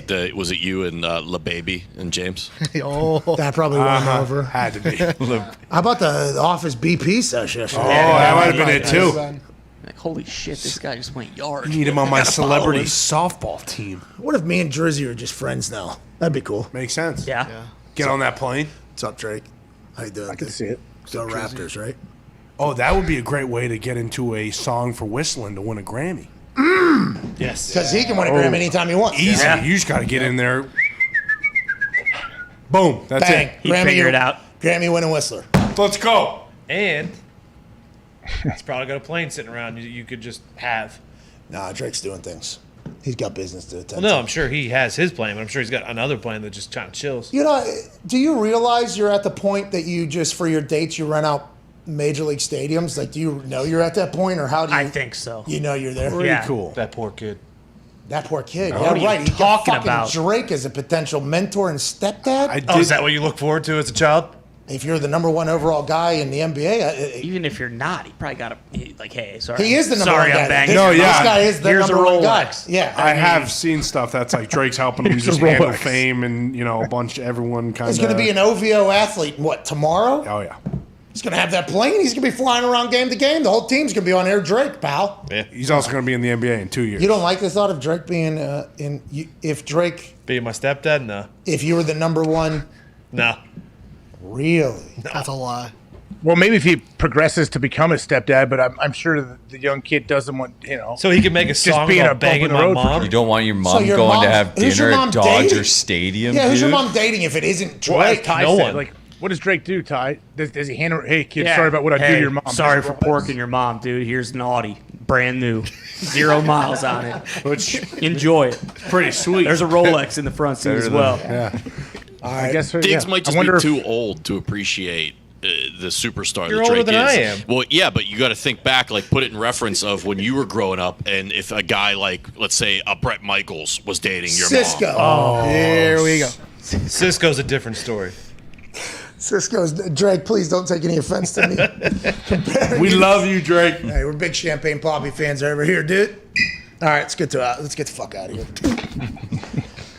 it you and La Baby and James? That probably won him over. Had to be. How about the Office BP session yesterday? That might have been it too. Like, holy shit, this guy just went yard. Need him on my celebrity softball team. What if me and Drizzy are just friends now? That'd be cool. Makes sense. Yeah. Get on that plane. What's up, Drake? How you doing? I can see it. Go Raptors, right? Oh, that would be a great way to get into a song for whistling to win a Grammy. Yes. Because he can win a Grammy anytime he wants. Easy. Yeah. You just got to get in there. Boom. That's Bang. it. He figured it out. Grammy winning whistler. Let's go. And he's probably got a plane sitting around you could just have. Nah, Drake's doing things. He's got business to attend Well, no, to. I'm sure he has his plane, but I'm sure he's got another plane that just kind of chills. You know, do you realize you're at the point that you just, for your dates, you rent out major league stadiums? Like, do you know you're at that point, or how do you? I think so. You know you're there. Yeah. Cool. That poor kid. That poor kid. What Yeah, are you right. He got talking fucking about? Drake as a potential mentor and stepdad. Oh, is that what you look forward to as a child? If you're the number one overall guy in the NBA, Even if you're not, he probably got like, hey, sorry. he is the number sorry, one I'm guy. banging. No, This yeah. guy is the Here's number a one guy. Rolex. Yeah, I have seen stuff that's like Drake's helping him Here's just a handle Rolex. fame and, a bunch of everyone kind of. He's going to be an OVO athlete. What, tomorrow? Oh, yeah. He's going to have that plane. He's going to be flying around game to game. The whole team's going to be on Air Drake, pal. Yeah. He's also going to be in the NBA in 2 years. You don't like the thought of Drake being if Drake, Being my stepdad? No. if you were the number one, No. really? That's a lie. Well, maybe if he progresses to become a stepdad, but I'm sure the young kid doesn't want, So he can make a just song being a about bump banging in the my road for mom? You don't want your mom your going mom- to have who's your dinner mom at Dodger dating? Stadium, Yeah, who's your dude? mom dating if it isn't Well, as Drake? Ty No said, one. like, what does Drake do, Ty? Does he hand her, hey, kid, Yeah. sorry about what I do Hey, to your mom. Sorry Here's for a Rolex. porking your mom, dude. Here's an Audi, brand new, 0 miles on it. Which Enjoy it. pretty sweet. There's a Rolex in the front seat as well. Yeah. I guess, Diggs yeah. might just I wonder be if- too old to appreciate the superstar You're that Drake older than is. I am. Well, yeah, but you got to think back, like put it in reference of when you were growing up, and if a guy like, let's say, a Brett Michaels was dating your Cisco. mom. Here we go. Cisco's a different story. Cisco's Drake. Please don't take any offense to me. We love you, Drake. Hey, we're big Champagne Poppy fans over here, dude. All right, let's get the fuck out of here.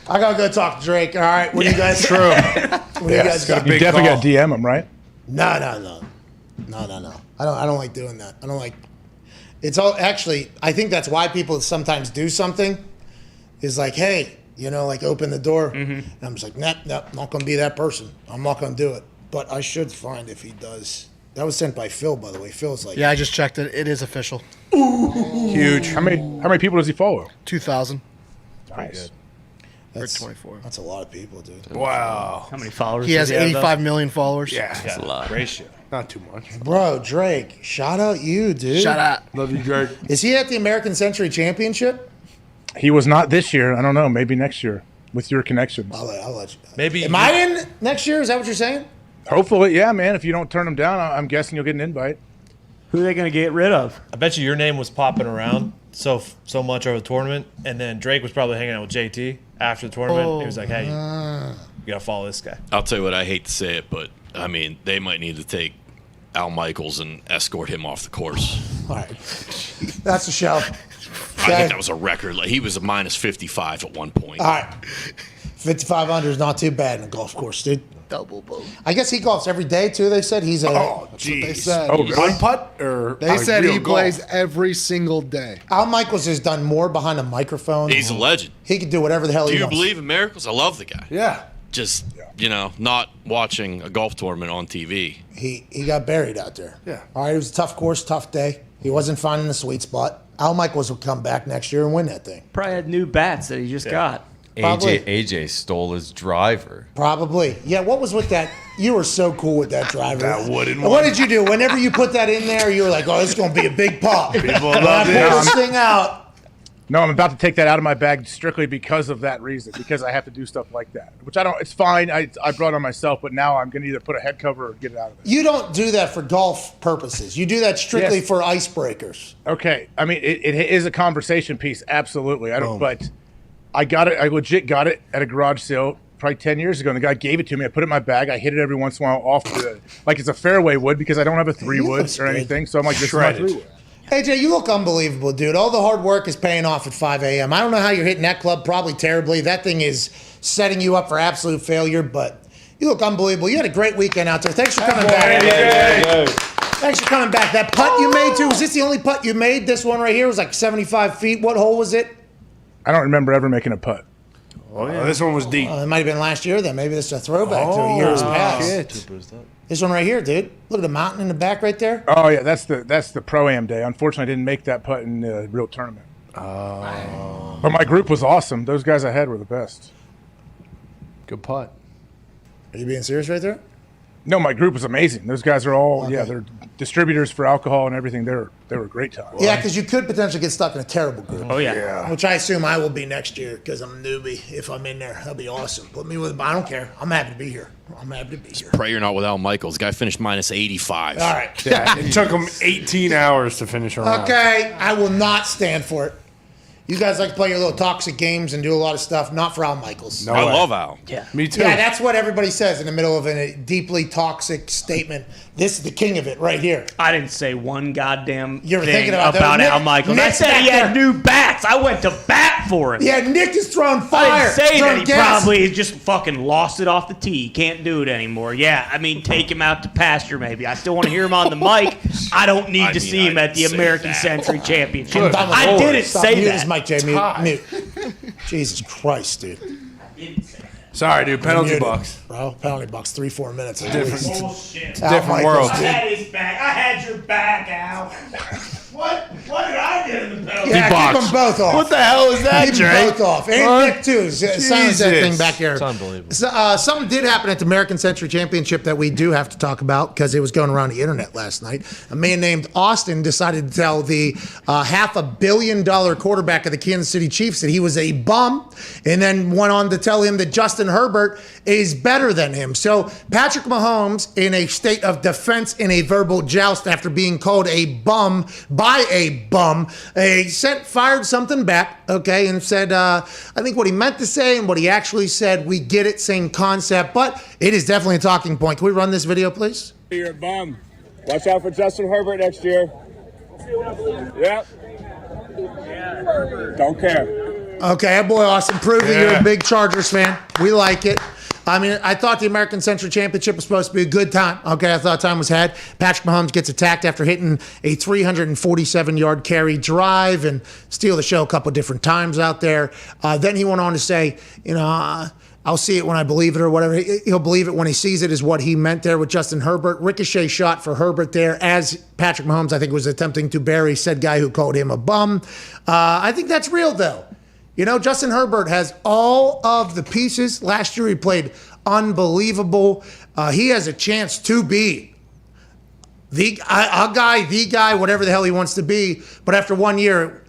I gotta go talk to Drake. All right, what do you guys? True. What do you guys got? You definitely got to DM him, right? No. I don't like doing that. I don't like. It's all actually. I think that's why people sometimes do something. is like, hey, like open the door. And I'm just like, nope, not going to be that person. I'm not going to do it. But I should find if he does. That was sent by Phil, by the way. Phil's like, Yeah, I just checked it. It is official. Huge. How many people does he follow? 2,000. Nice. That's 24. That's a lot of people, dude. Wow. How many followers? He has does have, 85 million followers. Yeah, That's a lot. Ratio. not too much. Bro, Drake, shout out you, dude. Shout out. Love you, Drake. Is he at the American Century Championship? He was not this year. I don't know. Maybe next year with your connections. I'll let you. Maybe. Am I in next year? Is that what you're saying? Hopefully, yeah, man. If you don't turn him down, I'm guessing you'll get an invite. Who are they going to get rid of? I bet you your name was popping around so much over the tournament, and then Drake was probably hanging out with JT after the tournament. He was like, "Hey, you gotta follow this guy." I'll tell you what, I hate to say it, but I mean, they might need to take Al Michaels and escort him off the course. All right. That's the show. I think that was a record. Like, he was a minus 55 at one point. All right. 55 under is not too bad in a golf course, dude. Double boat. I guess he golfs every day, too, they said. He's a... Oh, That's what they jeez. said. Oh, really? One putt or They said he real golf? plays every single day. Al Michaels has done more behind a microphone. He's a legend. He can do whatever the hell Do he you wants. believe in miracles? I love the guy. Yeah. Just, not watching a golf tournament on TV. He got buried out there. Yeah. All right, it was a tough course, tough day. He wasn't finding the sweet spot. Al Michaels will come back next year and win that thing. Probably had new bats that he just got. Probably. AJ stole his driver. Probably. Yeah, what was with that? You were so cool with that driver. That wooden What one. did you do? Whenever you put that in there, you were like, oh, this is going to be a big pop. People When I loved pull it. this thing out. No, I'm about to take that out of my bag strictly because of that reason, because I have to do stuff like that, which I don't, it's fine. I brought it on myself, but now I'm going to either put a head cover or get it out of there. You don't do that for golf purposes. You do that strictly Yes. for icebreakers. Okay. I mean, it is a conversation piece. Absolutely. But I got it. I legit got it at a garage sale probably 10 years ago. And the guy gave it to me. I put it in my bag. I hit it every once in a while off like it's a fairway wood because I don't have a 3-wood or anything. So I'm like, this is my 3-wood. AJ, you look unbelievable, dude. All the hard work is paying off at 5 a.m. I don't know how you're hitting that club, probably terribly. That thing is setting you up for absolute failure, but you look unbelievable. You had a great weekend out there. Thanks for coming back. Thanks for coming back. That putt you made, too, was this the only putt you made? This one right here was like 75 feet. What hole was it? I don't remember ever making a putt. Oh, yeah. This one was deep. It might have been last year then. Maybe this is a throwback to years past. Shit. This one right here, dude. Look at the mountain in the back right there. Oh, yeah. That's the Pro-Am day. Unfortunately, I didn't make that putt in the real tournament. Oh. But my group was awesome. Those guys I had were the best. Good putt. Are you being serious right there? No, my group was amazing. Those guys are all, they're distributors for alcohol and everything. They were a great time. Yeah, because you could potentially get stuck in a terrible group. Oh, yeah. Which I assume I will be next year because I'm a newbie. If I'm in there, that'll be awesome. Put me with, I don't care. I'm happy to be here. Pray you're not with Al Michaels. The guy finished minus 85. All right. Yeah, it took him 18 hours to finish around. Okay, I will not stand for it. You guys like to play your little toxic games and do a lot of stuff. Not for Al Michaels. I love Al. Yeah, me too. Yeah, that's what everybody says in the middle of a deeply toxic statement. This is the king of it right here. I didn't say one goddamn You're thing thinking about about that. Al Michaels. I Nick's said he back had there. new bats. I went to bat for him. Yeah, Nick is throwing I fire. didn't say throwing that he gas. probably just fucking lost it off the tee. Can't do it anymore. Yeah, I mean, take him out to pasture maybe. I still want to hear him on the mic. I don't need to see him at the American Century Championship. I didn't say mute that. his mic, Jay. Mute. Jesus Christ, dude. Sorry, dude. Penalty Muted. box. Bro, penalty box, 3-4 minutes. at Different. least. Bullshit. Al Different Michaels, world. I dude. had his back. I had your back, Al. What did I do in the penalty Yeah, box? keep them both off. What the hell is that, Keep Drake? them both off. And What? Nick, too. Silence that thing back here. It's unbelievable. So, something did happen at the American Century Championship that we do have to talk about because it was going around the internet last night. A man named Austin decided to tell the $500 million quarterback of the Kansas City Chiefs that he was a bum, and then went on to tell him that Justin Herbert is better than him. So Patrick Mahomes, in a state of defense in a verbal joust after being called a bum by a bum, fired something back, okay, and said, I think what he meant to say and what he actually said, we get it, same concept, but it is definitely a talking point. Can we run this video, please? You're a bum. Watch out for Justin Herbert next year. Yep. Don't care. Okay, that boy Austin, prove that you're a big Chargers fan. We like it. I mean, I thought the American Century Championship was supposed to be a good time. Okay, I thought time was had. Patrick Mahomes gets attacked after hitting a 347-yard carry drive and steal the show a couple different times out there. Then he went on to say, I'll see it when I believe it or whatever. He'll believe it when he sees it is what he meant there with Justin Herbert. Ricochet shot for Herbert there as Patrick Mahomes, I think, was attempting to bury said guy who called him a bum. I think that's real, though. Justin Herbert has all of the pieces. Last year he played unbelievable. He has a chance to be the guy, whatever the hell he wants to be. But after 1 year, a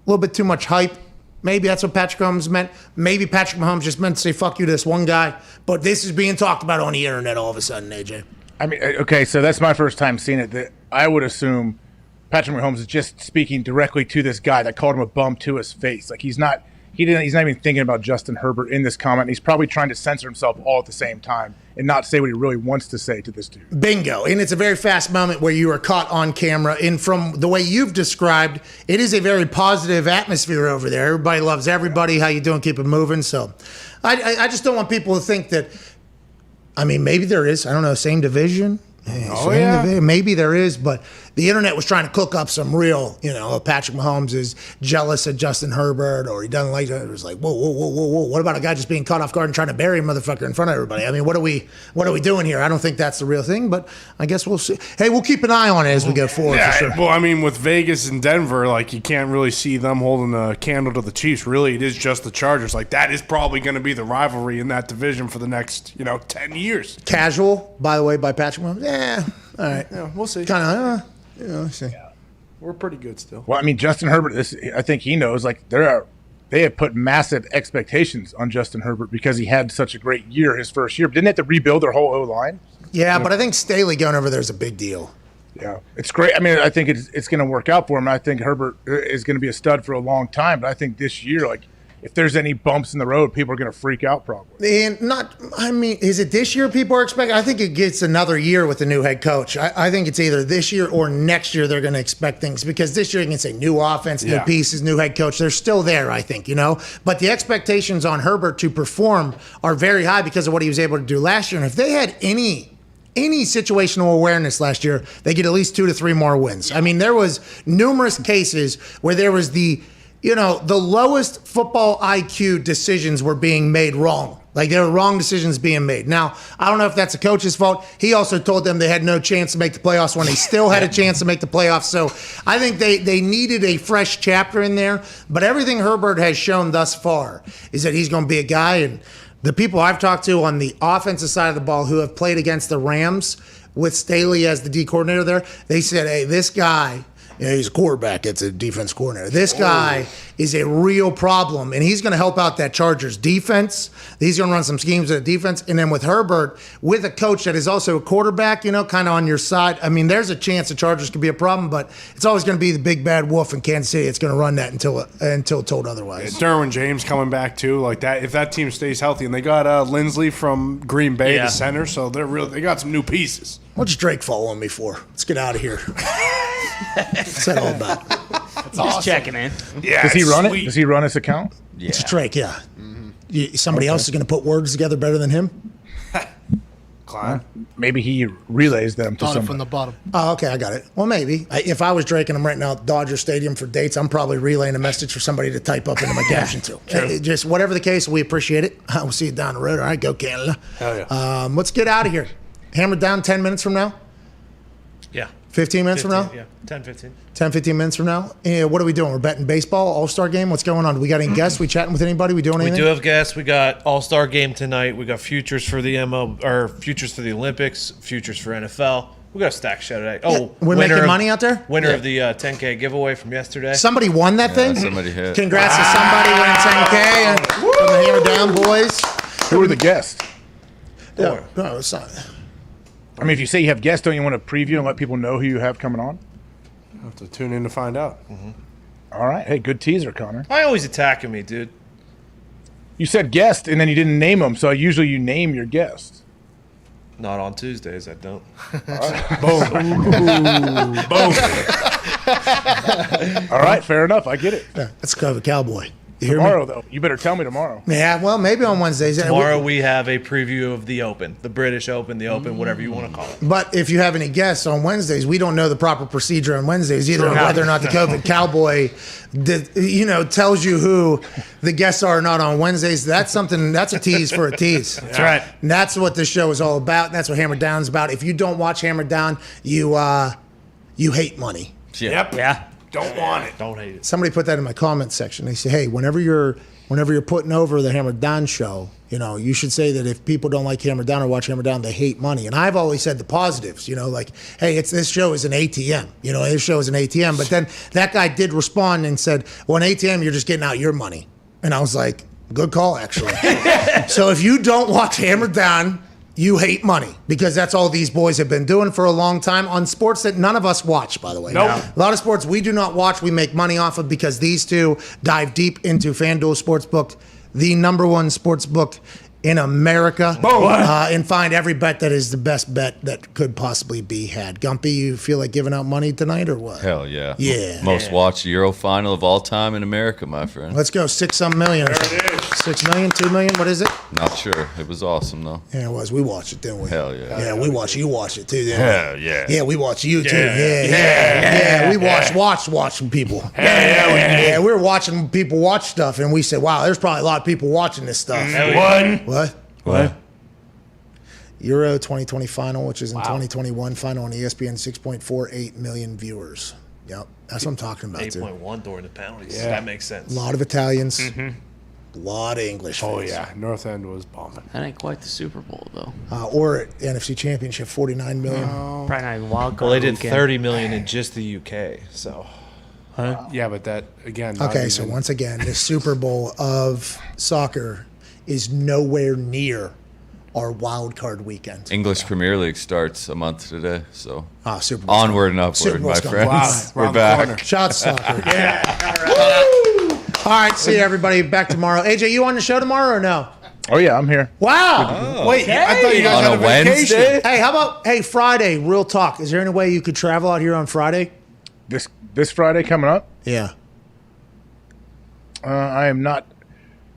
little bit too much hype. Maybe that's what Patrick Mahomes meant. Maybe Patrick Mahomes just meant to say, fuck you to this one guy. But this is being talked about on the internet all of a sudden, AJ. I mean, okay, so that's my first time seeing it. I would assume Patrick Mahomes is just speaking directly to this guy that called him a bum to his face. Like he's not even thinking about Justin Herbert in this comment. He's probably trying to censor himself all at the same time and not say what he really wants to say to this dude. Bingo. And it's a very fast moment where you are caught on camera. And from the way you've described, it is a very positive atmosphere over there. Everybody loves everybody. How you doing? Keep it moving. So I just don't want people to think that, maybe there is, I don't know, same division. Maybe there is, but the internet was trying to cook up some real, Patrick Mahomes is jealous of Justin Herbert or he doesn't like it. It was like, whoa. What about a guy just being caught off guard and trying to bury a motherfucker in front of everybody? I mean, what are we doing here? I don't think that's the real thing, but I guess we'll see. Hey, we'll keep an eye on it as we go forward. Yeah, for sure. Well, with Vegas and Denver, you can't really see them holding a candle to the Chiefs. Really, it is just the Chargers. That is probably going to be the rivalry in that division for the next, 10 years. Casual, by the way, by Patrick Mahomes. Yeah, all right. Yeah, we'll see. Kind of, see. Yeah. We're pretty good still. Well, Justin Herbert, I think he knows, they have put massive expectations on Justin Herbert because he had such a great year his first year. But didn't they have to rebuild their whole O-line? Yeah, but I think Staley going over there is a big deal. Yeah, it's great. I think it's going to work out for him. I think Herbert is going to be a stud for a long time. But I think this year, if there's any bumps in the road, people are going to freak out probably. And is it this year people are expecting? I think it gets another year with the new head coach. I think it's either this year or next year they're going to expect things because this year you can say new offense, new pieces, new head coach. They're still there, I think, But the expectations on Herbert to perform are very high because of what he was able to do last year. And if they had any situational awareness last year, they get at least 2 to 3 more wins. There was numerous cases where there was the lowest football IQ decisions were being made wrong. There were wrong decisions being made. Now, I don't know if that's a coach's fault. He also told them they had no chance to make the playoffs when they still had a chance to make the playoffs. So I think they needed a fresh chapter in there. But everything Herbert has shown thus far is that he's going to be a guy. And the people I've talked to on the offensive side of the ball who have played against the Rams with Staley as the D coordinator there, they said, hey, this guy, he's a quarterback. It's a defense coordinator. This guy is a real problem, and he's going to help out that Chargers defense. He's going to run some schemes at defense. And then with Herbert, with a coach that is also a quarterback, kind of on your side, there's a chance the Chargers could be a problem, but it's always going to be the big bad wolf in Kansas City. It's going to run that until told otherwise. Derwin James coming back, too. If that team stays healthy. And they got Lindsley from Green Bay, the center, so they got some new pieces. What's Drake following me for? Let's get out of here. What's that all about? Just awesome. Checking in. Yeah, does he run it? Does he run his account? Yeah. It's Drake, yeah. Mm-hmm. Somebody else is going to put words together better than him? Klein. Maybe he relays them to somebody. From the bottom. Oh, okay, I got it. Well, maybe. If I was Drake and I'm renting out Dodger Stadium for dates, I'm probably relaying a message for somebody to type up into my caption too. Just whatever the case, we appreciate it. We'll see you down the road. All right, go Canada. Hell yeah. Let's get out of here. Hammer down 10 minutes from now? Yeah. 15 minutes from now? Yeah, 10, 15. 10, 15 minutes from now? What are we doing? We're betting baseball, All-Star game? What's going on? Do we got any guests? We chatting with anybody? We doing anything? We do have guests. We got All-Star game tonight. We got futures for the futures for the Olympics, futures for NFL. We got a stack show today. Oh, we're making money out there? Winner of the 10K giveaway from yesterday. Somebody won that thing? Somebody hit. Congrats to somebody winning 10K. And from the Hammer Down boys. Who are the guests? Yeah. No, it's not. If you say you have guests, don't you want to preview and let people know who you have coming on? I'll have to tune in to find out. Mm-hmm. All right. Hey, good teaser, Connor. Why always attacking me, dude? You said guest, and then you didn't name them, so usually you name your guest. Not on Tuesdays, I don't. Boom. All right, fair enough. I get it. Let's go with Cowboy. Tomorrow, though. You better tell me tomorrow. Yeah, well, maybe on Wednesdays. Tomorrow we have a preview of the Open, the British Open, the Open, whatever you want to call it. But if you have any guests on Wednesdays, we don't know the proper procedure on Wednesdays either, whether or not the COVID Cowboy, tells you who the guests are or not on Wednesdays. That's a tease for a tease. That's right. And that's what this show is all about. And that's what Hammer Down's about. If you don't watch Hammer Down, you hate money. Yep. Yeah. Don't want it. Don't hate it. Somebody put that in my comment section. They say, hey, whenever you're putting over the Hammer Down show, you should say that if people don't like Hammer Down or watch Hammer Down, they hate money. And I've always said the positives, like, hey, this show is an ATM. This show is an ATM. But then that guy did respond and said, well, an ATM, you're just getting out your money. And I was like, good call, actually. So if you don't watch Hammer Down, you hate money, because that's all these boys have been doing for a long time on sports that none of us watch, by the way. Nope. A lot of sports we do not watch, we make money off of, because these two dive deep into FanDuel Sportsbook, the number one sports book in America, and find every bet that is the best bet that could possibly be had. Gumpy, you feel like giving out money tonight or what? Hell yeah. Yeah. Most watched Euro final of all time in America, my friend. Let's go. 6-some million. There it is. 6 million, 2 million, what is it? Not sure. It was awesome, though. Yeah, it was. We watched it, didn't we? Hell yeah. Yeah, we watched it. You watched it too, didn't we? Hell yeah. Yeah, we watched you too. Yeah. We watching people. Yeah, we were watching people watch stuff, and we said, wow, there's probably a lot of people watching this stuff. What? Euro 2020 final, which is in 2021 final on ESPN, 6.48 million viewers. Yep, that's what I'm talking about. 8.1 during the penalties. Yeah. That makes sense. A lot of Italians, a lot of English fans. Oh yeah, North End was bumping. That ain't quite the Super Bowl though. Or NFC Championship, 49 million. Probably not even wild card. Well, they did weekend. 30 million in just the UK. So. Yeah, but that again. not Okay, so even- once again, the Super Bowl of soccer is nowhere near our wild card weekend. English Premier League starts a month today, so Super Bowl. onward and Super upward, my Bowl's friends. gone. We're Around the back. corner. Shots soccer. All right, see everybody back tomorrow. AJ, you on the show tomorrow or no? Oh, yeah, I'm here. Wow. Wait, I thought you guys On had a a vacation. Wednesday? Hey, how about Friday? Real talk. Is there any way you could travel out here on Friday? This Friday coming up? Yeah. I am not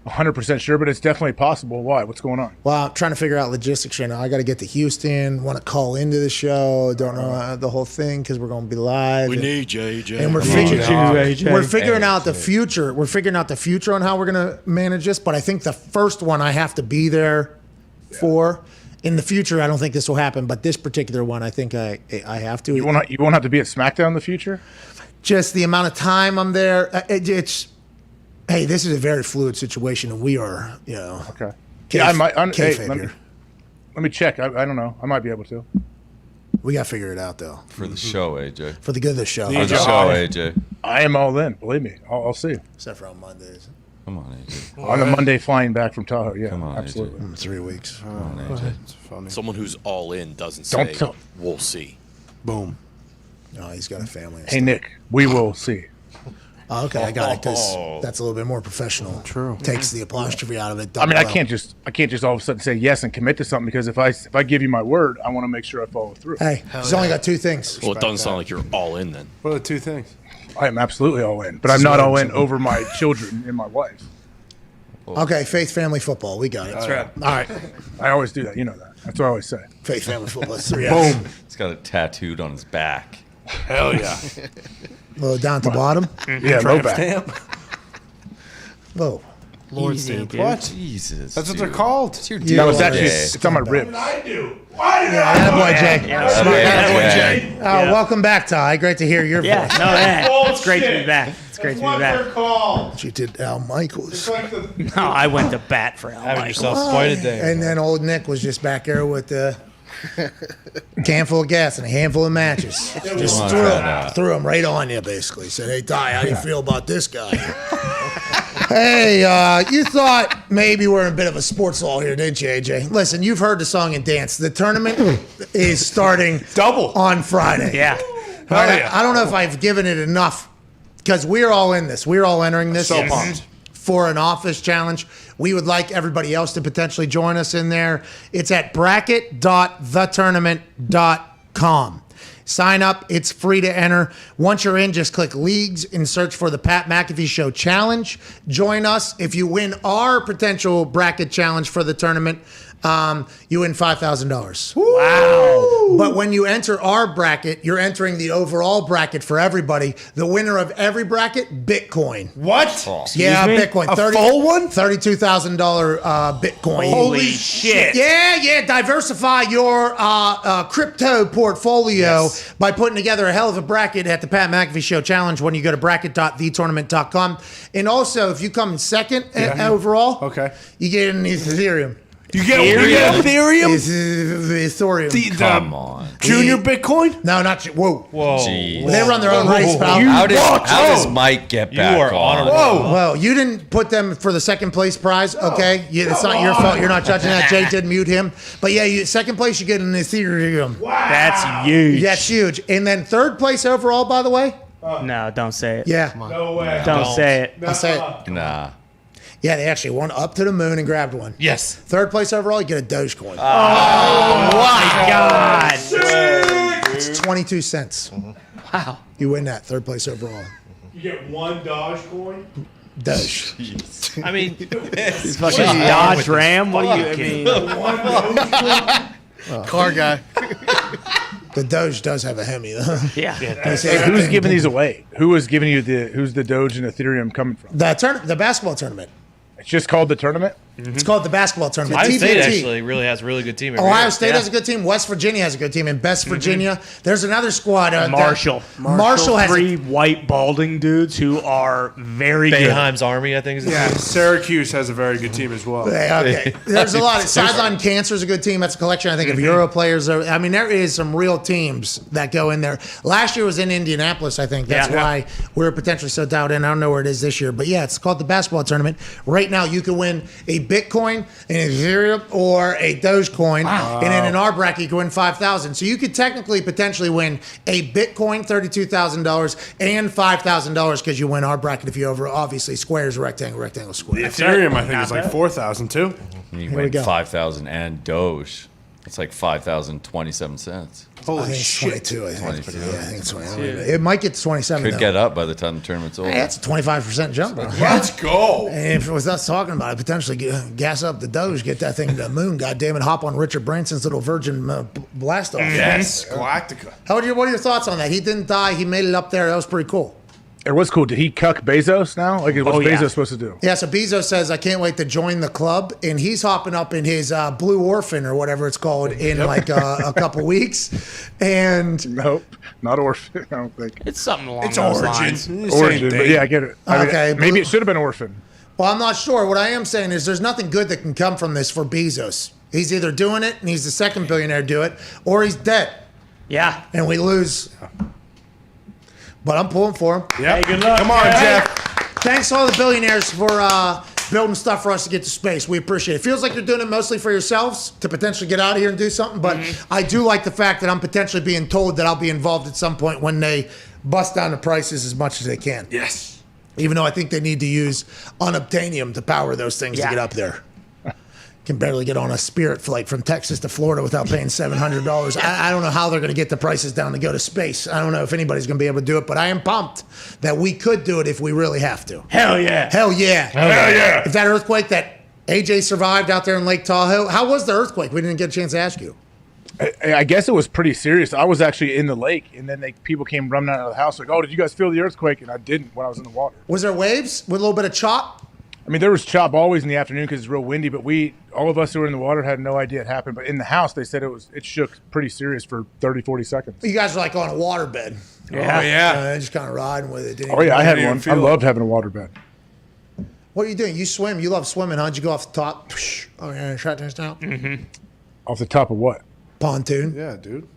100% sure, but it's definitely possible. Why? What's going on? Well, I'm trying to figure out logistics right now. I got to get to Houston. Want to call into the show. Don't know the whole thing because we're going to be live. We need JJ. And we're figuring out the future. We're figuring out the future on how we're going to manage this. But I think the first one I have to be there for. In the future, I don't think this will happen. But this particular one, I think I have to. You won't have to be at SmackDown in the future? Just the amount of time I'm there. It's. Hey, this is a very fluid situation, and we are, Okay. Yeah, I might. kayfabe Let me check. I don't know. I might be able to. We got to figure it out, though. For the show, AJ. For the good of the show. For the show, AJ. I am all in. Believe me. I'll see. Except for on Mondays. Come on, AJ. On a Monday flying back from Tahoe. Yeah, Come on, absolutely. 3 weeks. Come on, AJ. It's funny. Someone who's all in doesn't Don't say, tell- we'll see. Boom. No, he's got a family. and Hey, stuff. Nick, we will see. Oh, okay, I got it because that's a little bit more professional. True. Takes the apostrophe out of it. I mean, I Well, can't just all of a sudden say yes and commit to something because if I give you my word, I want to make sure I follow through. Hey, he's only got two things. Well, it doesn't sound like you're all in then. What are the two things? I am absolutely all in, but I'm not all in over my children and my wife. Okay, faith, family, football. We got it. That's right. All right. I always do that. You know that. That's what I always say. Faith, family, football. That's 3 Boom. F's. He's got it tattooed on his back. Hell yeah. Low down to bottom. Yeah, low back. Stamp. Low. Lord Easy, stamp. dude. What? Jesus. That's what dude. they're called. It's your No, it's actually day. it's on my ribs. Yeah, attaboy, Jay. Yeah. Welcome back, Ty. Great to hear your Yeah, voice. no, yeah. It's great to be back. It's great to be back. You did Al Michaels. No, I went to bat for Al Having Michaels. yourself quite a day. And then old Nick was just back there with a can full of gas and a handful of matches. Just on, threw them right on you, basically. Said, hey, Ty, how do you feel about this guy? Hey, you thought maybe we're in a bit of a sports lull here, didn't you, AJ? Listen, you've heard the song and dance. The tournament is starting Double. on Friday. Yeah. I don't know if I've given it enough because we're all in this. We're all entering this. So pumped. For an office challenge. We would like everybody else to potentially join us in there. It's at bracket.thetournament.com. Sign up. It's free to enter. Once you're in, just click Leagues and search for the Pat McAfee Show Challenge. Join us. If you win our potential bracket challenge for the tournament, you win $5,000. Wow. But when you enter our bracket, you're entering the overall bracket for everybody. The winner of every bracket, Bitcoin. What? Yeah, me? Bitcoin. A full one? $32,000 Bitcoin. Holy shit. Yeah. Diversify your crypto portfolio by putting together a hell of a bracket at the Pat McAfee Show Challenge when you go to bracket.thetournament.com. And also, if you come in second overall, you get an Ethereum. You get Ethereum? Ethereum. Come on. Junior Bitcoin? No, not whoa. Jeez. They run their own race, pal. How does Mike get back on? Well, you didn't put them for the second place prize, okay? It's not your fault. You're not judging that. Jay did mute him. But yeah, second place, you get an Ethereum. Wow. That's huge. That's huge. And then third place overall, by the way? No, don't say it. Yeah. No way. Don't say it. I'll say it. Nah. Yeah, they actually went up to the moon and grabbed one. Yes. Third place overall, you get a Dogecoin. Oh my God. It's 22 cents. Wow. You win that, third place overall. You get one Dogecoin? Doge. I mean, It's fucking Dodge Ram. What do you, I mean? Car guy. The Doge does have a Hemi, though. Yeah. Who's giving these away? Who is giving you who's the Doge and Ethereum coming from? The basketball tournament. It's just called the tournament? It's called the basketball tournament. Ohio State TBT. actually really has a really good team. Ohio State has a good team. West Virginia has a good team. And Best Virginia, there's another squad. Marshall. Marshall has three white balding dudes who are very good. Bayheim's Army, I think is the team. Syracuse has a very good team as well. Okay. There's a lot of Sideline Cancer is a good team. That's a collection, I think, of Euro players. I mean, there is some real teams that go in there. Last year was in Indianapolis, I think. That's why we were potentially so dialed in. I don't know where it is this year. But yeah, it's called the basketball tournament. Right now, you can win a Bitcoin, an Ethereum, or a Dogecoin. Wow. And then in our bracket, you can win $5,000. So you could technically potentially win a Bitcoin, $32,000, and $5,000 because you win our bracket if you obviously squares, rectangle, square. The Ethereum, I think, is like 4,000 too. You win 5,000 and Doge. It's like 5,027 cents. I think it's 22. I think it's 22. It might get to 27. Could get up by the time the tournament's over. Hey, that's a 25% jump. Let's go. And if it was us talking about it, potentially gas up the Doge, get that thing to the moon. God damn it, hop on Richard Branson's little Virgin blast off. Yes, Galactica. What are your thoughts on that? He didn't die. He made it up there. That was pretty cool. It was cool. Did he cuck Bezos now? Like, what's Bezos supposed to do? Yeah, so Bezos says, I can't wait to join the club. And he's hopping up in his Blue Orphan or whatever it's called in like a couple weeks. And nope, not Orphan, I don't think. It's something along those lines. Origin, but yeah, I get it. Okay, maybe it should have been Orphan. Well, I'm not sure. What I am saying is there's nothing good that can come from this for Bezos. He's either doing it and he's the second billionaire to do it, or he's dead. Yeah. And we lose. But I'm pulling for him. Yeah. Hey, good luck. Come on, Jeff. Thanks to all the billionaires for building stuff for us to get to space. We appreciate it. Feels like you're doing it mostly for yourselves to potentially get out of here and do something. But I do like the fact that I'm potentially being told that I'll be involved at some point when they bust down the prices as much as they can. Yes. Even though I think they need to use unobtainium to power those things to get up there. Can barely get on a Spirit flight from Texas to Florida without paying $700. I don't know how they're going to get the prices down to go to space. I don't know if anybody's going to be able to do it, but I am pumped that we could do it if we really have to. Hell yeah. Hell yeah. Hell yeah. If that earthquake that AJ survived out there in Lake Tahoe, how was the earthquake? We didn't get a chance to ask you. I guess it was pretty serious. I was actually in the lake, and then people came running out of the house like, oh, did you guys feel the earthquake? And I didn't when I was in the water. Was there waves with a little bit of chop? I mean, there was chop always in the afternoon because it's real windy, but all of us who were in the water had no idea it happened. But in the house, they said it shook pretty serious for 30, 40 seconds. You guys are like on a waterbed. Yeah. Oh, yeah. Just kind of riding with it. I had one. I loved having a waterbed. What are you doing? You swim. You love swimming, huh? Did you go off the top? Oh, yeah, shot this down. Mm-hmm. Off the top of what? Pontoon. Yeah, dude.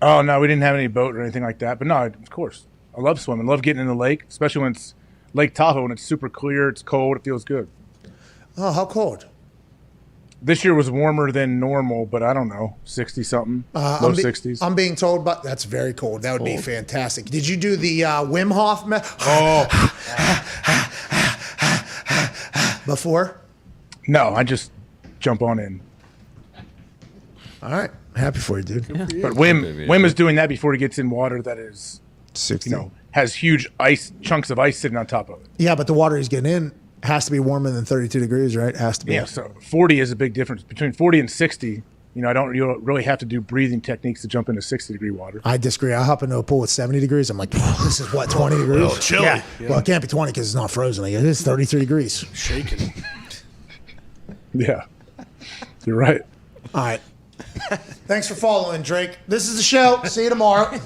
Oh, no, we didn't have any boat or anything like that. But no, of course. I love swimming. I love getting in the lake, especially when it's Lake Tahoe and it's super clear, it's cold, it feels good. Oh, how cold? This year was warmer than normal, but I don't know, 60-something, low 60s. I'm being told, but that's very cold. That would be fantastic. Did you do the Wim Hof before? No, I just jump on in. All right. Happy for you, dude. But Wim is doing that before he gets in water that is 60. Has huge chunks of ice sitting on top of it. Yeah, but the water he's getting in has to be warmer than 32 degrees, right? Has to be. Yeah, so 40 is a big difference. Between 40 and 60, you don't really have to do breathing techniques to jump into 60-degree water. I disagree. I hop into a pool with 70 degrees. I'm like, this is what, 20 degrees? Oh, chilly. Yeah. Well, it can't be 20 because it's not frozen. Like, it is 33 degrees. Shaking. Yeah. You're right. All right. Thanks for following, Drake. This is the show. See you tomorrow.